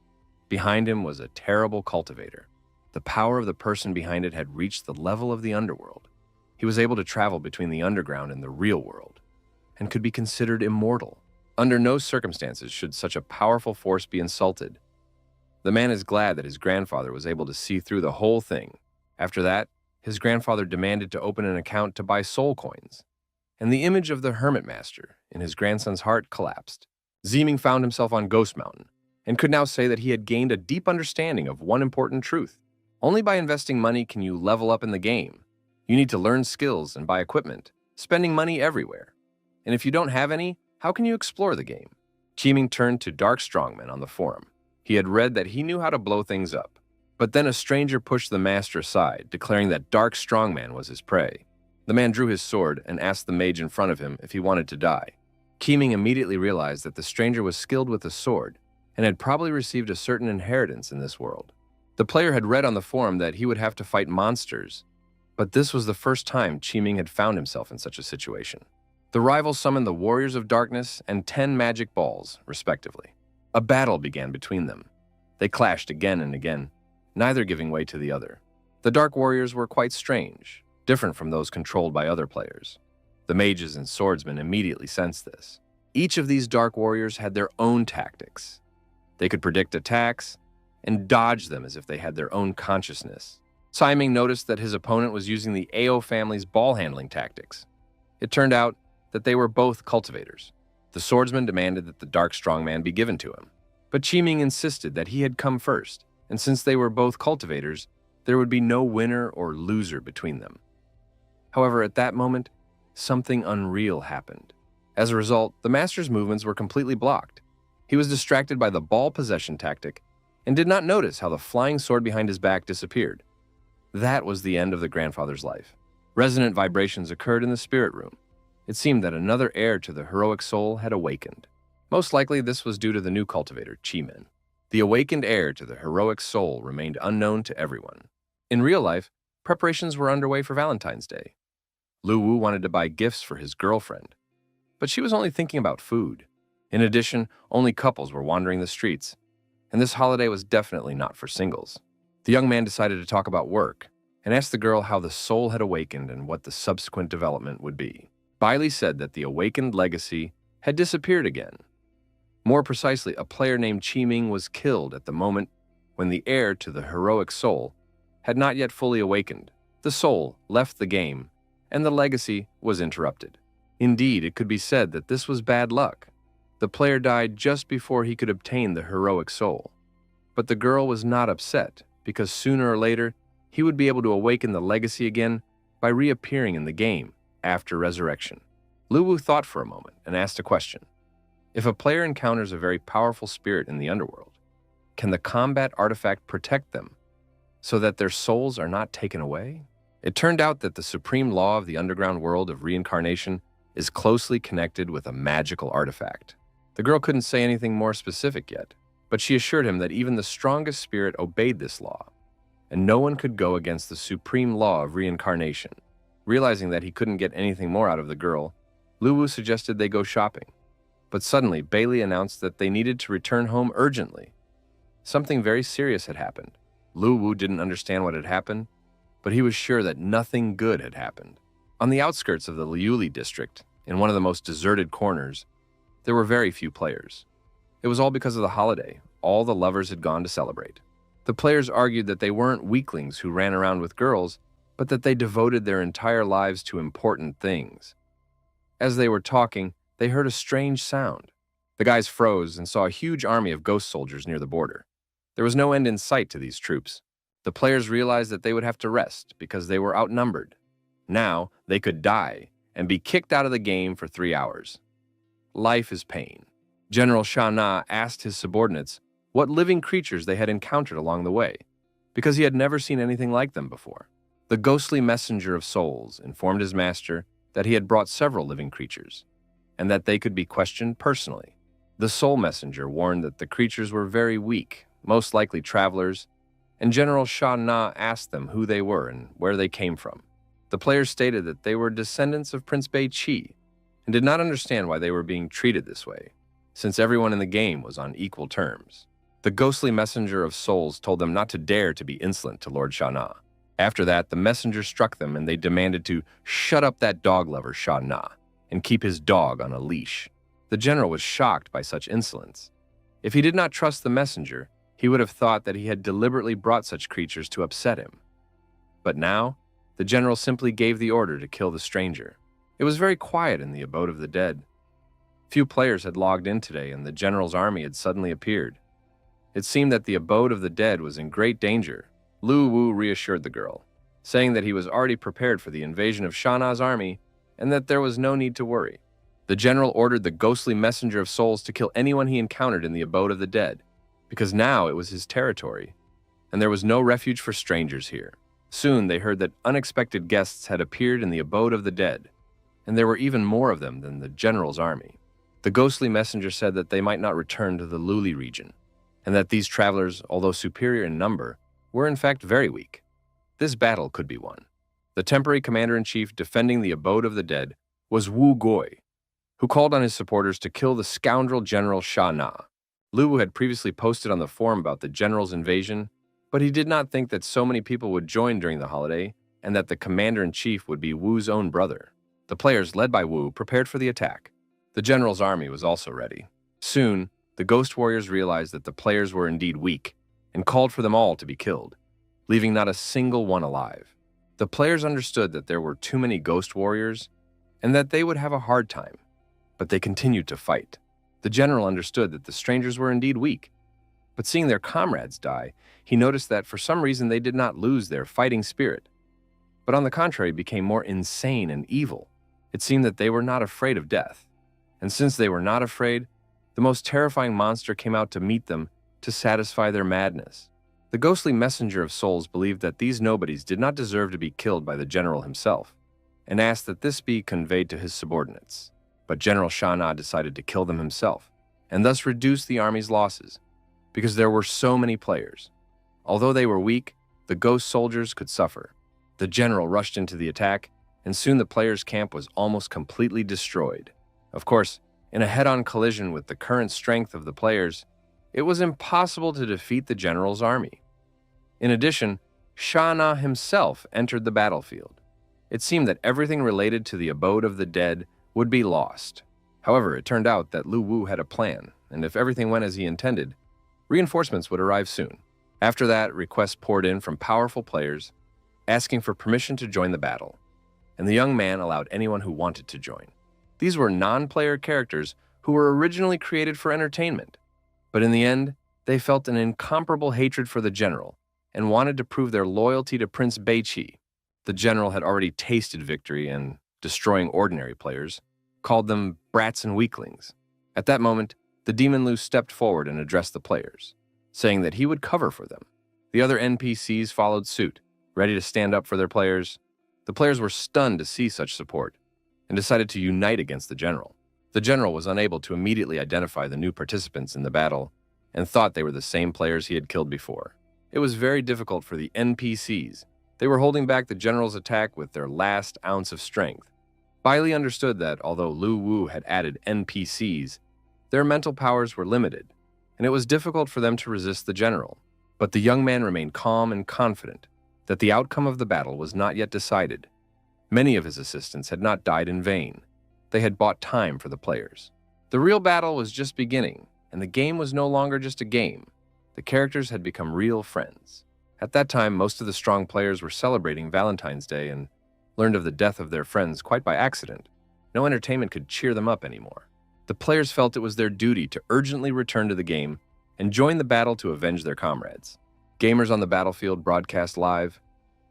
Behind him was a terrible cultivator. The power of the person behind it had reached the level of the underworld. He was able to travel between the underground and the real world, and could be considered immortal. Under no circumstances should such a powerful force be insulted. The man is glad that his grandfather was able to see through the whole thing. After that, his grandfather demanded to open an account to buy soul coins, and the image of the Hermit Master in his grandson's heart collapsed. Ximing found himself on Ghost Mountain, and could now say that he had gained a deep understanding of one important truth. Only by investing money can you level up in the game. You need to learn skills and buy equipment, spending money everywhere. And if you don't have any, how can you explore the game? Qiming turned to Dark Strongman on the forum. He had read that he knew how to blow things up. But then a stranger pushed the master aside, declaring that Dark Strongman was his prey. The man drew his sword and asked the mage in front of him if he wanted to die. Qiming immediately realized that the stranger was skilled with a sword and had probably received a certain inheritance in this world. The player had read on the forum that he would have to fight monsters, but this was the first time Qiming had found himself in such a situation. The rivals summoned the Warriors of Darkness and 10 magic balls, respectively. A battle began between them. They clashed again and again, neither giving way to the other. The Dark Warriors were quite strange, different from those controlled by other players. The mages and swordsmen immediately sensed this. Each of these Dark Warriors had their own tactics. They could predict attacks and dodge them as if they had their own consciousness. Qiming noticed that his opponent was using the Ao family's ball-handling tactics. It turned out that they were both cultivators. The swordsman demanded that the Dark Strongman be given to him, but Qiming insisted that he had come first, and since they were both cultivators, there would be no winner or loser between them. However, at that moment, something unreal happened. As a result, the master's movements were completely blocked. He was distracted by the ball possession tactic and did not notice how the flying sword behind his back disappeared. That was the end of the grandfather's life. Resonant vibrations occurred in the spirit room. It seemed that another heir to the heroic soul had awakened. Most likely this was due to the new cultivator, Qiming. The awakened heir to the heroic soul remained unknown to everyone. In real life, preparations were underway for Valentine's Day. Lu Wu wanted to buy gifts for his girlfriend, but she was only thinking about food. In addition, only couples were wandering the streets, and this holiday was definitely not for singles. The young man decided to talk about work and asked the girl how the soul had awakened and what the subsequent development would be. Bailey said that the awakened legacy had disappeared again. More precisely, a player named Qiming was killed at the moment when the heir to the heroic soul had not yet fully awakened. The soul left the game, and the legacy was interrupted. Indeed, it could be said that this was bad luck. The player died just before he could obtain the heroic soul. But the girl was not upset, because sooner or later, he would be able to awaken the legacy again by reappearing in the game after resurrection. Lu Wu thought for a moment and asked a question. If a player encounters a very powerful spirit in the underworld, can the combat artifact protect them so that their souls are not taken away? It turned out that the supreme law of the underground world of reincarnation is closely connected with a magical artifact. The girl couldn't say anything more specific yet, but she assured him that even the strongest spirit obeyed this law, and no one could go against the supreme law of reincarnation. Realizing that he couldn't get anything more out of the girl, Lu Wu suggested they go shopping. But suddenly, Bailey announced that they needed to return home urgently. Something very serious had happened. Lu Wu didn't understand what had happened, but he was sure that nothing good had happened. On the outskirts of the Liuli district, in one of the most deserted corners, there were very few players. It was all because of the holiday. All the lovers had gone to celebrate. The players argued that they weren't weaklings who ran around with girls, but that they devoted their entire lives to important things. As they were talking, they heard a strange sound. The guys froze and saw a huge army of ghost soldiers near the border. There was no end in sight to these troops. The players realized that they would have to rest because they were outnumbered. Now, they could die and be kicked out of the game for 3 hours. Life is pain. General Sha Na asked his subordinates what living creatures they had encountered along the way, because he had never seen anything like them before. The ghostly messenger of souls informed his master that he had brought several living creatures. and that they could be questioned personally. The Soul Messenger warned that the creatures were very weak, most likely travelers, and General Sha Na asked them who they were and where they came from. The players stated that they were descendants of Prince Bei Qi and did not understand why they were being treated this way, since everyone in the game was on equal terms. The ghostly messenger of souls told them not to dare to be insolent to Lord Sha Na. After that, the messenger struck them and they demanded to shut up that dog lover Sha Na and keep his dog on a leash. The general was shocked by such insolence. If he did not trust the messenger, he would have thought that he had deliberately brought such creatures to upset him. But now, the general simply gave the order to kill the stranger. It was very quiet in the abode of the dead. Few players had logged in today, and the general's army had suddenly appeared. It seemed that the abode of the dead was in great danger. Lu Wu reassured the girl, saying that he was already prepared for the invasion of Sha Na's army and that there was no need to worry. The general ordered the ghostly messenger of souls to kill anyone he encountered in the abode of the dead, because now it was his territory, and there was no refuge for strangers here. Soon they heard that unexpected guests had appeared in the abode of the dead, and there were even more of them than the general's army. The ghostly messenger said that they might not return to the Luli region, and that these travelers, although superior in number, were in fact very weak. This battle could be won. The temporary commander-in-chief defending the abode of the dead was Wu Goi, who called on his supporters to kill the scoundrel General Sha Na. Lu Wu had previously posted on the forum about the general's invasion, but he did not think that so many people would join during the holiday and that the commander-in-chief would be Wu's own brother. The players, led by Wu, prepared for the attack. The general's army was also ready. Soon, the ghost warriors realized that the players were indeed weak and called for them all to be killed, leaving not a single one alive. The players understood that there were too many ghost warriors and that they would have a hard time, but they continued to fight. The general understood that the strangers were indeed weak, but seeing their comrades die, he noticed that for some reason they did not lose their fighting spirit, but on the contrary became more insane and evil. It seemed that they were not afraid of death, and since they were not afraid, the most terrifying monster came out to meet them to satisfy their madness. The ghostly messenger of souls believed that these nobodies did not deserve to be killed by the general himself, and asked that this be conveyed to his subordinates. But General Sha Na decided to kill them himself, and thus reduce the army's losses, because there were so many players. Although they were weak, the ghost soldiers could suffer. The general rushed into the attack, and soon the players' camp was almost completely destroyed. Of course, in a head-on collision with the current strength of the players, it was impossible to defeat the general's army. In addition, Sha Na himself entered the battlefield. It seemed that everything related to the abode of the dead would be lost. However, it turned out that Lu Wu had a plan, and if everything went as he intended, reinforcements would arrive soon. After that, requests poured in from powerful players, asking for permission to join the battle, and the young man allowed anyone who wanted to join. These were non-player characters who were originally created for entertainment, but in the end, they felt an incomparable hatred for the general and wanted to prove their loyalty to Prince Bei Qi. The general had already tasted victory and, destroying ordinary players, called them brats and weaklings. At that moment, the Demon Lu stepped forward and addressed the players, saying that he would cover for them. The other NPCs followed suit, ready to stand up for their players. The players were stunned to see such support and decided to unite against the general. The general was unable to immediately identify the new participants in the battle and thought they were the same players he had killed before. It was very difficult for the NPCs. They were holding back the general's attack with their last ounce of strength. Bailey understood that although Lu Wu had added NPCs, their mental powers were limited, and it was difficult for them to resist the general. But the young man remained calm and confident that the outcome of the battle was not yet decided. Many of his assistants had not died in vain. They had bought time for the players. The real battle was just beginning, and the game was no longer just a game. The characters had become real friends. At that time, most of the strong players were celebrating Valentine's Day and learned of the death of their friends quite by accident. No entertainment could cheer them up anymore. The players felt it was their duty to urgently return to the game and join the battle to avenge their comrades. Gamers on the battlefield broadcast live,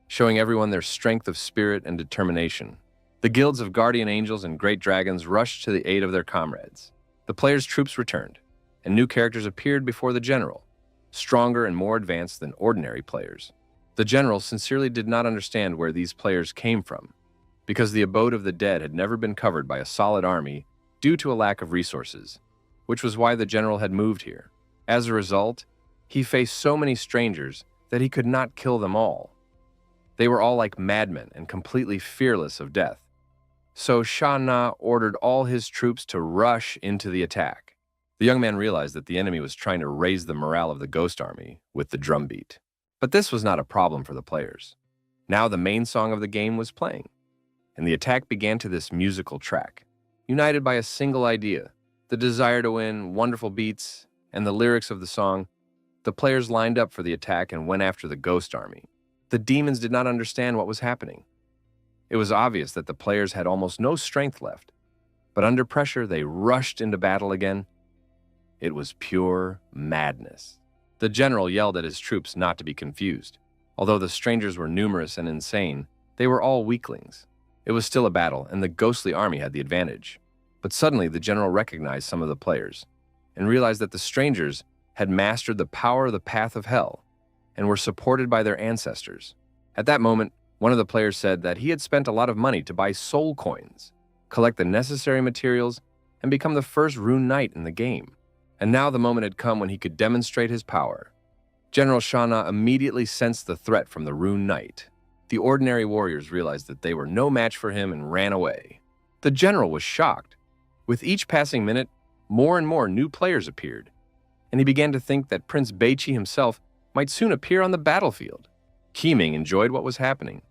showing everyone their strength of spirit and determination. The guilds of guardian angels and great dragons rushed to the aid of their comrades. The players' troops returned, and new characters appeared before the general, stronger and more advanced than ordinary players. The general sincerely did not understand where these players came from, because the abode of the dead had never been covered by a solid army due to a lack of resources, which was why the general had moved here. As a result, he faced so many strangers that he could not kill them all. They were all like madmen and completely fearless of death. So Sha Na ordered all his troops to rush into the attack. The young man realized that the enemy was trying to raise the morale of the ghost army with the drumbeat. But this was not a problem for the players. Now the main song of the game was playing, and the attack began to this musical track, united by a single idea, the desire to win, wonderful beats, and the lyrics of the song. The players lined up for the attack and went after the ghost army. The demons did not understand what was happening. It was obvious that the players had almost no strength left, but under pressure they rushed into battle again. It was pure madness. The general yelled at his troops not to be confused. Although the strangers were numerous and insane, they were all weaklings. It was still a battle, and the ghostly army had the advantage. But suddenly the general recognized some of the players and realized that the strangers had mastered the power of the path of hell and were supported by their ancestors. At that moment, one of the players said that he had spent a lot of money to buy soul coins, collect the necessary materials, and become the first rune knight in the game. And now the moment had come when he could demonstrate his power. General Sha Na immediately sensed the threat from the rune knight. The ordinary warriors realized that they were no match for him and ran away. The general was shocked. With each passing minute, more and more new players appeared, and he began to think that Prince Beichi himself might soon appear on the battlefield. Qiming enjoyed what was happening.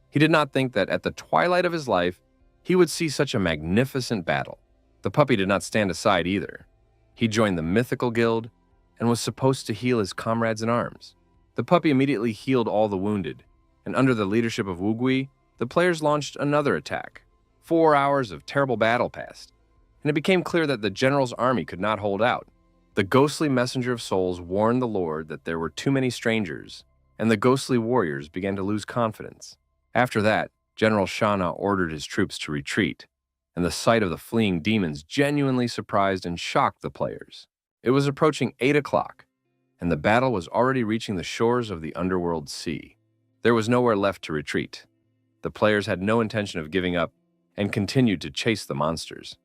He did not think that at the twilight of his life, he would see such a magnificent battle. The puppy did not stand aside either. He joined the mythical guild and was supposed to heal his comrades in arms. The puppy immediately healed all the wounded, and under the leadership of Wu Gui, the players launched another attack. 4 hours of terrible battle passed, and it became clear that the general's army could not hold out. The ghostly messenger of souls warned the Lord that there were too many strangers, and the ghostly warriors began to lose confidence. After that, General Sha Na ordered his troops to retreat, and the sight of the fleeing demons genuinely surprised and shocked the players. It was approaching 8 o'clock, and the battle was already reaching the shores of the underworld sea. There was nowhere left to retreat. The players had no intention of giving up and continued to chase the monsters.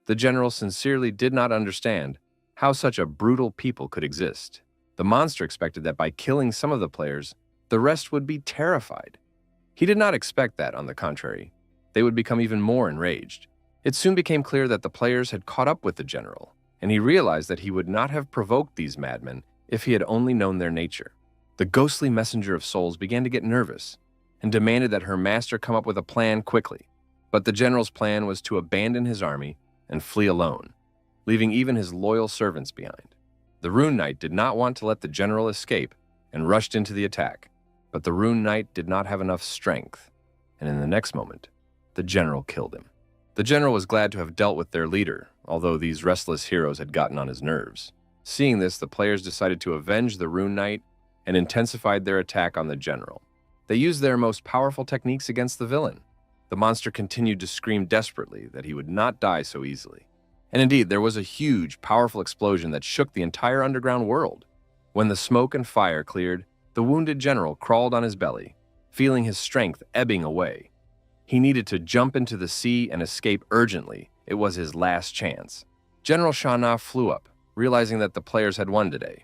The general sincerely did not understand how such a brutal people could exist. The monster expected that by killing some of the players, the rest would be terrified. He did not expect that, on the contrary, they would become even more enraged. It soon became clear that the players had caught up with the general, and he realized that he would not have provoked these madmen if he had only known their nature. The ghostly messenger of souls began to get nervous and demanded that her master come up with a plan quickly. But the general's plan was to abandon his army and flee alone, leaving even his loyal servants behind. The Rune Knight did not want to let the general escape and rushed into the attack, but the Rune Knight did not have enough strength, and in the next moment, the general killed him. The general was glad to have dealt with their leader, although these restless heroes had gotten on his nerves. Seeing this, the players decided to avenge the Rune Knight and intensified their attack on the general. They used their most powerful techniques against the villain. The monster continued to scream desperately that he would not die so easily. And indeed, there was a huge, powerful explosion that shook the entire underground world. When the smoke and fire cleared, the wounded general crawled on his belly, feeling his strength ebbing away. He needed to jump into the sea and escape urgently. It was his last chance. General Sha Na flew up, realizing that the players had won today.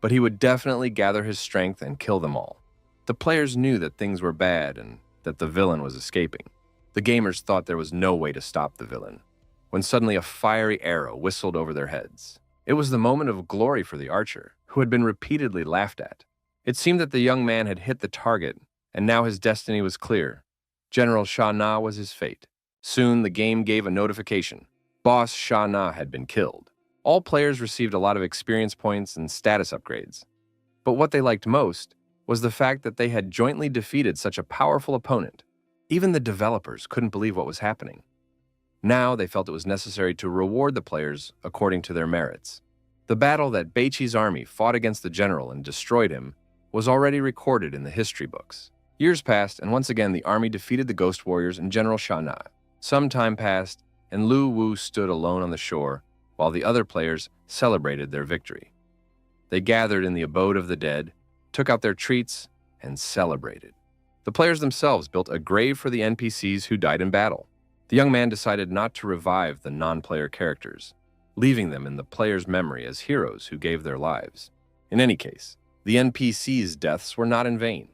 But he would definitely gather his strength and kill them all. The players knew that things were bad and that the villain was escaping. The gamers thought there was no way to stop the villain, when suddenly a fiery arrow whistled over their heads. It was the moment of glory for the archer, who had been repeatedly laughed at. It seemed that the young man had hit the target, and now his destiny was clear. General Sha Na was his fate. Soon the game gave a notification. Boss Sha Na had been killed. All players received a lot of experience points and status upgrades. But what they liked most was the fact that they had jointly defeated such a powerful opponent. Even the developers couldn't believe what was happening. Now they felt it was necessary to reward the players according to their merits. The battle that Beichi's army fought against the general and destroyed him was already recorded in the history books. Years passed, and once again the army defeated the Ghost Warriors and General Sha Na. Some time passed, and Lu Wu stood alone on the shore while the other players celebrated their victory. They gathered in the abode of the dead, took out their treats, and celebrated. The players themselves built a grave for the NPCs who died in battle. The young man decided not to revive the non-player characters, leaving them in the player's memory as heroes who gave their lives. In any case, the NPCs' deaths were not in vain.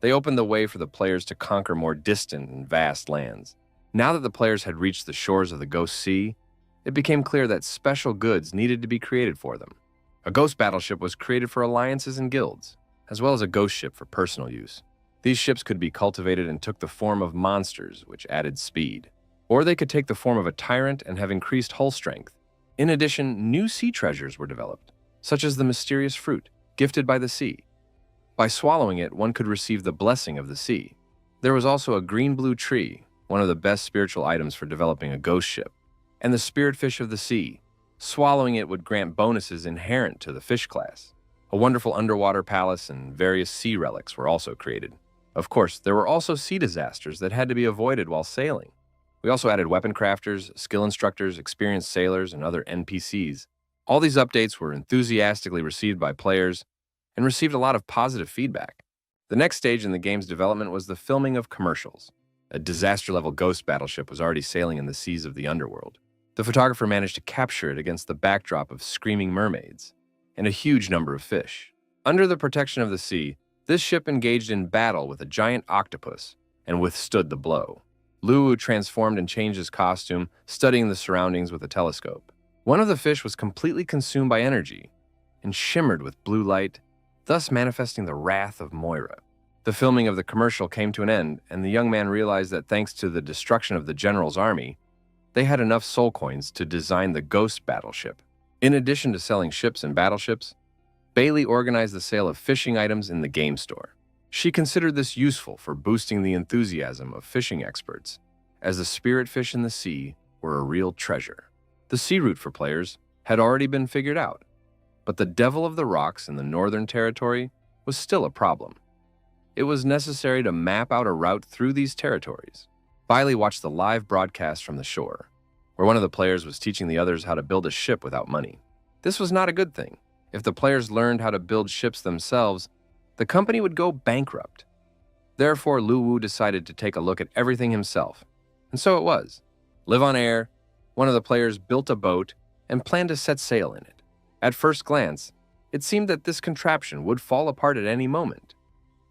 They opened the way for the players to conquer more distant and vast lands. Now that the players had reached the shores of the Ghost Sea, it became clear that special goods needed to be created for them. A ghost battleship was created for alliances and guilds, as well as a ghost ship for personal use. These ships could be cultivated and took the form of monsters, which added speed. Or they could take the form of a tyrant and have increased hull strength. In addition, new sea treasures were developed, such as the mysterious fruit, gifted by the sea. By swallowing it, one could receive the blessing of the sea. There was also a green-blue tree, one of the best spiritual items for developing a ghost ship, and the spirit fish of the sea. Swallowing it would grant bonuses inherent to the fish class. A wonderful underwater palace and various sea relics were also created. Of course, there were also sea disasters that had to be avoided while sailing. We also added weapon crafters, skill instructors, experienced sailors, and other NPCs. All these updates were enthusiastically received by players and received a lot of positive feedback. The next stage in the game's development was the filming of commercials. A disaster-level ghost battleship was already sailing in the seas of the underworld. The photographer managed to capture it against the backdrop of screaming mermaids and a huge number of fish. Under the protection of the sea, this ship engaged in battle with a giant octopus and withstood the blow. Luwu transformed and changed his costume, studying the surroundings with a telescope. One of the fish was completely consumed by energy and shimmered with blue light, thus manifesting the wrath of Moira. The filming of the commercial came to an end, and the young man realized that thanks to the destruction of the general's army, they had enough soul coins to design the ghost battleship. In addition to selling ships and battleships, Bailey organized the sale of fishing items in the game store. She considered this useful for boosting the enthusiasm of fishing experts, as the spirit fish in the sea were a real treasure. The sea route for players had already been figured out, but the Devil of the Rocks in the Northern Territory was still a problem. It was necessary to map out a route through these territories. Bailey watched the live broadcast from the shore, where one of the players was teaching the others how to build a ship without money. This was not a good thing. If the players learned how to build ships themselves, the company would go bankrupt. Therefore, Luwu decided to take a look at everything himself. And so it was. Live on air, one of the players built a boat and planned to set sail in it. At first glance, it seemed that this contraption would fall apart at any moment.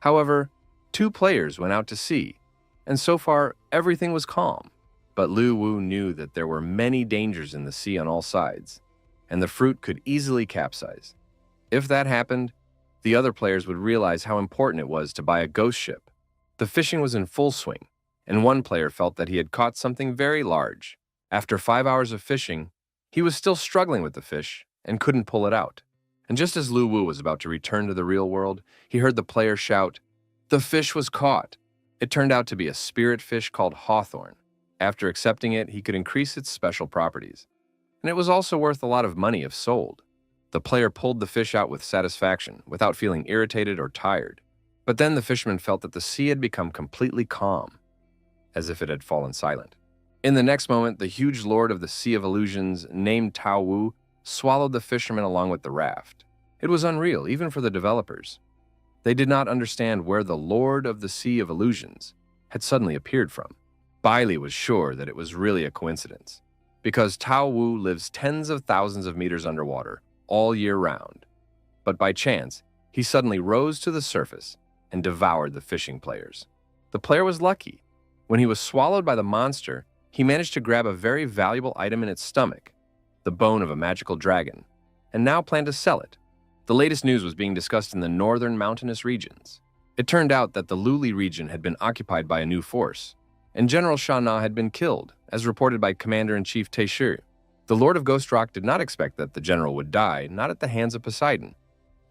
However, 2 players went out to sea, and so far everything was calm. But Luwu knew that there were many dangers in the sea on all sides, and the fruit could easily capsize. If that happened, the other players would realize how important it was to buy a ghost ship. The fishing was in full swing, and one player felt that he had caught something very large. After 5 hours of fishing, he was still struggling with the fish and couldn't pull it out. And just as Luwu was about to return to the real world, he heard the player shout, "The fish was caught!" It turned out to be a spirit fish called Hawthorn. After accepting it, he could increase its special properties. And it was also worth a lot of money if sold. The player pulled the fish out with satisfaction, without feeling irritated or tired. But then the fisherman felt that the sea had become completely calm, as if it had fallen silent. In the next moment, the huge lord of the Sea of Illusions, named Tao Wu, swallowed the fisherman along with the raft. It was unreal, even for the developers. They did not understand where the Lord of the Sea of Illusions had suddenly appeared from. Bailey was sure that it was really a coincidence, because Tao Wu lives tens of thousands of meters underwater, all year round. But by chance, he suddenly rose to the surface and devoured the fishing players. The player was lucky. When he was swallowed by the monster, he managed to grab a very valuable item in its stomach, the bone of a magical dragon, and now planned to sell it. The latest news was being discussed in the northern mountainous regions. It turned out that the Luli region had been occupied by a new force, and General Sha Na had been killed, as reported by Commander-in-Chief Taishu. The Lord of Ghost Rock did not expect that the general would die, not at the hands of Poseidon,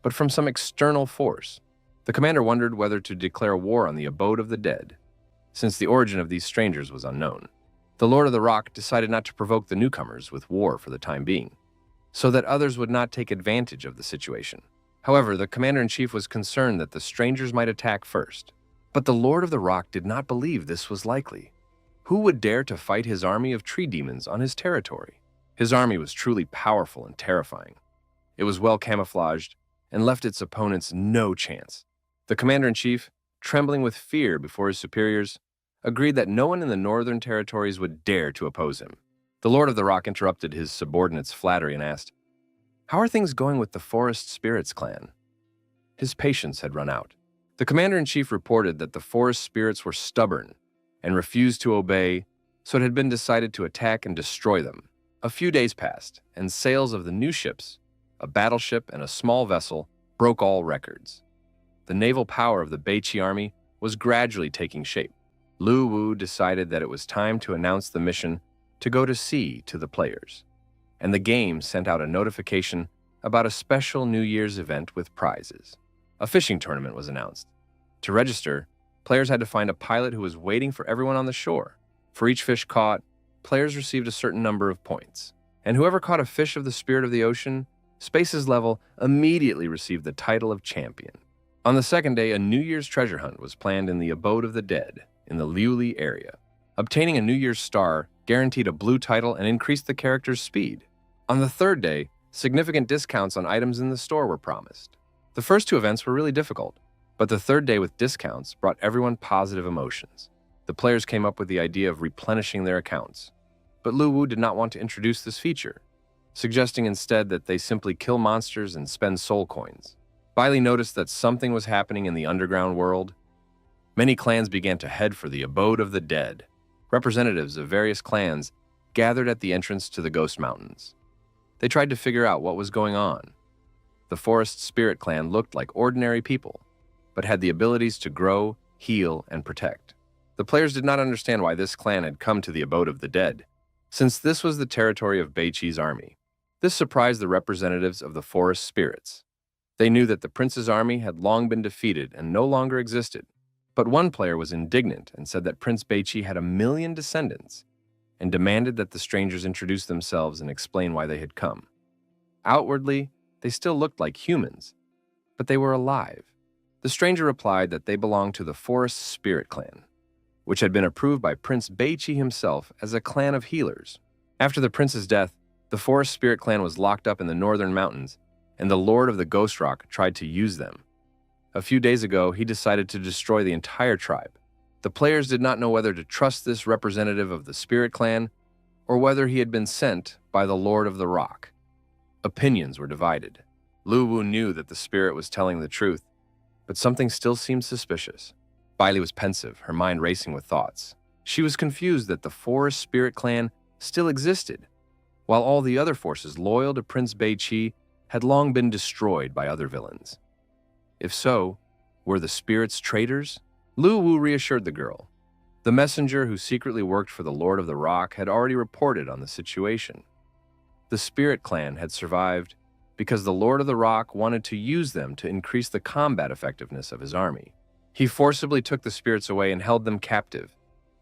but from some external force. The commander wondered whether to declare war on the abode of the dead, since the origin of these strangers was unknown. The Lord of the Rock decided not to provoke the newcomers with war for the time being, so that others would not take advantage of the situation. However, the commander-in-chief was concerned that the strangers might attack first. But the Lord of the Rock did not believe this was likely. Who would dare to fight his army of tree demons on his territory? His army was truly powerful and terrifying. It was well camouflaged and left its opponents no chance. The commander-in-chief, trembling with fear before his superiors, agreed that no one in the northern territories would dare to oppose him. The Lord of the Rock interrupted his subordinate's flattery and asked, "How are things going with the Forest Spirits clan?" His patience had run out. The commander-in-chief reported that the Forest Spirits were stubborn and refused to obey, so it had been decided to attack and destroy them. A few days passed, and sales of the new ships, a battleship and a small vessel, broke all records. The naval power of the Beichi army was gradually taking shape. Lu Wu decided that it was time to announce the mission to go to sea to the players, and the game sent out a notification about a special New Year's event with prizes. A fishing tournament was announced. To register, players had to find a pilot who was waiting for everyone on the shore. For each fish caught, players received a certain number of points, and whoever caught a fish of the spirit of the ocean, Space's level, immediately received the title of champion. On the second day, a New Year's treasure hunt was planned in the abode of the dead in the Liuli area. Obtaining a New Year's star guaranteed a blue title and increased the character's speed. On the third day, significant discounts on items in the store were promised. The first two events were really difficult, but the third day with discounts brought everyone positive emotions. The players came up with the idea of replenishing their accounts, but Lu Wu did not want to introduce this feature, suggesting instead that they simply kill monsters and spend soul coins. Bailey noticed that something was happening in the underground world. Many clans began to head for the abode of the dead. Representatives of various clans gathered at the entrance to the Ghost Mountains. They tried to figure out what was going on. The Forest Spirit clan looked like ordinary people, but had the abilities to grow, heal, and protect. The players did not understand why this clan had come to the abode of the dead, since this was the territory of Beichi's army. This surprised the representatives of the Forest Spirits. They knew that the prince's army had long been defeated and no longer existed, but one player was indignant and said that Prince Beichi had 1,000,000 descendants and demanded that the strangers introduce themselves and explain why they had come. Outwardly, they still looked like humans, but they were alive. The stranger replied that they belonged to the Forest Spirit clan, which had been approved by Prince Beichi himself as a clan of healers. After the prince's death, the Forest Spirit clan was locked up in the northern mountains, and the Lord of the Ghost Rock tried to use them. A few days ago, he decided to destroy the entire tribe. The players did not know whether to trust this representative of the Spirit clan or whether he had been sent by the Lord of the Rock. Opinions were divided. Lu Wu knew that the spirit was telling the truth, but something still seemed suspicious. Bailey was pensive, her mind racing with thoughts. She was confused that the Forest Spirit clan still existed, while all the other forces loyal to Prince Beichi had long been destroyed by other villains. If so, were the spirits traitors? Lu Wu reassured the girl. The messenger who secretly worked for the Lord of the Rock had already reported on the situation. The Spirit clan had survived because the Lord of the Rock wanted to use them to increase the combat effectiveness of his army. He forcibly took the spirits away and held them captive,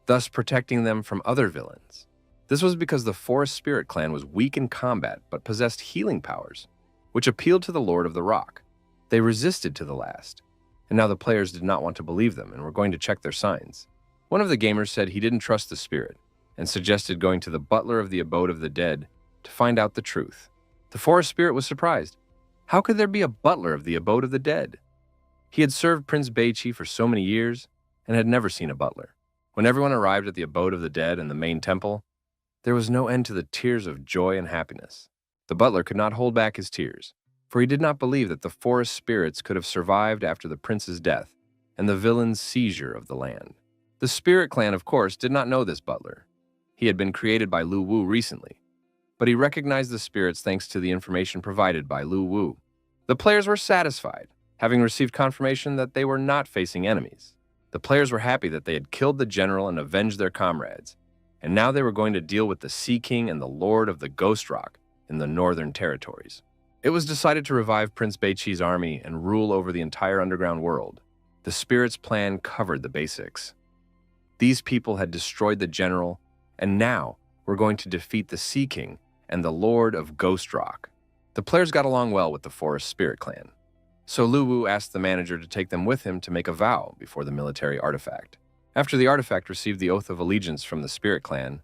thus protecting them from other villains. This was because the Forest Spirit clan was weak in combat but possessed healing powers, which appealed to the Lord of the Rock. They resisted to the last, and now the players did not want to believe them and were going to check their signs. One of the gamers said he didn't trust the spirit and suggested going to the butler of the abode of the dead to find out the truth. The Forest Spirit was surprised. How could there be a butler of the abode of the dead? He had served Prince Beichi for so many years and had never seen a butler. When everyone arrived at the abode of the dead and the main temple, there was no end to the tears of joy and happiness. The butler could not hold back his tears, for he did not believe that the forest spirits could have survived after the prince's death and the villain's seizure of the land. The Spirit clan, of course, did not know this butler. He had been created by Lu Wu recently, but he recognized the spirits thanks to the information provided by Lu Wu. The players were satisfied, having received confirmation that they were not facing enemies. The players were happy that they had killed the general and avenged their comrades, and now they were going to deal with the Sea King and the Lord of the Ghost Rock in the northern territories. It was decided to revive Prince Beichi's army and rule over the entire underground world. The spirits' plan covered the basics. These people had destroyed the general, and now were going to defeat the Sea King and the Lord of Ghost Rock. The players got along well with the Forest Spirit clan, so Lu Wu asked the manager to take them with him to make a vow before the military artifact. After the artifact received the oath of allegiance from the Spirit clan,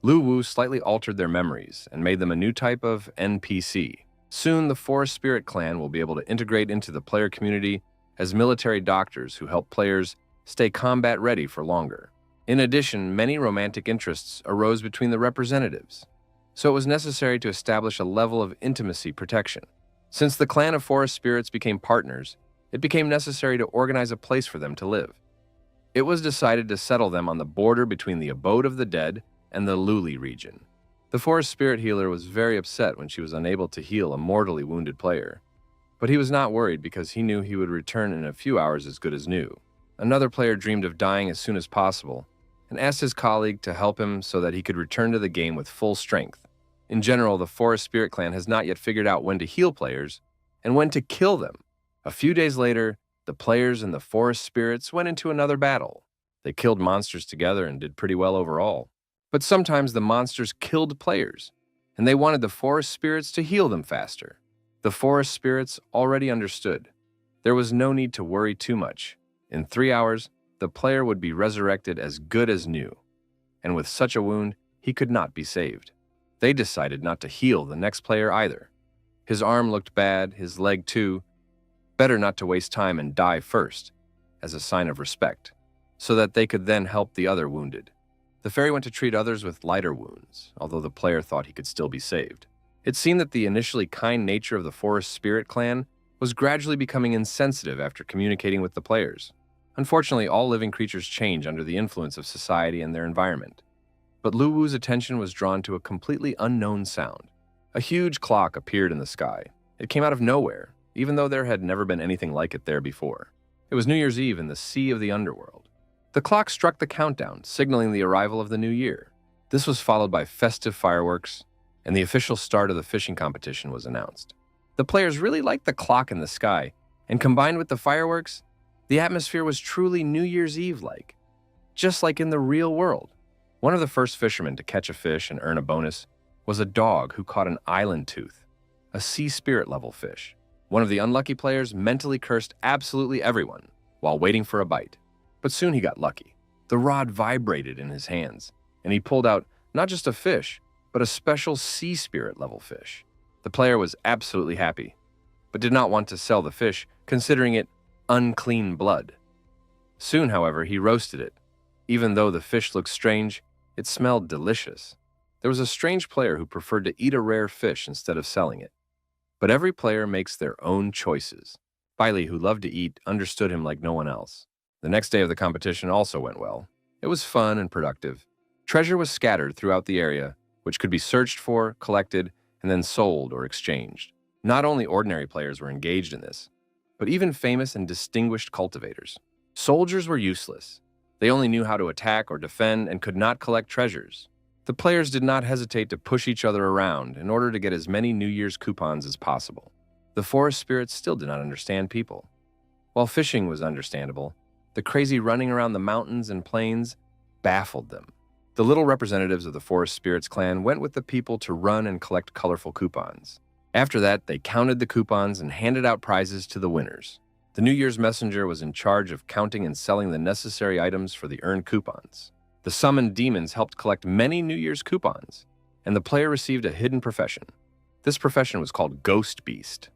Lu Wu slightly altered their memories and made them a new type of NPC. Soon, the Forest Spirit clan will be able to integrate into the player community as military doctors who help players stay combat ready for longer. In addition, many romantic interests arose between the representatives, so it was necessary to establish a level of intimacy protection. Since the clan of forest spirits became partners, it became necessary to organize a place for them to live. It was decided to settle them on the border between the abode of the dead and the Luli region. The forest spirit healer was very upset when she was unable to heal a mortally wounded player, but he was not worried because he knew he would return in a few hours as good as new. Another player dreamed of dying as soon as possible and asked his colleague to help him so that he could return to the game with full strength. In general, the Forest Spirit Clan has not yet figured out when to heal players and when to kill them. A few days later, the players and the Forest Spirits went into another battle. They killed monsters together and did pretty well overall. But sometimes the monsters killed players, and they wanted the Forest Spirits to heal them faster. The Forest Spirits already understood. There was no need to worry too much. In 3 hours, the player would be resurrected as good as new, and with such a wound, he could not be saved. They decided not to heal the next player either. His arm looked bad, his leg too. Better not to waste time and die first, as a sign of respect, so that they could then help the other wounded. The fairy went to treat others with lighter wounds, although the player thought he could still be saved. It seemed that the initially kind nature of the Forest Spirit Clan was gradually becoming insensitive after communicating with the players. Unfortunately, all living creatures change under the influence of society and their environment. But Lu Wu's attention was drawn to a completely unknown sound. A huge clock appeared in the sky. It came out of nowhere, even though there had never been anything like it there before. It was New Year's Eve in the Sea of the Underworld. The clock struck the countdown, signaling the arrival of the new year. This was followed by festive fireworks, and the official start of the fishing competition was announced. The players really liked the clock in the sky, and combined with the fireworks, the atmosphere was truly New Year's Eve-like, just like in the real world. One of the first fishermen to catch a fish and earn a bonus was a dog who caught an island tooth, a sea spirit level fish. One of the unlucky players mentally cursed absolutely everyone while waiting for a bite. But soon he got lucky. The rod vibrated in his hands, and he pulled out not just a fish, but a special sea spirit level fish. The player was absolutely happy, but did not want to sell the fish, considering it unclean blood. Soon, however, he roasted it. Even though the fish looked strange, it smelled delicious. There was a strange player who preferred to eat a rare fish instead of selling it. But every player makes their own choices. Bailey, who loved to eat, understood him like no one else. The next day of the competition also went well. It was fun and productive. Treasure was scattered throughout the area, which could be searched for, collected, and then sold or exchanged. Not only ordinary players were engaged in this, but even famous and distinguished cultivators. Soldiers were useless. They only knew how to attack or defend and could not collect treasures. The players did not hesitate to push each other around in order to get as many New Year's coupons as possible. The forest spirits still did not understand people. While fishing was understandable, the crazy running around the mountains and plains baffled them. The little representatives of the Forest Spirits Clan went with the people to run and collect colorful coupons. After that, they counted the coupons and handed out prizes to the winners. The New Year's messenger was in charge of counting and selling the necessary items for the earned coupons. The summoned demons helped collect many New Year's coupons, and the player received a hidden profession. This profession was called Ghost Beast.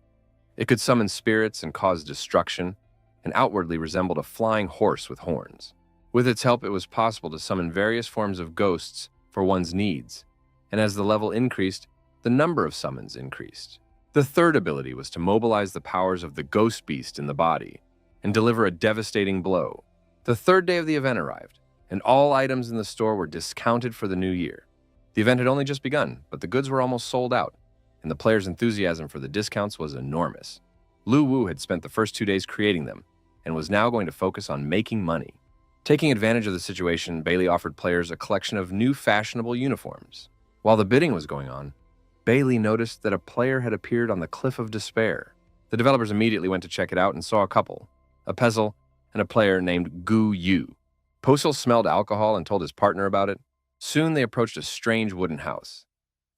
It could summon spirits and cause destruction, and outwardly resembled a flying horse with horns. With its help, it was possible to summon various forms of ghosts for one's needs, and as the level increased, the number of summons increased. The third ability was to mobilize the powers of the Ghost Beast in the body and deliver a devastating blow. The third day of the event arrived, and all items in the store were discounted for the new year. The event had only just begun, but the goods were almost sold out, and the players' enthusiasm for the discounts was enormous. Lu Wu had spent the first 2 days creating them, and was now going to focus on making money. Taking advantage of the situation, Bailey offered players a collection of new fashionable uniforms. While the bidding was going on, Bailey noticed that a player had appeared on the Cliff of Despair. The developers immediately went to check it out and saw a couple, a Pezzle and a player named Gu Yu. Posel smelled alcohol and told his partner about it. Soon they approached a strange wooden house.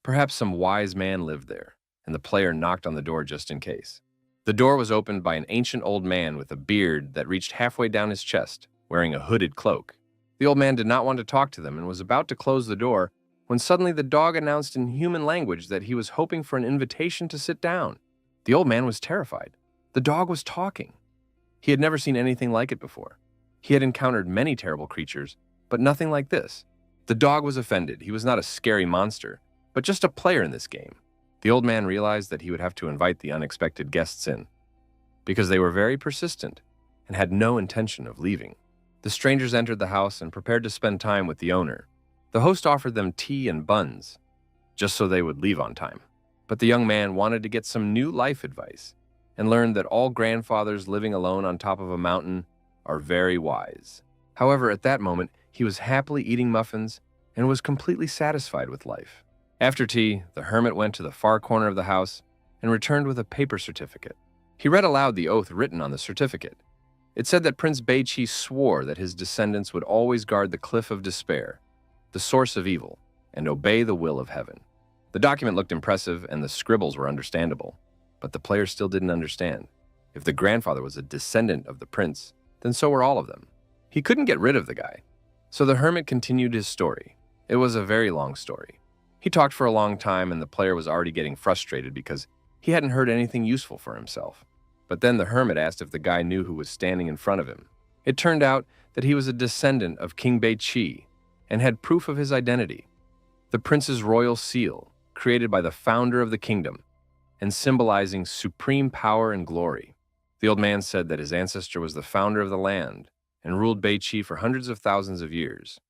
Perhaps some wise man lived there, and the player knocked on the door just in case. The door was opened by an ancient old man with a beard that reached halfway down his chest, wearing a hooded cloak. The old man did not want to talk to them and was about to close the door when suddenly the dog announced in human language that he was hoping for an invitation to sit down. The old man was terrified. The dog was talking. He had never seen anything like it before. He had encountered many terrible creatures, but nothing like this. The dog was offended. He was not a scary monster, but just a player in this game. The old man realized that he would have to invite the unexpected guests in, because they were very persistent and had no intention of leaving. The strangers entered the house and prepared to spend time with the owner. The host offered them tea and buns, just so they would leave on time. But the young man wanted to get some new life advice and learned that all grandfathers living alone on top of a mountain are very wise. However, at that moment, he was happily eating muffins and was completely satisfied with life. After tea, the hermit went to the far corner of the house and returned with a paper certificate. He read aloud the oath written on the certificate. It said that Prince Beiqi swore that his descendants would always guard the Cliff of Despair, the source of evil, and obey the will of heaven. The document looked impressive and the scribbles were understandable, but the player still didn't understand. If the grandfather was a descendant of the prince, then so were all of them. He couldn't get rid of the guy. So the hermit continued his story. It was a very long story. He talked for a long time and the player was already getting frustrated because he hadn't heard anything useful for himself. But then the hermit asked if the guy knew who was standing in front of him. It turned out that he was a descendant of King Beiqi and had proof of his identity. The prince's royal seal, created by the founder of the kingdom and symbolizing supreme power and glory. The old man said that his ancestor was the founder of the land and ruled Beiqi for hundreds of thousands of years.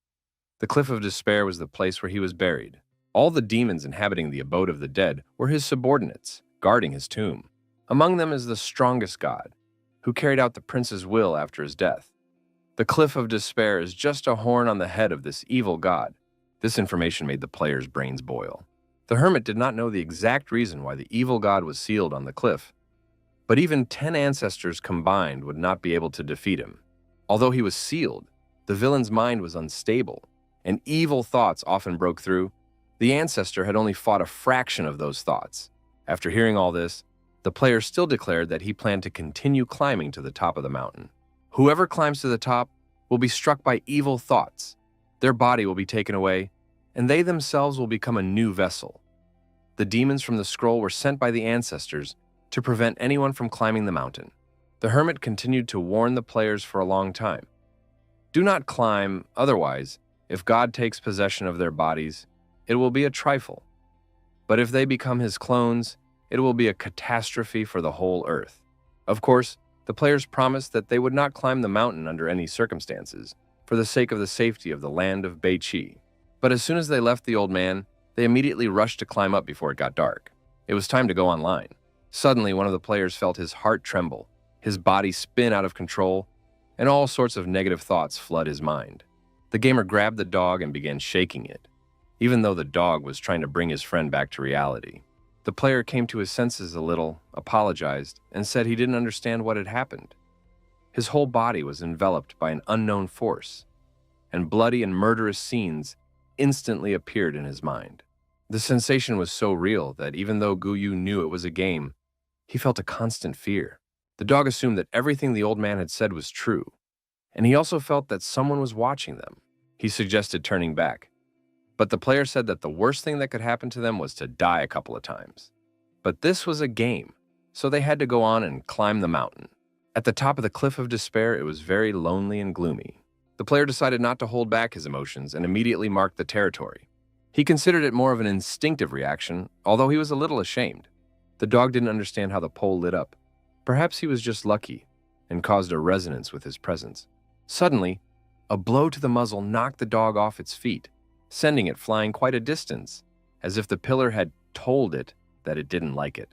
The Cliff of Despair was the place where he was buried. All the demons inhabiting the abode of the dead were his subordinates, guarding his tomb. Among them is the strongest god, who carried out the prince's will after his death. The Cliff of Despair is just a horn on the head of this evil god. This information made the player's brains boil. The hermit did not know the exact reason why the evil god was sealed on the cliff, but even 10 ancestors combined would not be able to defeat him. Although he was sealed, the villain's mind was unstable, and evil thoughts often broke through. The ancestor had only fought a fraction of those thoughts. After hearing all this, the player still declared that he planned to continue climbing to the top of the mountain. Whoever climbs to the top will be struck by evil thoughts. Their body will be taken away, and they themselves will become a new vessel. The demons from the scroll were sent by the ancestors to prevent anyone from climbing the mountain. The hermit continued to warn the players for a long time. Do not climb, otherwise, if God takes possession of their bodies, it will be a trifle. But if they become his clones, it will be a catastrophe for the whole earth. Of course, the players promised that they would not climb the mountain under any circumstances, for the sake of the safety of the land of Beiqi. But as soon as they left the old man, they immediately rushed to climb up before it got dark. It was time to go online. Suddenly, one of the players felt his heart tremble, his body spin out of control, and all sorts of negative thoughts flood his mind. The gamer grabbed the dog and began shaking it, even though the dog was trying to bring his friend back to reality. The player came to his senses a little, apologized, and said he didn't understand what had happened. His whole body was enveloped by an unknown force, and bloody and murderous scenes instantly appeared in his mind. The sensation was so real that even though Guyu knew it was a game, he felt a constant fear. The dog assumed that everything the old man had said was true, and he also felt that someone was watching them. He suggested turning back, but the player said that the worst thing that could happen to them was to die a couple of times. But this was a game, so they had to go on and climb the mountain. At the top of the Cliff of Despair, it was very lonely and gloomy. The player decided not to hold back his emotions and immediately marked the territory. He considered it more of an instinctive reaction, although he was a little ashamed. The dog didn't understand how the pole lit up. Perhaps he was just lucky and caused a resonance with his presence. Suddenly, a blow to the muzzle knocked the dog off its feet, sending it flying quite a distance, as if the pillar had told it that it didn't like it.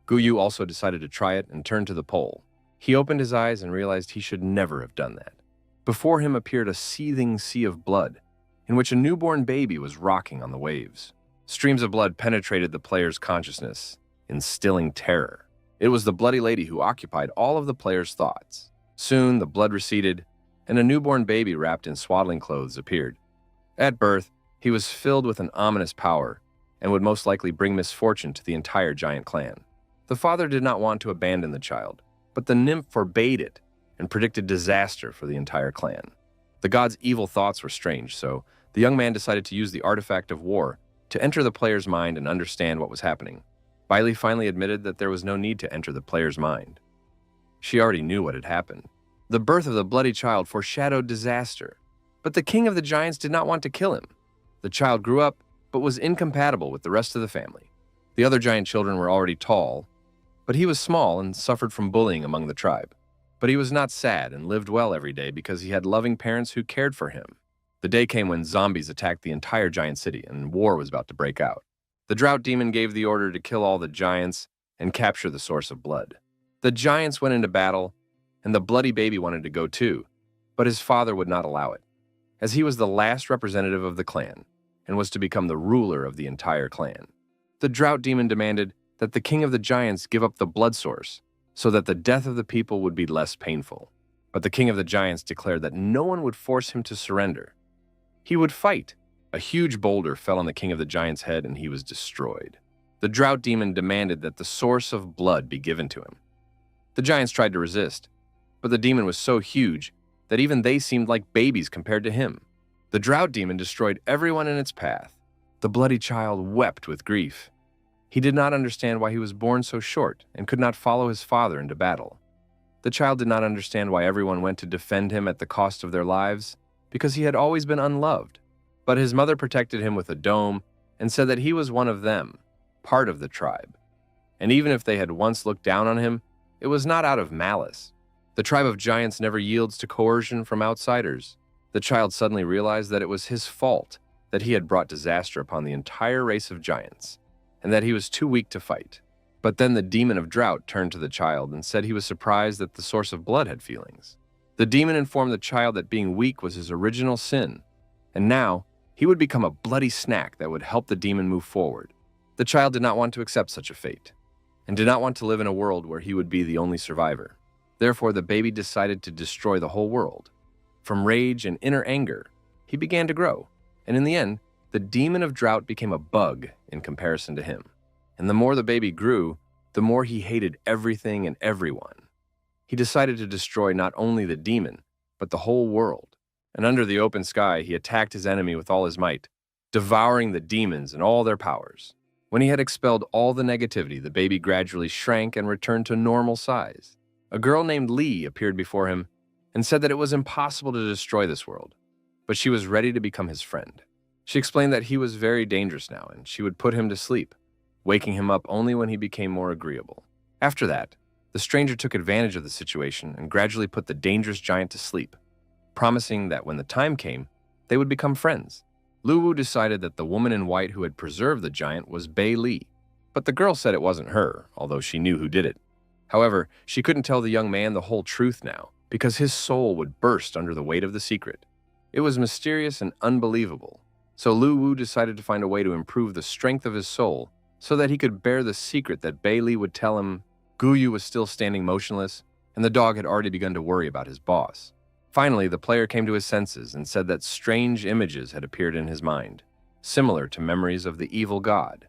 Guyu also decided to try it and turned to the pole. He opened his eyes and realized he should never have done that. Before him appeared a seething sea of blood, in which a newborn baby was rocking on the waves. Streams of blood penetrated the player's consciousness, instilling terror. It was the bloody lady who occupied all of the player's thoughts. Soon, the blood receded, and a newborn baby wrapped in swaddling clothes appeared. At birth, he was filled with an ominous power and would most likely bring misfortune to the entire giant clan. The father did not want to abandon the child, but the nymph forbade it and predicted disaster for the entire clan. The god's evil thoughts were strange, so the young man decided to use the artifact of war to enter the player's mind and understand what was happening. Bailey finally admitted that there was no need to enter the player's mind. She already knew what had happened. The birth of the bloody child foreshadowed disaster. But the king of the giants did not want to kill him. The child grew up, but was incompatible with the rest of the family. The other giant children were already tall, but he was small and suffered from bullying among the tribe. But he was not sad and lived well every day because he had loving parents who cared for him. The day came when zombies attacked the entire giant city and war was about to break out. The drought demon gave the order to kill all the giants and capture the source of blood. The giants went into battle, and the bloody baby wanted to go too, but his father would not allow it, as he was the last representative of the clan and was to become the ruler of the entire clan. The drought demon demanded that the king of the giants give up the blood source so that the death of the people would be less painful. But the king of the giants declared that no one would force him to surrender. He would fight. A huge boulder fell on the king of the giants' head and he was destroyed. The drought demon demanded that the source of blood be given to him. The giants tried to resist, but the demon was so huge that even they seemed like babies compared to him. The drought demon destroyed everyone in its path. The bloody child wept with grief. He did not understand why he was born so short and could not follow his father into battle. The child did not understand why everyone went to defend him at the cost of their lives, because he had always been unloved. But his mother protected him with a dome and said that he was one of them, part of the tribe. And even if they had once looked down on him, it was not out of malice. The tribe of giants never yields to coercion from outsiders. The child suddenly realized that it was his fault that he had brought disaster upon the entire race of giants, and that he was too weak to fight. But then the demon of drought turned to the child and said he was surprised that the source of blood had feelings. The demon informed the child that being weak was his original sin, and now he would become a bloody snack that would help the demon move forward. The child did not want to accept such a fate, and did not want to live in a world where he would be the only survivor. Therefore, the baby decided to destroy the whole world. From rage and inner anger, he began to grow, and in the end, the demon of drought became a bug in comparison to him. And the more the baby grew, the more he hated everything and everyone. He decided to destroy not only the demon, but the whole world. And under the open sky, he attacked his enemy with all his might, devouring the demons and all their powers. When he had expelled all the negativity, the baby gradually shrank and returned to normal size. A girl named Lee appeared before him and said that it was impossible to destroy this world, but she was ready to become his friend. She explained that he was very dangerous now, and she would put him to sleep, waking him up only when he became more agreeable. After that, the stranger took advantage of the situation and gradually put the dangerous giant to sleep, promising that when the time came, they would become friends. Luwu decided that the woman in white who had preserved the giant was Bei Li, but the girl said it wasn't her, although she knew who did it. However, she couldn't tell the young man the whole truth now, because his soul would burst under the weight of the secret. It was mysterious and unbelievable, so Luwu decided to find a way to improve the strength of his soul so that he could bear the secret that Bei Li would tell him. Guyu was still standing motionless, and the dog had already begun to worry about his boss. Finally, the player came to his senses and said that strange images had appeared in his mind, similar to memories of the evil god.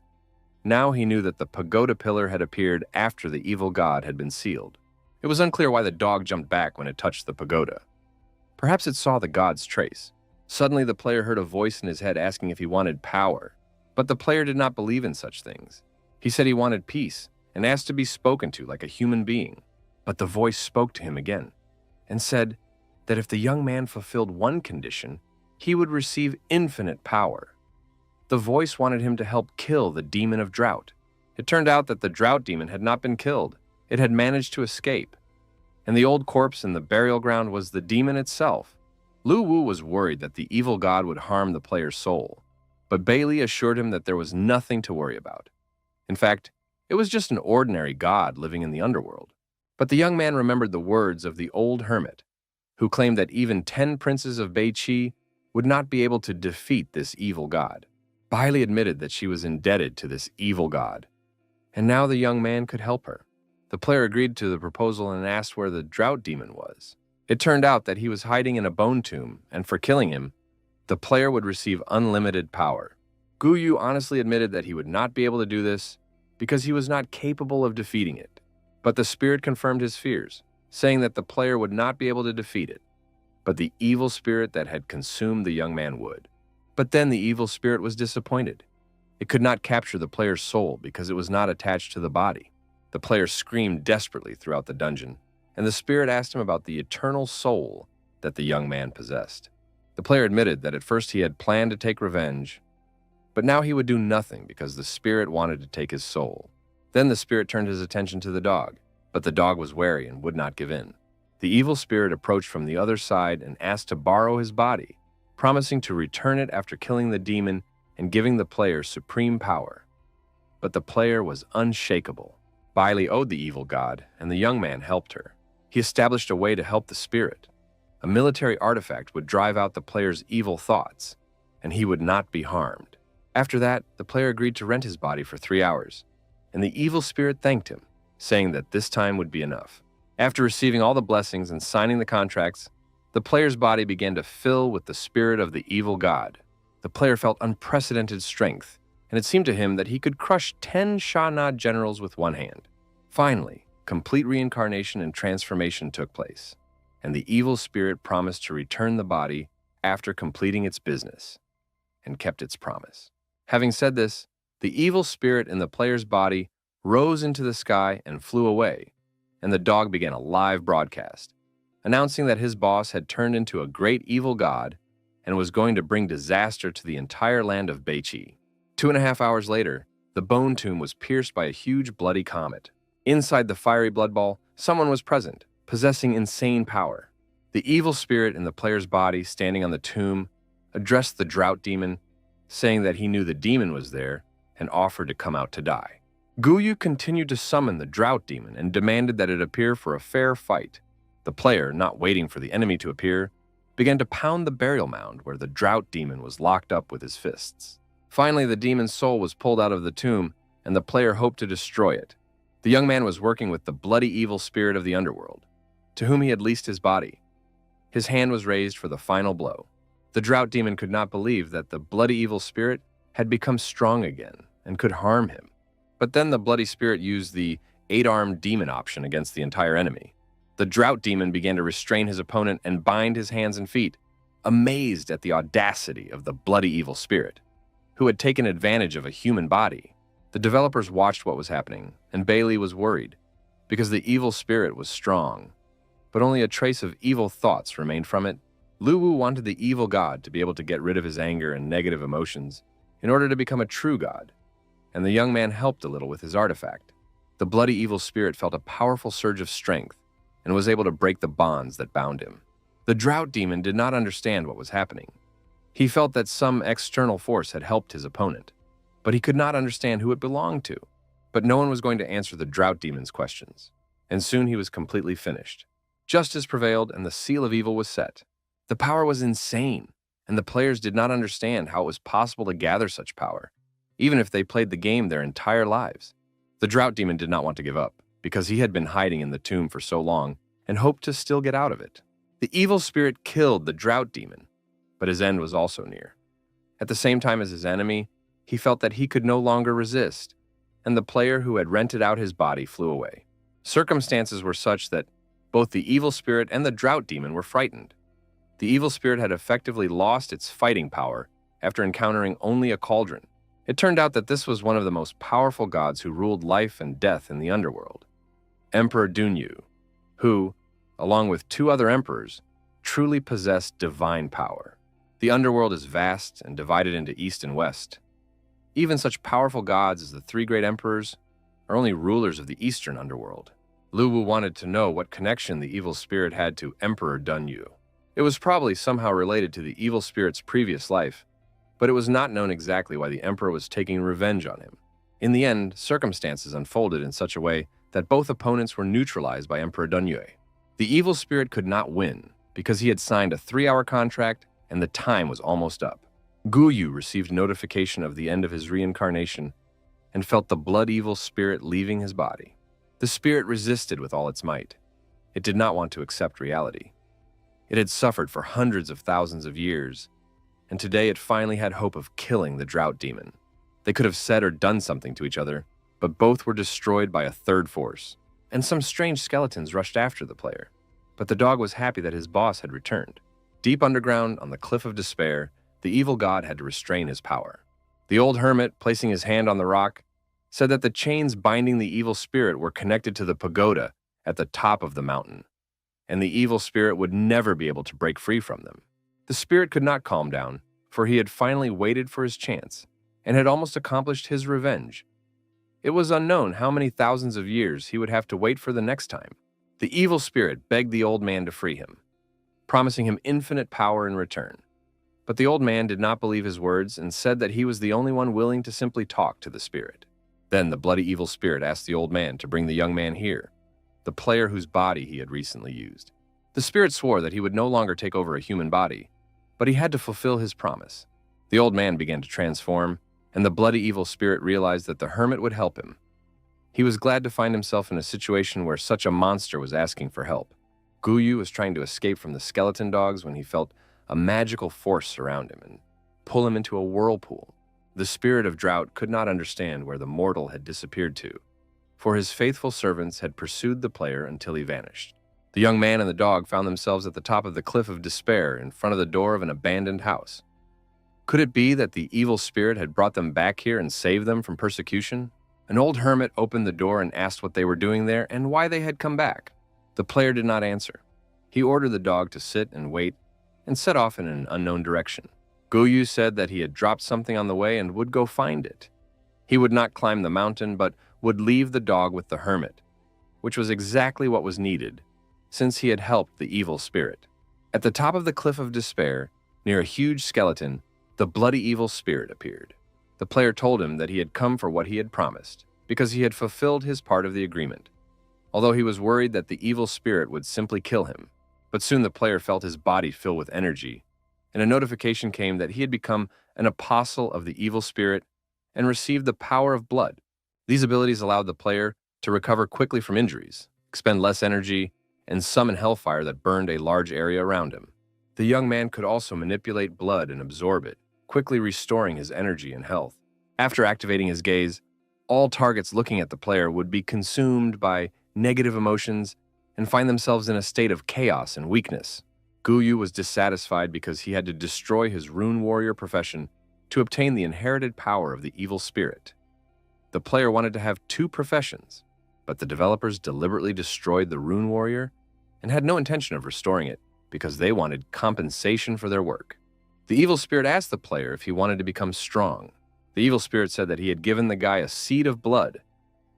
Now he knew that the pagoda pillar had appeared after the evil god had been sealed. It was unclear why the dog jumped back when it touched the pagoda. Perhaps it saw the god's trace. Suddenly, the player heard a voice in his head asking if he wanted power, but the player did not believe in such things. He said he wanted peace and asked to be spoken to like a human being. But the voice spoke to him again and said that if the young man fulfilled one condition, he would receive infinite power. The voice wanted him to help kill the demon of drought. It turned out that the drought demon had not been killed. It had managed to escape, and the old corpse in the burial ground was the demon itself. Luwu was worried that the evil god would harm the player's soul, but Bei Li assured him that there was nothing to worry about. In fact, it was just an ordinary god living in the underworld. But the young man remembered the words of the old hermit, who claimed that even 10 princes of Beiqi would not be able to defeat this evil god. Bei Li admitted that she was indebted to this evil god, and now the young man could help her. The player agreed to the proposal and asked where the drought demon was. It turned out that he was hiding in a bone tomb, and for killing him, the player would receive unlimited power. Guyu honestly admitted that he would not be able to do this because he was not capable of defeating it. But the spirit confirmed his fears, saying that the player would not be able to defeat it, but the evil spirit that had consumed the young man would. But then the evil spirit was disappointed. It could not capture the player's soul because it was not attached to the body. The player screamed desperately throughout the dungeon, and the spirit asked him about the eternal soul that the young man possessed. The player admitted that at first he had planned to take revenge, but now he would do nothing because the spirit wanted to take his soul. Then the spirit turned his attention to the dog, but the dog was wary and would not give in. The evil spirit approached from the other side and asked to borrow his body, promising to return it after killing the demon and giving the player supreme power. But the player was unshakable. Bailey owed the evil god, and the young man helped her. He established a way to help the spirit. A military artifact would drive out the player's evil thoughts, and he would not be harmed. After that, the player agreed to rent his body for 3 hours, and the evil spirit thanked him, saying that this time would be enough. After receiving all the blessings and signing the contracts, the player's body began to fill with the spirit of the evil god. The player felt unprecedented strength, and it seemed to him that he could crush 10 Shahnad generals with one hand. Finally, complete reincarnation and transformation took place, and the evil spirit promised to return the body after completing its business, and kept its promise. Having said this, the evil spirit in the player's body rose into the sky and flew away, and the dog began a live broadcast, announcing that his boss had turned into a great evil god and was going to bring disaster to the entire land of Beichi. 2.5 hours later, the bone tomb was pierced by a huge bloody comet. Inside the fiery blood ball, someone was present, possessing insane power. The evil spirit in the player's body, standing on the tomb, addressed the drought demon, saying that he knew the demon was there and offered to come out to die. Guyu continued to summon the drought demon and demanded that it appear for a fair fight. The player, not waiting for the enemy to appear, began to pound the burial mound where the drought demon was locked up with his fists. Finally, the demon's soul was pulled out of the tomb, and the player hoped to destroy it. The young man was working with the bloody evil spirit of the underworld, to whom he had leased his body. His hand was raised for the final blow. The drought demon could not believe that the bloody evil spirit had become strong again and could harm him. But then the bloody spirit used the 8-armed demon option against the entire enemy. The drought demon began to restrain his opponent and bind his hands and feet, amazed at the audacity of the bloody evil spirit, who had taken advantage of a human body. The developers watched what was happening, and Bailey was worried, because the evil spirit was strong, but only a trace of evil thoughts remained from it. Luwu wanted the evil god to be able to get rid of his anger and negative emotions in order to become a true god, and the young man helped a little with his artifact. The bloody evil spirit felt a powerful surge of strength and was able to break the bonds that bound him. The drought demon did not understand what was happening. He felt that some external force had helped his opponent, but he could not understand who it belonged to. But no one was going to answer the drought demon's questions, and soon he was completely finished. Justice prevailed and the seal of evil was set. The power was insane, and the players did not understand how it was possible to gather such power, even if they played the game their entire lives. The drought demon did not want to give up, because he had been hiding in the tomb for so long and hoped to still get out of it. The evil spirit killed the drought demon, but his end was also near. At the same time as his enemy, he felt that he could no longer resist, and the player who had rented out his body flew away. Circumstances were such that both the evil spirit and the drought demon were frightened. The evil spirit had effectively lost its fighting power after encountering only a cauldron. It turned out that this was one of the most powerful gods who ruled life and death in the underworld, Emperor Dunyu, who, along with 2 other emperors, truly possessed divine power. The underworld is vast and divided into east and west. Even such powerful gods as the 3 great emperors are only rulers of the eastern underworld. Luwu wanted to know what connection the evil spirit had to Emperor Dunyu. It was probably somehow related to the evil spirit's previous life, but it was not known exactly why the emperor was taking revenge on him. In the end, circumstances unfolded in such a way that both opponents were neutralized by Emperor Dunyu. The evil spirit could not win because he had signed a 3-hour contract and the time was almost up. Guyu received notification of the end of his reincarnation and felt the blood evil spirit leaving his body. The spirit resisted with all its might. It did not want to accept reality. It had suffered for hundreds of thousands of years, and today it finally had hope of killing the drought demon. They could have said or done something to each other, but both were destroyed by a third force, and some strange skeletons rushed after the player. But the dog was happy that his boss had returned. Deep underground, on the cliff of despair, the evil god had to restrain his power. The old hermit, placing his hand on the rock, said that the chains binding the evil spirit were connected to the pagoda at the top of the mountain, and the evil spirit would never be able to break free from them. The spirit could not calm down, for he had finally waited for his chance and had almost accomplished his revenge. It was unknown how many thousands of years he would have to wait for the next time. The evil spirit begged the old man to free him, promising him infinite power in return. But the old man did not believe his words and said that he was the only one willing to simply talk to the spirit. Then the bloody evil spirit asked the old man to bring the young man here, the player whose body he had recently used. The spirit swore that he would no longer take over a human body, but he had to fulfill his promise. The old man began to transform, and the bloody evil spirit realized that the hermit would help him. He was glad to find himself in a situation where such a monster was asking for help. Guyu was trying to escape from the skeleton dogs when he felt a magical force surround him and pull him into a whirlpool. The spirit of drought could not understand where the mortal had disappeared to, for his faithful servants had pursued the player until he vanished. The young man and the dog found themselves at the top of the cliff of despair in front of the door of an abandoned house. Could it be that the evil spirit had brought them back here and saved them from persecution? An old hermit opened the door and asked what they were doing there and why they had come back. The player did not answer. He ordered the dog to sit and wait and set off in an unknown direction. Guyu said that he had dropped something on the way and would go find it. He would not climb the mountain, but would leave the dog with the hermit, which was exactly what was needed, since he had helped the evil spirit. At the top of the cliff of despair, near a huge skeleton, the bloody evil spirit appeared. The player told him that he had come for what he had promised, because he had fulfilled his part of the agreement, although he was worried that the evil spirit would simply kill him. But soon the player felt his body fill with energy, and a notification came that he had become an apostle of the evil spirit and received the power of blood. These abilities allowed the player to recover quickly from injuries, expend less energy, and summon hellfire that burned a large area around him. The young man could also manipulate blood and absorb it, quickly restoring his energy and health. After activating his gaze, all targets looking at the player would be consumed by negative emotions and find themselves in a state of chaos and weakness. Guyu was dissatisfied because he had to destroy his rune warrior profession to obtain the inherited power of the evil spirit. The player wanted to have two professions, but the developers deliberately destroyed the rune warrior and had no intention of restoring it because they wanted compensation for their work. The evil spirit asked the player if he wanted to become strong. The evil spirit said that he had given the guy a seed of blood,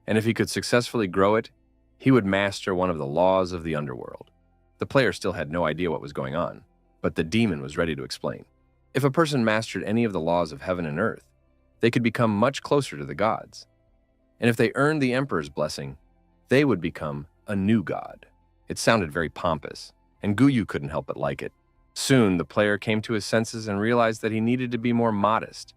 and if he could successfully grow it, he would master one of the laws of the underworld. The player still had no idea what was going on, but the demon was ready to explain. If a person mastered any of the laws of heaven and earth, they could become much closer to the gods. And if they earned the emperor's blessing, they would become a new god. It sounded very pompous, and Guyu couldn't help but like it. Soon, the player came to his senses and realized that he needed to be more modest,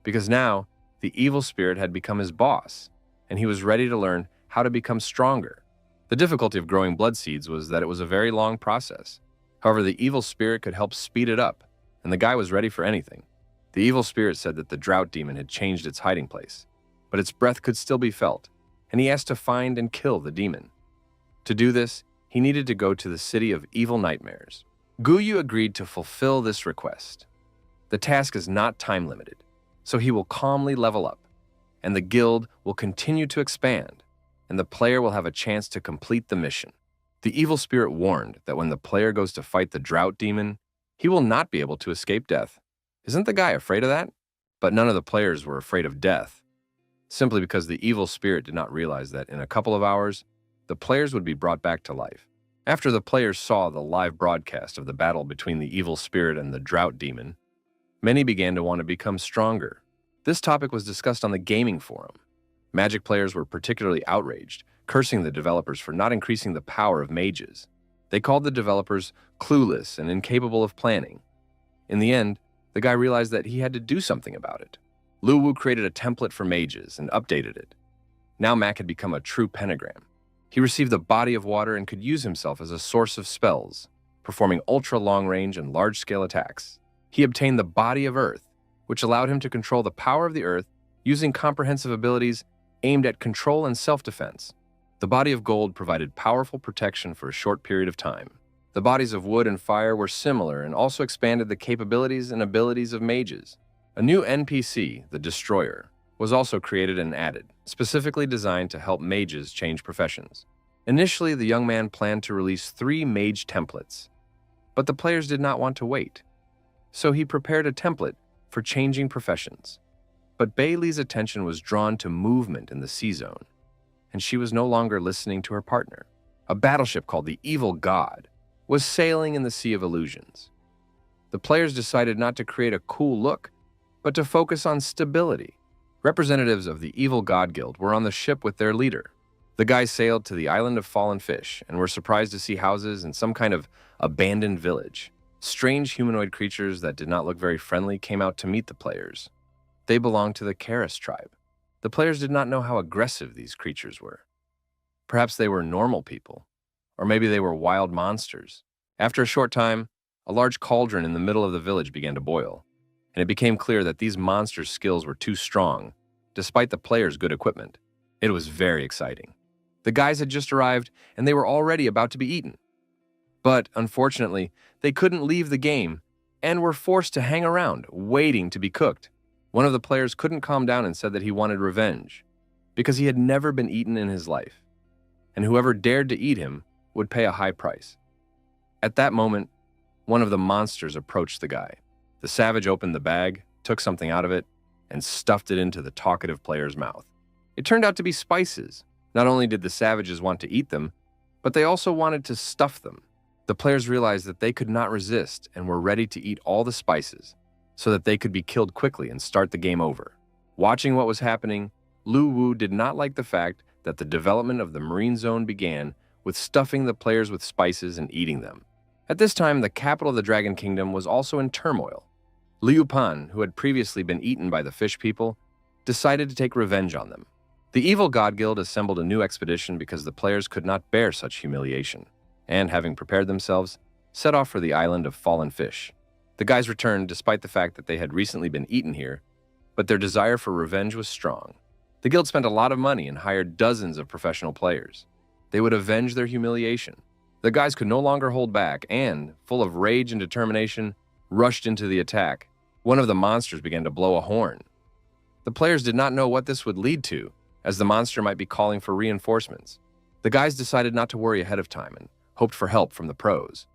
because now the evil spirit had become his boss, and he was ready to learn how to become stronger. The difficulty of growing blood seeds was that it was a very long process. However, the evil spirit could help speed it up, and the guy was ready for anything. The evil spirit said that the drought demon had changed its hiding place, but its breath could still be felt, and he asked to find and kill the demon. To do this, he needed to go to the city of evil nightmares. Guyu agreed to fulfill this request. The task is not time-limited, so he will calmly level up, and the guild will continue to expand, and the player will have a chance to complete the mission. The evil spirit warned that when the player goes to fight the drought demon, he will not be able to escape death. Isn't the guy afraid of that? But none of the players were afraid of death, simply because the evil spirit did not realize that in a couple of hours, the players would be brought back to life. After the players saw the live broadcast of the battle between the evil spirit and the drought demon, many began to want to become stronger. This topic was discussed on the gaming forum. Magic players were particularly outraged, cursing the developers for not increasing the power of mages. They called the developers clueless and incapable of planning. In the end, the guy realized that he had to do something about it. Luwu created a template for mages and updated it. Now Mac had become a true pentagram. He received the body of water and could use himself as a source of spells, performing ultra-long-range and large-scale attacks. He obtained the body of earth, which allowed him to control the power of the earth using comprehensive abilities aimed at control and self-defense. The body of gold provided powerful protection for a short period of time. The bodies of wood and fire were similar and also expanded the capabilities and abilities of mages. A new NPC, the Destroyer, was also created and added, specifically designed to help mages change professions. Initially, the young man planned to release 3 mage templates, but the players did not want to wait. so he prepared a template for changing professions. But Bailey's attention was drawn to movement in the sea zone, and she was no longer listening to her partner. A battleship called the Evil God was sailing in the Sea of Illusions. The players decided not to create a cool look, but to focus on stability. Representatives of the Evil God Guild were on the ship with their leader. The guys sailed to the island of Fallen Fish and were surprised to see houses in some kind of abandoned village. Strange humanoid creatures that did not look very friendly came out to meet the players. They belonged to the Karis tribe. The players did not know how aggressive these creatures were. Perhaps they were normal people, or maybe they were wild monsters. After a short time, a large cauldron in the middle of the village began to boil, and it became clear that these monsters' skills were too strong, despite the players' good equipment. It was very exciting. The guys had just arrived, and they were already about to be eaten. But, unfortunately, they couldn't leave the game and were forced to hang around, waiting to be cooked. One of the players couldn't calm down and said that he wanted revenge, because he had never been eaten in his life, and whoever dared to eat him would pay a high price. At that moment, one of the monsters approached the guy. The savage opened the bag, took something out of it, and stuffed it into the talkative player's mouth. It turned out to be spices. Not only did the savages want to eat them, but they also wanted to stuff them. The players realized that they could not resist and were ready to eat all the spices so that they could be killed quickly and start the game over. Watching what was happening, Lu Wu did not like the fact that the development of the marine zone began with stuffing the players with spices and eating them. At this time, the capital of the Dragon Kingdom was also in turmoil. Liu Pan, who had previously been eaten by the fish people, decided to take revenge on them. The Evil God Guild assembled a new expedition because the players could not bear such humiliation, and having prepared themselves, set off for the island of Fallen Fish. The guys returned despite the fact that they had recently been eaten here, but their desire for revenge was strong. The guild spent a lot of money and hired dozens of professional players. They would avenge their humiliation. The guys could no longer hold back and, full of rage and determination, rushed into the attack. One of the monsters began to blow a horn. The players did not know what this would lead to, as the monster might be calling for reinforcements. The guys decided not to worry ahead of time and hoped for help from the pros.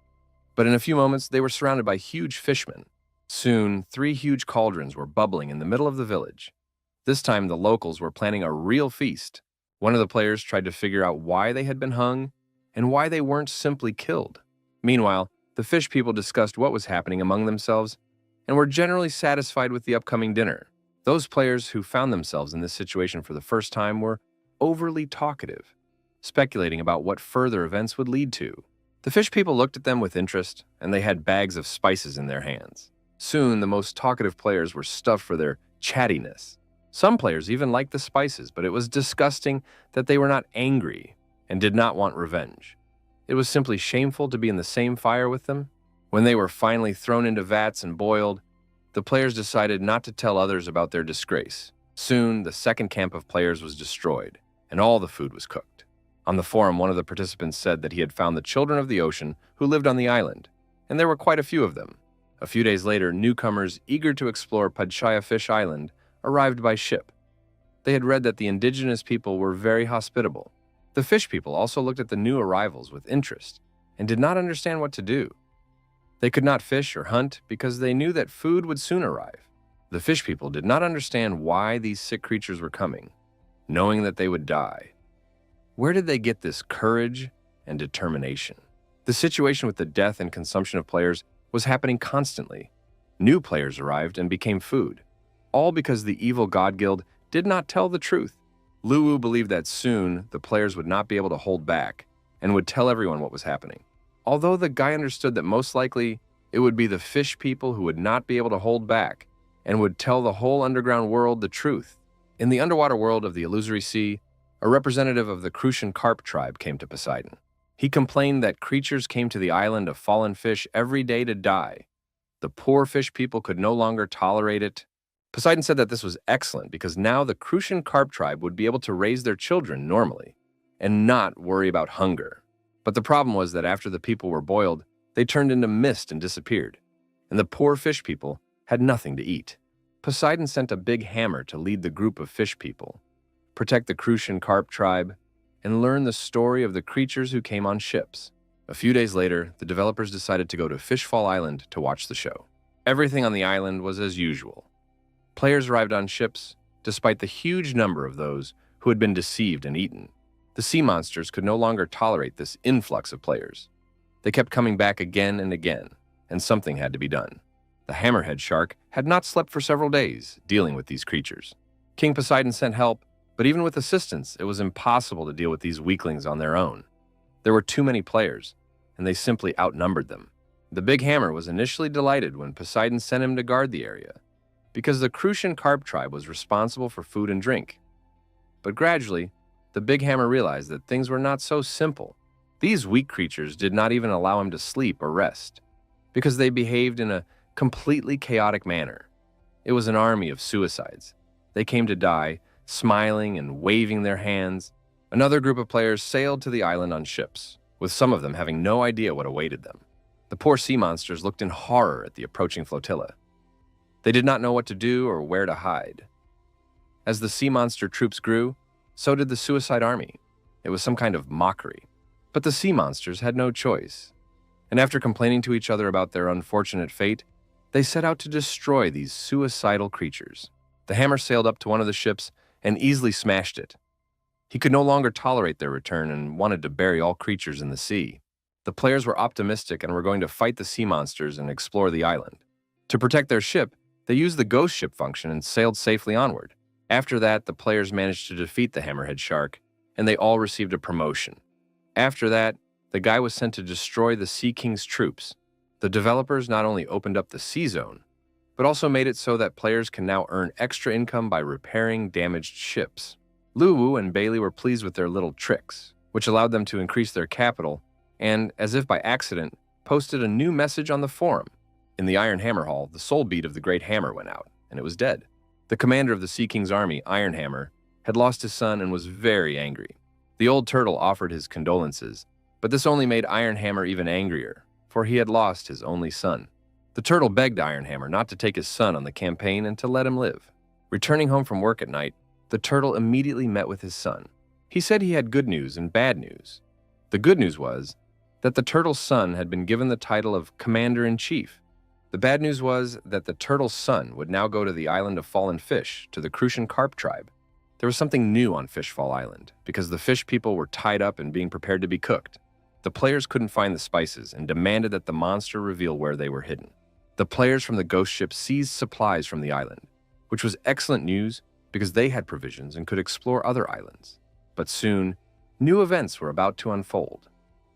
But in a few moments, they were surrounded by huge fishmen. Soon, 3 huge cauldrons were bubbling in the middle of the village. This time, the locals were planning a real feast. One of the players tried to figure out why they had been hung and why they weren't simply killed. Meanwhile, the fish people discussed what was happening among themselves and were generally satisfied with the upcoming dinner. Those players who found themselves in this situation for the first time were overly talkative, speculating about what further events would lead to. The fish people looked at them with interest, and they had bags of spices in their hands. Soon, the most talkative players were stuffed for their chattiness. Some players even liked the spices, but it was disgusting that they were not angry and did not want revenge. It was simply shameful to be in the same fire with them. When they were finally thrown into vats and boiled, the players decided not to tell others about their disgrace. Soon, the second camp of players was destroyed, and all the food was cooked. On the forum, one of the participants said that he had found the children of the ocean who lived on the island, and there were quite a few of them. A few days later, newcomers eager to explore Padshaya Fish Island arrived by ship. They had read that the indigenous people were very hospitable. The fish people also looked at the new arrivals with interest and did not understand what to do. They could not fish or hunt because they knew that food would soon arrive. The fish people did not understand why these sick creatures were coming, knowing that they would die. Where did they get this courage and determination? The situation with the death and consumption of players was happening constantly. New players arrived and became food, all because the Evil God Guild did not tell the truth. Lu Wu believed that soon the players would not be able to hold back and would tell everyone what was happening. Although the guy understood that most likely it would be the fish people who would not be able to hold back and would tell the whole underground world the truth. In the underwater world of the Illusory Sea, a representative of the Crucian Carp tribe came to Poseidon. He complained that creatures came to the island of Fallen Fish every day to die. The poor fish people could no longer tolerate it. Poseidon said that this was excellent because now the Crucian Carp tribe would be able to raise their children normally and not worry about hunger. But the problem was that after the people were boiled, they turned into mist and disappeared, and the poor fish people had nothing to eat. Poseidon sent a big hammer to lead the group of fish people, protect the Crucian Carp tribe, and learn the story of the creatures who came on ships. A few days later, the developers decided to go to Fishfall Island to watch the show. Everything on the island was as usual. Players arrived on ships, despite the huge number of those who had been deceived and eaten. The sea monsters could no longer tolerate this influx of players. They kept coming back again and again, and something had to be done. The hammerhead shark had not slept for several days, dealing with these creatures. King Poseidon sent help, but even with assistance, it was impossible to deal with these weaklings on their own. There were too many players, and they simply outnumbered them. The big hammer was initially delighted when Poseidon sent him to guard the area, because the Crucian carp tribe was responsible for food and drink. But gradually, the big hammer realized that things were not so simple. These weak creatures did not even allow him to sleep or rest, because they behaved in a completely chaotic manner. It was an army of suicides. They came to die, smiling and waving their hands. Another group of players sailed to the island on ships, with some of them having no idea what awaited them. The poor sea monsters looked in horror at the approaching flotilla. They did not know what to do or where to hide. As the sea monster troops grew, so did the suicide army. It was some kind of mockery. But the sea monsters had no choice, and after complaining to each other about their unfortunate fate, they set out to destroy these suicidal creatures. The hammer sailed up to one of the ships and easily smashed it. He could no longer tolerate their return and wanted to bury all creatures in the sea. The players were optimistic and were going to fight the sea monsters and explore the island. To protect their ship, they used the ghost ship function and sailed safely onward. After that, the players managed to defeat the hammerhead shark, and they all received a promotion. After that, the guy was sent to destroy the Sea King's troops. The developers not only opened up the sea zone, but also made it so that players can now earn extra income by repairing damaged ships. Luwu and Bailey were pleased with their little tricks, which allowed them to increase their capital, and, as if by accident, posted a new message on the forum. In the Iron Hammer Hall, the soul bead of the Great Hammer went out, and it was dead. The commander of the Sea King's army, Iron Hammer, had lost his son and was very angry. The old turtle offered his condolences, but this only made Iron Hammer even angrier, for he had lost his only son. The turtle begged Iron Hammer not to take his son on the campaign and to let him live. Returning home from work at night, the turtle immediately met with his son. He said he had good news and bad news. The good news was that the turtle's son had been given the title of Commander-in-Chief. The bad news was that the turtle's son would now go to the island of Fallen Fish, to the Crucian carp tribe. There was something new on Fishfall Island, because the fish people were tied up and being prepared to be cooked. The players couldn't find the spices and demanded that the monster reveal where they were hidden. The players from the ghost ship seized supplies from the island, which was excellent news because they had provisions and could explore other islands. But soon, new events were about to unfold.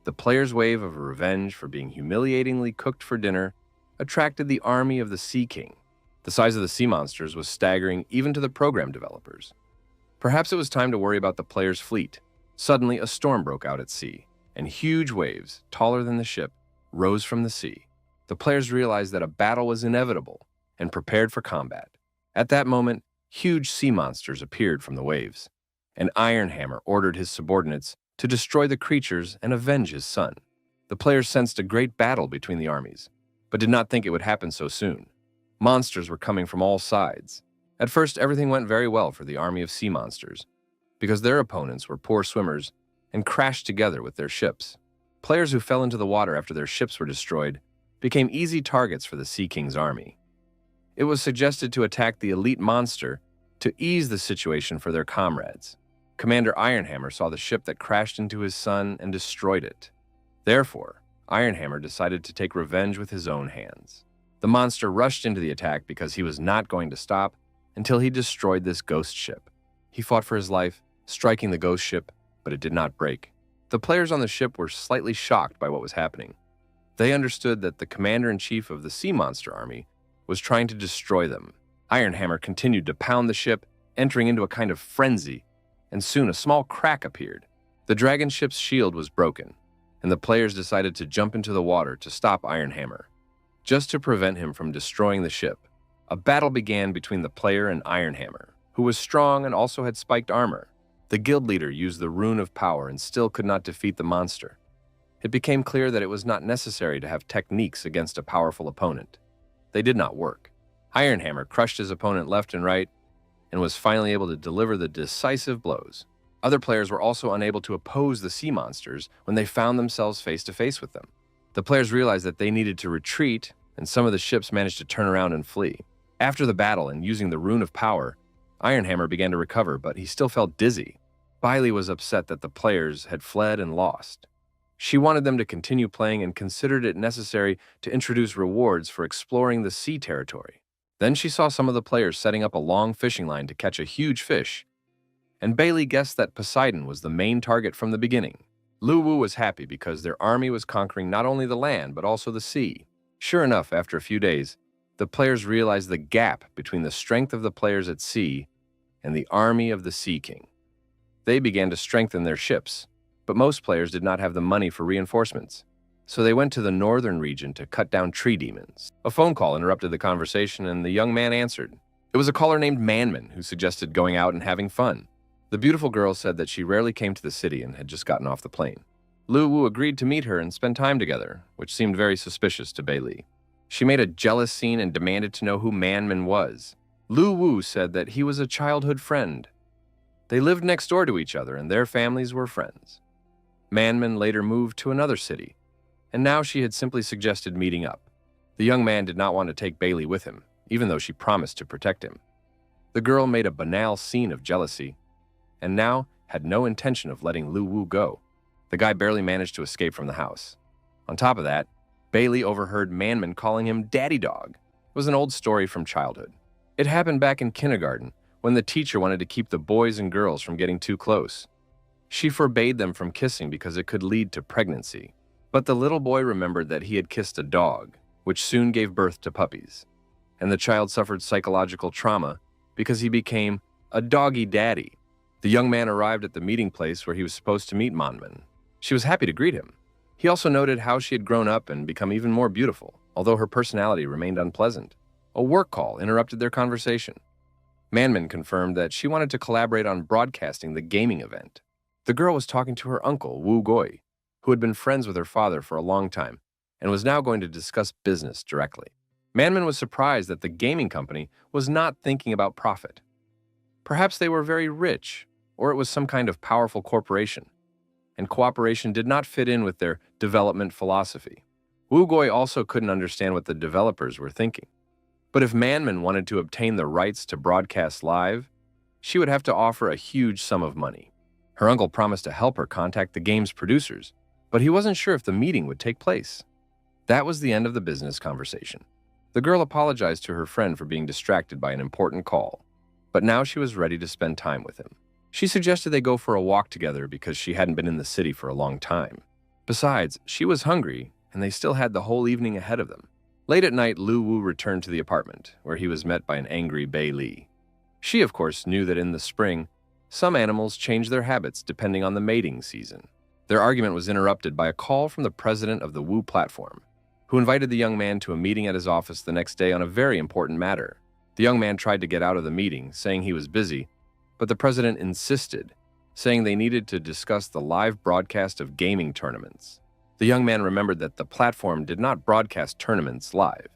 The players' wave of revenge for being humiliatingly cooked for dinner attracted the army of the Sea King. The size of the sea monsters was staggering even to the program developers. Perhaps it was time to worry about the players' fleet. Suddenly, a storm broke out at sea, and huge waves, taller than the ship, rose from the sea. The players realized that a battle was inevitable and prepared for combat. At that moment, huge sea monsters appeared from the waves, and Iron Hammer ordered his subordinates to destroy the creatures and avenge his son. The players sensed a great battle between the armies, but did not think it would happen so soon. Monsters were coming from all sides. At first, everything went very well for the army of sea monsters, because their opponents were poor swimmers and crashed together with their ships. Players who fell into the water after their ships were destroyed became easy targets for the Sea King's army. It was suggested to attack the elite monster to ease the situation for their comrades. Commander Ironhammer saw the ship that crashed into his son and destroyed it. Therefore, Ironhammer decided to take revenge with his own hands. The monster rushed into the attack because he was not going to stop until he destroyed this ghost ship. He fought for his life, striking the ghost ship, but it did not break. The players on the ship were slightly shocked by what was happening. They understood that the commander-in-chief of the sea monster army was trying to destroy them. Ironhammer continued to pound the ship, entering into a kind of frenzy, and soon a small crack appeared. The dragon ship's shield was broken, and the players decided to jump into the water to stop Ironhammer, just to prevent him from destroying the ship. A battle began between the player and Ironhammer, who was strong and also had spiked armor. The guild leader used the Rune of Power and still could not defeat the monster. It became clear that it was not necessary to have techniques against a powerful opponent. They did not work. Ironhammer crushed his opponent left and right and was finally able to deliver the decisive blows. Other players were also unable to oppose the sea monsters when they found themselves face to face with them. The players realized that they needed to retreat and some of the ships managed to turn around and flee. After the battle and using the Rune of Power, Ironhammer began to recover, but he still felt dizzy. Bailey was upset that the players had fled and lost. She wanted them to continue playing and considered it necessary to introduce rewards for exploring the sea territory. Then she saw some of the players setting up a long fishing line to catch a huge fish, and Bailey guessed that Poseidon was the main target from the beginning. Lu Wu was happy because their army was conquering not only the land but also the sea. Sure enough, after a few days, the players realized the gap between the strength of the players at sea and the army of the Sea King. They began to strengthen their ships, but most players did not have the money for reinforcements, so they went to the northern region to cut down tree demons. A phone call interrupted the conversation, and the young man answered. It was a caller named Manman who suggested going out and having fun. The beautiful girl said that she rarely came to the city and had just gotten off the plane. Lu Wu agreed to meet her and spend time together, which seemed very suspicious to Bailey. She made a jealous scene and demanded to know who Manman was. Lu Wu said that he was a childhood friend. They lived next door to each other and their families were friends. Manman later moved to another city, and now she had simply suggested meeting up. The young man did not want to take Bailey with him, even though she promised to protect him. The girl made a banal scene of jealousy, and now had no intention of letting Lu Wu go. The guy barely managed to escape from the house. On top of that, Bailey overheard Manman calling him Daddy Dog. It was an old story from childhood. It happened back in kindergarten, when the teacher wanted to keep the boys and girls from getting too close. She forbade them from kissing because it could lead to pregnancy. But the little boy remembered that he had kissed a dog, which soon gave birth to puppies. And the child suffered psychological trauma because he became a doggy daddy. The young man arrived at the meeting place where he was supposed to meet Manman. She was happy to greet him. He also noted how she had grown up and become even more beautiful, although her personality remained unpleasant. A work call interrupted their conversation. Manman confirmed that she wanted to collaborate on broadcasting the gaming event. The girl was talking to her uncle, Wu Goi, who had been friends with her father for a long time and was now going to discuss business directly. Manman was surprised that the gaming company was not thinking about profit. Perhaps they were very rich, or it was some kind of powerful corporation, and cooperation did not fit in with their development philosophy. Wu Goi also couldn't understand what the developers were thinking. But if Manman wanted to obtain the rights to broadcast live, she would have to offer a huge sum of money. Her uncle promised to help her contact the game's producers, but he wasn't sure if the meeting would take place. That was the end of the business conversation. The girl apologized to her friend for being distracted by an important call, but now she was ready to spend time with him. She suggested they go for a walk together because she hadn't been in the city for a long time. Besides, she was hungry, and they still had the whole evening ahead of them. Late at night, Lu Wu returned to the apartment, where he was met by an angry Bailey. She, of course, knew that in the spring, some animals change their habits depending on the mating season. Their argument was interrupted by a call from the president of the Wu platform, who invited the young man to a meeting at his office the next day on a very important matter. The young man tried to get out of the meeting, saying he was busy, but the president insisted, saying they needed to discuss the live broadcast of gaming tournaments. The young man remembered that the platform did not broadcast tournaments live.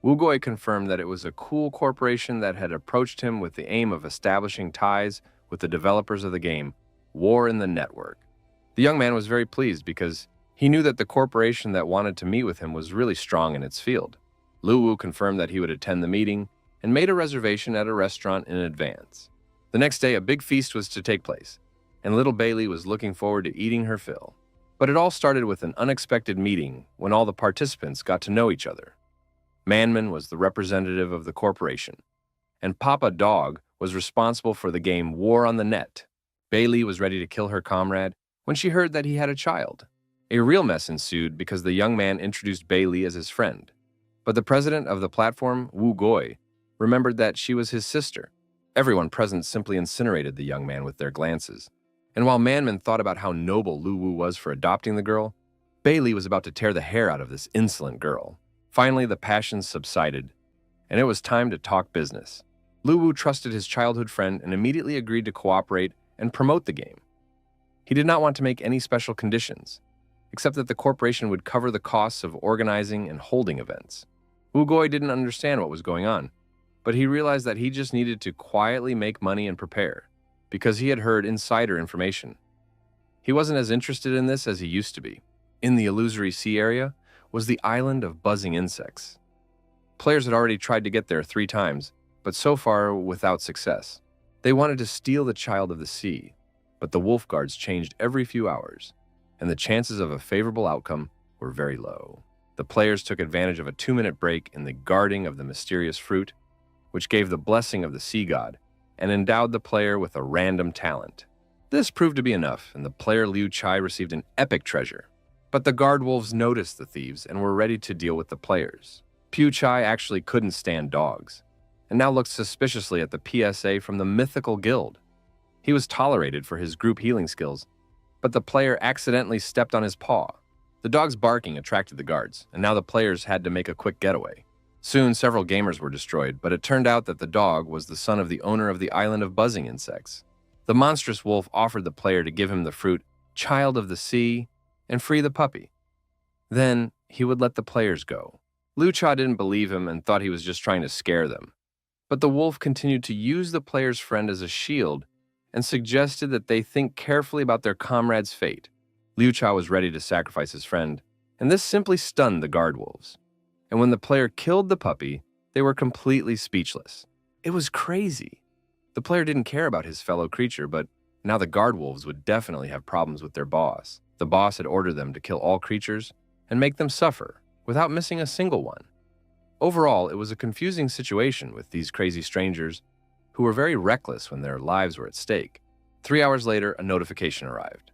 Wu Goi confirmed that it was a cool corporation that had approached him with the aim of establishing ties with the developers of the game, War in the Network. The young man was very pleased because he knew that the corporation that wanted to meet with him was really strong in its field. Lu Wu confirmed that he would attend the meeting and made a reservation at a restaurant in advance. The next day, a big feast was to take place, and little Bailey was looking forward to eating her fill. But it all started with an unexpected meeting when all the participants got to know each other. Manman was the representative of the corporation, and Papa Dog was responsible for the game War on the Net. Bailey was ready to kill her comrade when she heard that he had a child. A real mess ensued because the young man introduced Bailey as his friend. But the president of the platform, Wu Goi, remembered that she was his sister. Everyone present simply incinerated the young man with their glances. And while Manman thought about how noble Lu Wu was for adopting the girl, Bailey was about to tear the hair out of this insolent girl. Finally, the passions subsided, and it was time to talk business. Lu Wu trusted his childhood friend and immediately agreed to cooperate and promote the game. He did not want to make any special conditions, except that the corporation would cover the costs of organizing and holding events. Wu Goi didn't understand what was going on, but he realized that he just needed to quietly make money and prepare, because he had heard insider information. He wasn't as interested in this as he used to be. In the illusory sea area was the island of buzzing insects. Players had already tried to get there 3 times, but so far without success. They wanted to steal the child of the sea, but the wolf guards changed every few hours, and the chances of a favorable outcome were very low. The players took advantage of a 2-minute break in the guarding of the mysterious fruit, which gave the blessing of the sea god and endowed the player with a random talent. This proved to be enough, and the player Liu Chai received an epic treasure. But the guard wolves noticed the thieves and were ready to deal with the players. Liu Chai actually couldn't stand dogs, and now looked suspiciously at the PSA from the mythical guild. He was tolerated for his group healing skills, but the player accidentally stepped on his paw. The dog's barking attracted the guards, and now the players had to make a quick getaway. Soon, several gamers were destroyed, but it turned out that the dog was the son of the owner of the island of buzzing insects. The monstrous wolf offered the player to give him the fruit, Child of the Sea, and free the puppy. Then, he would let the players go. Liu Cha didn't believe him and thought he was just trying to scare them. But the wolf continued to use the player's friend as a shield and suggested that they think carefully about their comrade's fate. Liu Cha was ready to sacrifice his friend, and this simply stunned the guard wolves. And when the player killed the puppy, they were completely speechless. It was crazy. The player didn't care about his fellow creature, but now the guard wolves would definitely have problems with their boss. The boss had ordered them to kill all creatures and make them suffer without missing a single one. Overall, it was a confusing situation with these crazy strangers who were very reckless when their lives were at stake. 3 hours later, a notification arrived.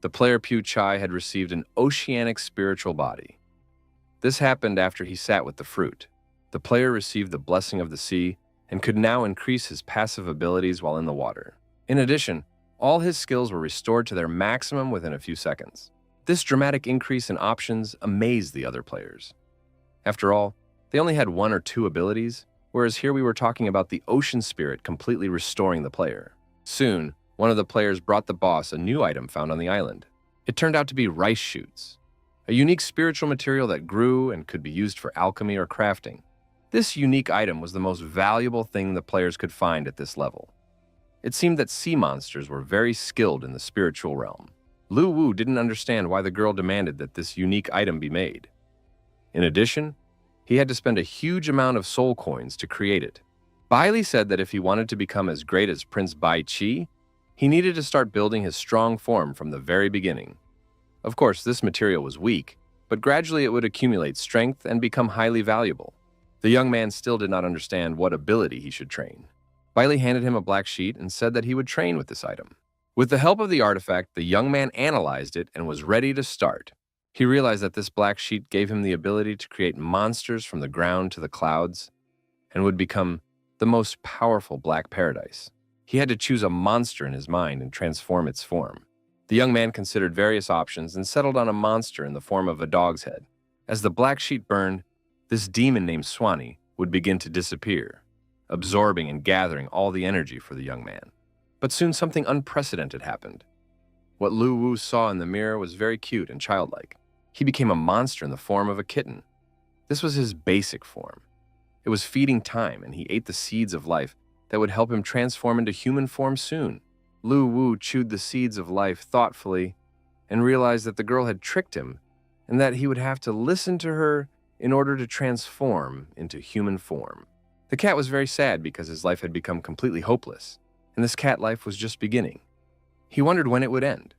The player Liu Chai had received an oceanic spiritual body. This happened after he sat with the fruit. The player received the blessing of the sea and could now increase his passive abilities while in the water. In addition, all his skills were restored to their maximum within a few seconds. This dramatic increase in options amazed the other players. After all, they only had 1 or 2 abilities, whereas here we were talking about the ocean spirit completely restoring the player. Soon, one of the players brought the boss a new item found on the island. It turned out to be rice shoots, a unique spiritual material that grew and could be used for alchemy or crafting. This unique item was the most valuable thing the players could find at this level. It seemed that sea monsters were very skilled in the spiritual realm. Lu Wu didn't understand why the girl demanded that this unique item be made. In addition, he had to spend a huge amount of soul coins to create it. Bailey said that if he wanted to become as great as Prince Bai Qi, he needed to start building his strong form from the very beginning. Of course, this material was weak, but gradually it would accumulate strength and become highly valuable. The young man still did not understand what ability he should train. Bailey handed him a black sheet and said that he would train with this item. With the help of the artifact, the young man analyzed it and was ready to start. He realized that this black sheet gave him the ability to create monsters from the ground to the clouds and would become the most powerful black paradise. He had to choose a monster in his mind and transform its form. The young man considered various options and settled on a monster in the form of a dog's head. As the black sheet burned, this demon named Swanee would begin to disappear, absorbing and gathering all the energy for the young man. But soon something unprecedented happened. What Lu Wu saw in the mirror was very cute and childlike. He became a monster in the form of a kitten. This was his basic form. It was feeding time, and he ate the seeds of life that would help him transform into human form soon. Lu Wu chewed the seeds of life thoughtfully and realized that the girl had tricked him and that he would have to listen to her in order to transform into human form. The cat was very sad because his life had become completely hopeless, and this cat life was just beginning. He wondered when it would end.